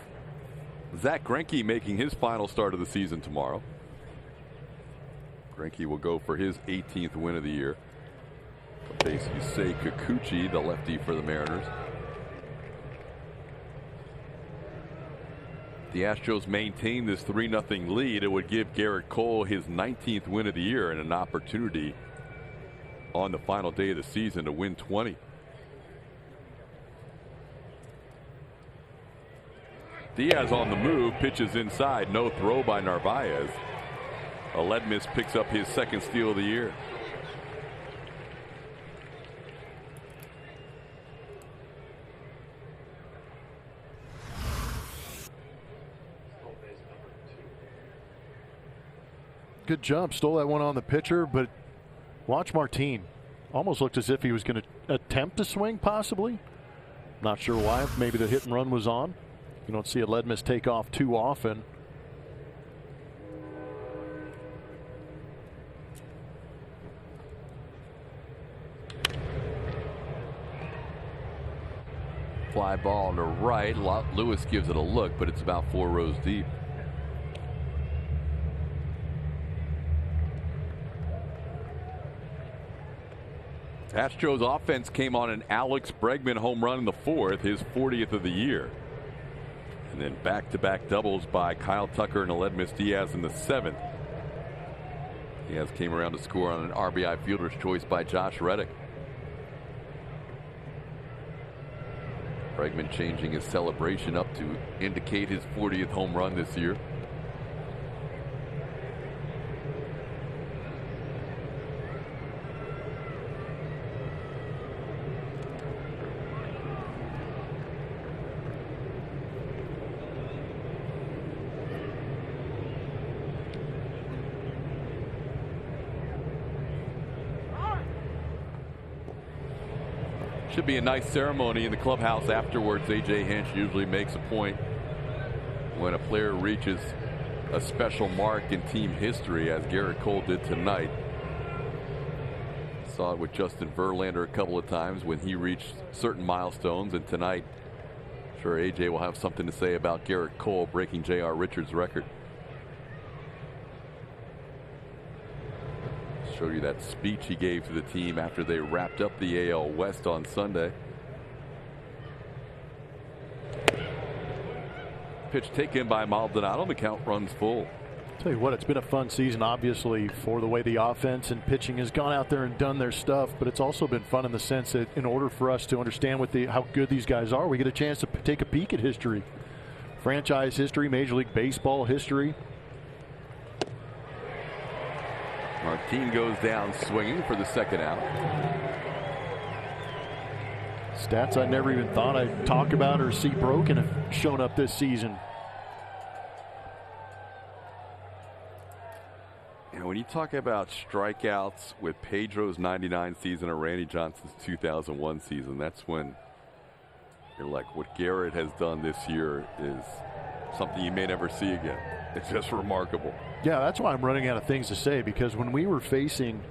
Zach Greinke making his final start of the season tomorrow. Greinke will go for his 18th win of the year. Face Yusei Kikuchi, the lefty for the Mariners. The Astros maintain this 3-0 lead. It would give Gerrit Cole his 19th win of the year and an opportunity on the final day of the season to win 20. Diaz on the move, pitches inside, no throw by Narvaez. Aledmys picks up his second steal of the year. Good jump, stole that one on the pitcher, but watch Martin. Almost looked as if he was going to attempt to swing, possibly. Not sure why. Maybe the hit and run was on. You don't see Aledmys take off too often. Fly ball to right. Lewis gives it a look, but it's about 4 rows deep. Astros offense came on an Alex Bregman home run in the 4th, his 40th of the year. And then back-to-back doubles by Kyle Tucker and Aledmys Diaz in the 7th. Diaz came around to score on an RBI fielder's choice by Josh Reddick. Bregman changing his celebration up to indicate his 40th home run this year. Should be a nice ceremony in the clubhouse afterwards. A.J. Hinch usually makes a point when a player reaches a special mark in team history, as Gerrit Cole did tonight. Saw it with Justin Verlander a couple of times when he reached certain milestones, and tonight, I'm sure A.J. will have something to say about Gerrit Cole breaking J.R. Richards' record. Show you that speech he gave to the team after they wrapped up the AL West on Sunday. Pitch taken by Maldonado. The count runs full. Tell you what, it's been a fun season, obviously, for the way the offense and pitching has gone out there and done their stuff. But it's also been fun in the sense that in order for us to understand how good these guys are, we get a chance to take a peek at history, franchise history, Major League Baseball history. Martin goes down swinging for the second out. Stats I never even thought I'd talk about or see broken have shown up this season. You know, when you talk about strikeouts with Pedro's 99 season or Randy Johnson's 2001 season, that's when you're like, what Gerrit has done this year is something you may never see again. It's just remarkable. Yeah, that's why I'm running out of things to say, because when we were facing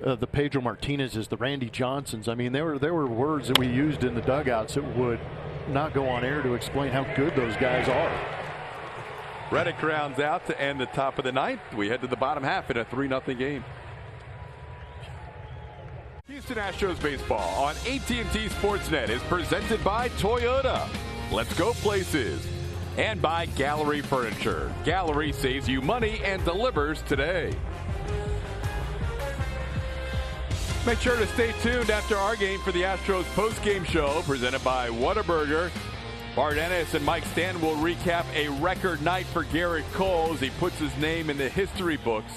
the Pedro Martinez's, the Randy Johnsons, I mean, there were words that we used in the dugouts that would not go on air to explain how good those guys are. Reddick rounds out to end the top of the ninth. We head to the bottom half in a 3-0 game. Houston Astros baseball on AT&T Sportsnet is presented by Toyota. Let's go places. And by Gallery Furniture. Gallery saves you money and delivers today. Make sure to stay tuned after our game for the Astros post-game show presented by Whataburger. Bart Ennis and Mike Stanton will recap a record night for Gerrit Cole as he puts his name in the history books,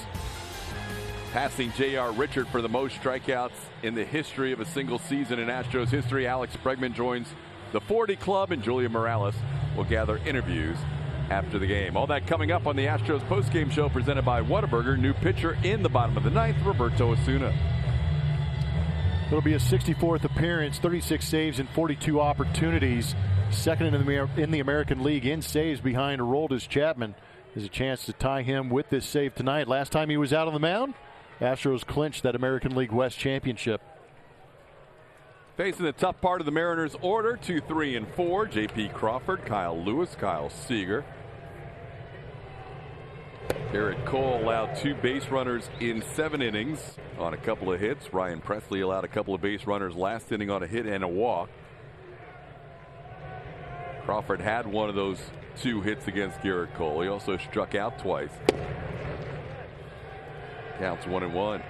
passing J.R. Richard for the most strikeouts in the history of a single season in Astros history. Alex Bregman joins the 40 Club, and Julia Morales will gather interviews after the game. All that coming up on the Astros post-game show presented by Whataburger. New pitcher in the bottom of the ninth, Roberto Osuna. It'll be his 64th appearance, 36 saves and 42 opportunities. Second in the American League in saves behind Aroldis Chapman. There's a chance to tie him with this save tonight. Last time he was out on the mound, Astros clinched that American League West championship. Facing the tough part of the Mariners' order, 2, 3, and 4. J.P. Crawford, Kyle Lewis, Kyle Seager. Gerrit Cole allowed 2 base runners in 7 innings on a couple of hits. Ryan Presley allowed a couple of base runners last inning on a hit and a walk. Crawford had one of those 2 hits against Gerrit Cole. He also struck out twice. Counts 1-1.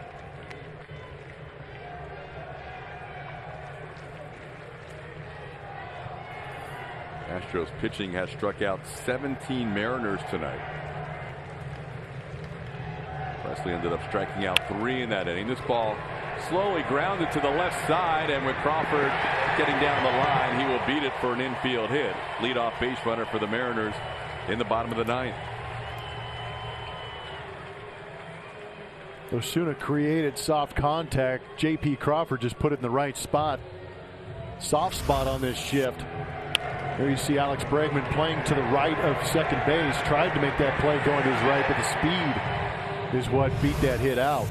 Astros pitching has struck out 17 Mariners tonight. Presley ended up striking out 3 in that inning. This ball slowly grounded to the left side, and with Crawford getting down the line, he will beat it for an infield hit. Leadoff base runner for the Mariners in the bottom of the ninth. Osuna created soft contact. J.P. Crawford just put it in the right spot. Soft spot on this shift. There you see Alex Bregman playing to the right of second base. Tried to make that play going to his right, but the speed is what beat that hit out.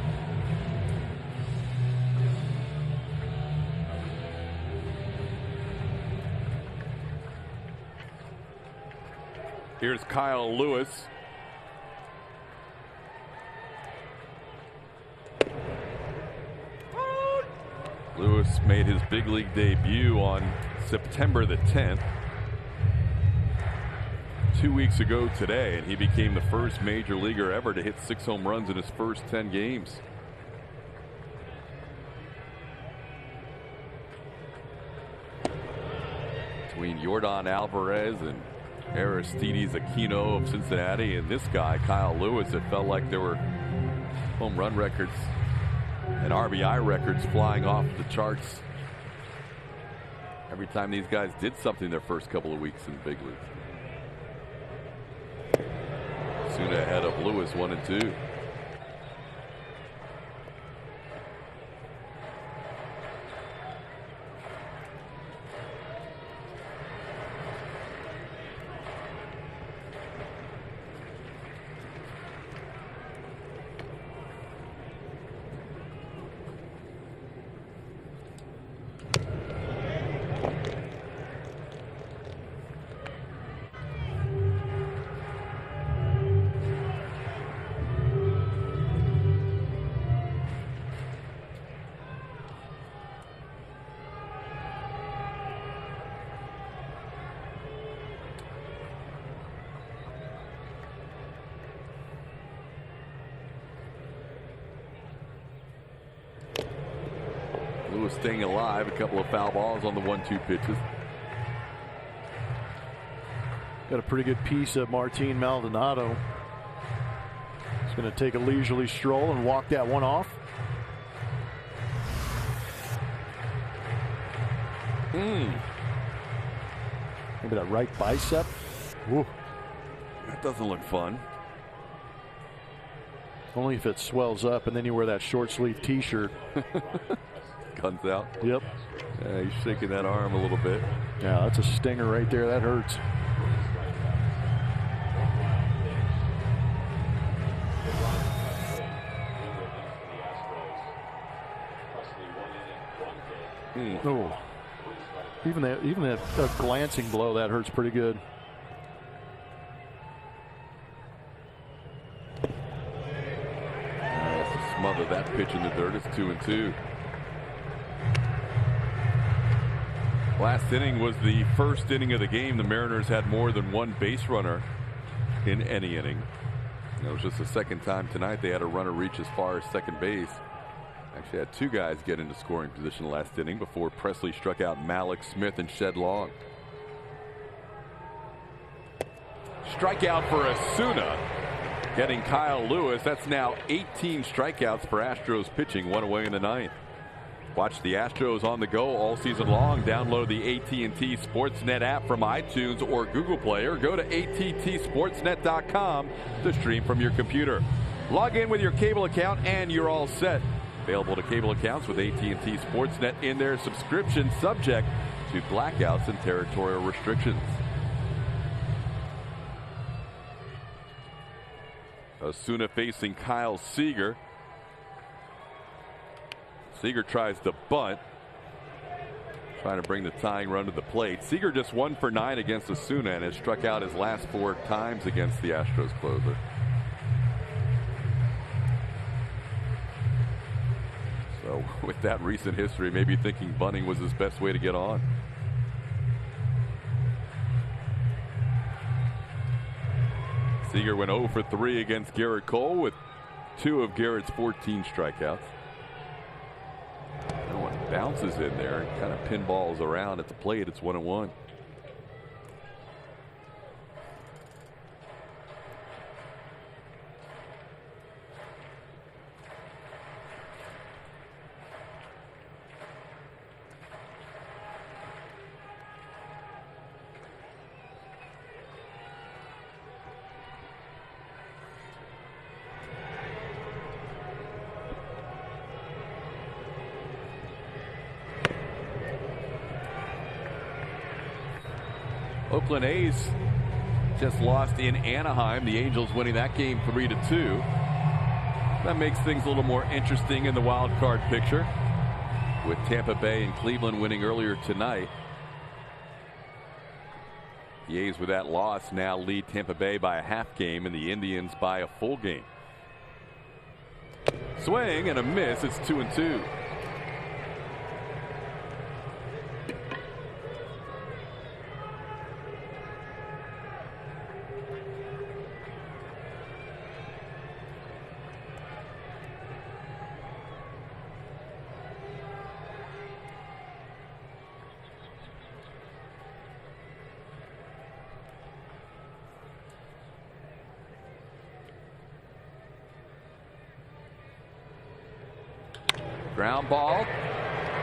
Here's Kyle Lewis. Lewis made his big league debut on September the 10th. 2 weeks ago today, and he became the first major leaguer ever to hit 6 home runs in his first 10 games. between Yordan Alvarez and Aristides Aquino of Cincinnati and this guy, Kyle Lewis. It felt like there were home run records and RBI records flying off the charts every time these guys did something their first couple of weeks in the big leagues. Soon ahead of Lewis, 1-2. Lewis staying alive, a couple of foul balls on the 1-2 pitches. Got a pretty good piece of Martin Maldonado. He's going to take a leisurely stroll and walk that one off. Maybe that right bicep. Woo. That doesn't look fun. Only if it swells up and then you wear that short sleeve t-shirt. Guns out. Yep. Yeah, he's shaking that arm a little bit. Yeah, that's a stinger right there. That hurts. Oh, even that glancing blow, that hurts pretty good. Smother that pitch in the dirt. It's 2-2. Last inning was the first inning of the game. The Mariners had more than one base runner in any inning. It was just the second time tonight they had a runner reach as far as second base. Actually had two guys get into scoring position last inning before Presley struck out Malik, Smith, and Shed Long. Strikeout for Osuna, getting Kyle Lewis. That's now 18 strikeouts for Astros pitching, one away in the ninth. Watch the Astros on the go all season long. Download the AT&T Sportsnet app from iTunes or Google Play, or go to attsportsnet.com to stream from your computer. Log in with your cable account and you're all set. Available to cable accounts with AT&T Sportsnet in their subscription, subject to blackouts and territorial restrictions. Osuna facing Kyle Seager. Seager tries to bunt, trying to bring the tying run to the plate. Seager just 1 for 9 against Osuna and has struck out his last 4 times against the Astros closer. So with that recent history, maybe thinking bunting was his best way to get on. Seager went 0 for 3 against Gerrit Cole with 2 of Gerrit's 14 strikeouts. Bounces in there and kind of pinballs around at the plate. It's 1-1. Oakland A's just lost in Anaheim. The Angels winning that game 3-2. That makes things a little more interesting in the wild card picture, with Tampa Bay and Cleveland winning earlier tonight. The A's with that loss now lead Tampa Bay by a half game and the Indians by a full game. Swing and a miss. It's 2-2. Ground ball.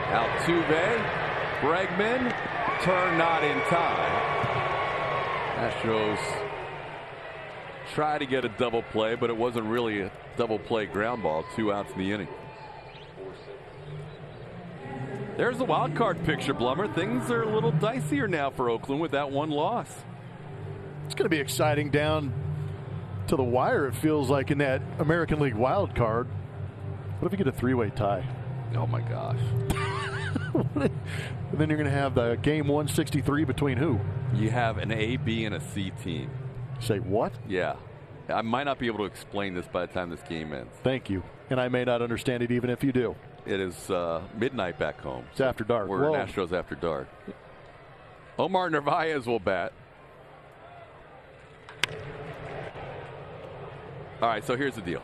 Altuve. Bregman. Turn not in time. Astros try to get a double play, but it wasn't really a double play ground ball. 2 outs in the inning. There's the wild card picture, Blummer. Things are a little dicier now for Oakland with that 1 loss. It's going to be exciting down to the wire, it feels like, in that American League wild card. What if you get a 3-way tie? Oh my gosh. And then you're going to have the game 163 between who? You have an A, B, and a C team. Say what? Yeah. I might not be able to explain this by the time this game ends. Thank you. And I may not understand it even if you do. It is midnight back home. It's after dark. We're in Astros after dark. Omar Narvaez will bat. All right, so here's the deal.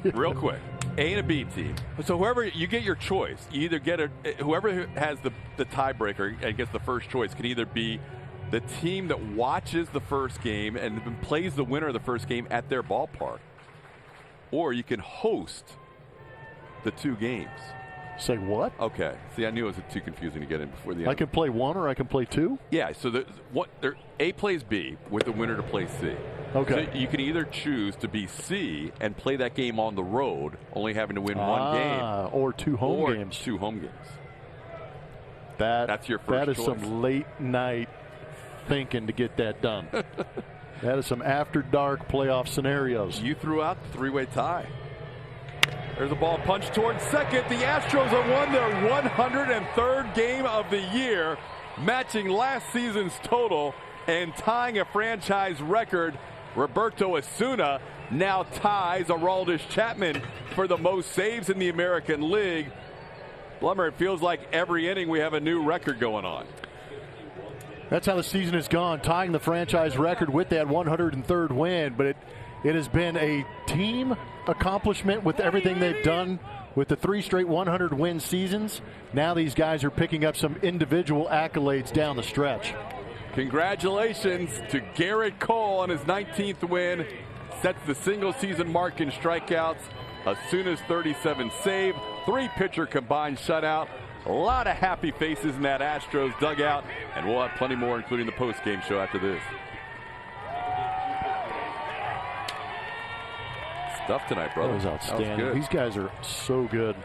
Real quick. A and a B team. So whoever you get your choice, you either get whoever has the tiebreaker and gets the first choice can either be the team that watches the first game and plays the winner of the first game at their ballpark, or you can host the 2 games. Say what? Okay. See, I knew it was too confusing to get in before the end. I can play 1 or I can play 2? Yeah. So A plays B with the winner to play C. Okay. So you can either choose to be C and play that game on the road, only having to win 1 game, or 2 home games. 2 home games. That's your first That is choice. some late night thinking to get that done. That is some after dark playoff scenarios. You threw out the 3-way tie. There's a ball punched towards second. The Astros have won their 103rd game of the year, matching last season's total and tying a franchise record. Roberto Osuna now ties Aroldis Chapman for the most saves in the American League. Blummer, it feels like every inning we have a new record going on. That's how the season has gone, tying the franchise record with that 103rd win. But it has been a team accomplishment with everything they've done with the 3 straight 100-win seasons. Now these guys are picking up some individual accolades down the stretch. Congratulations to Gerrit Cole on his 19th win. Sets the single-season mark in strikeouts. Osuna's 37 save, 3-pitcher combined shutout. A lot of happy faces in that Astros dugout, and we'll have plenty more, including the post-game show after this. Stuff tonight, brother. That was outstanding. These guys are so good.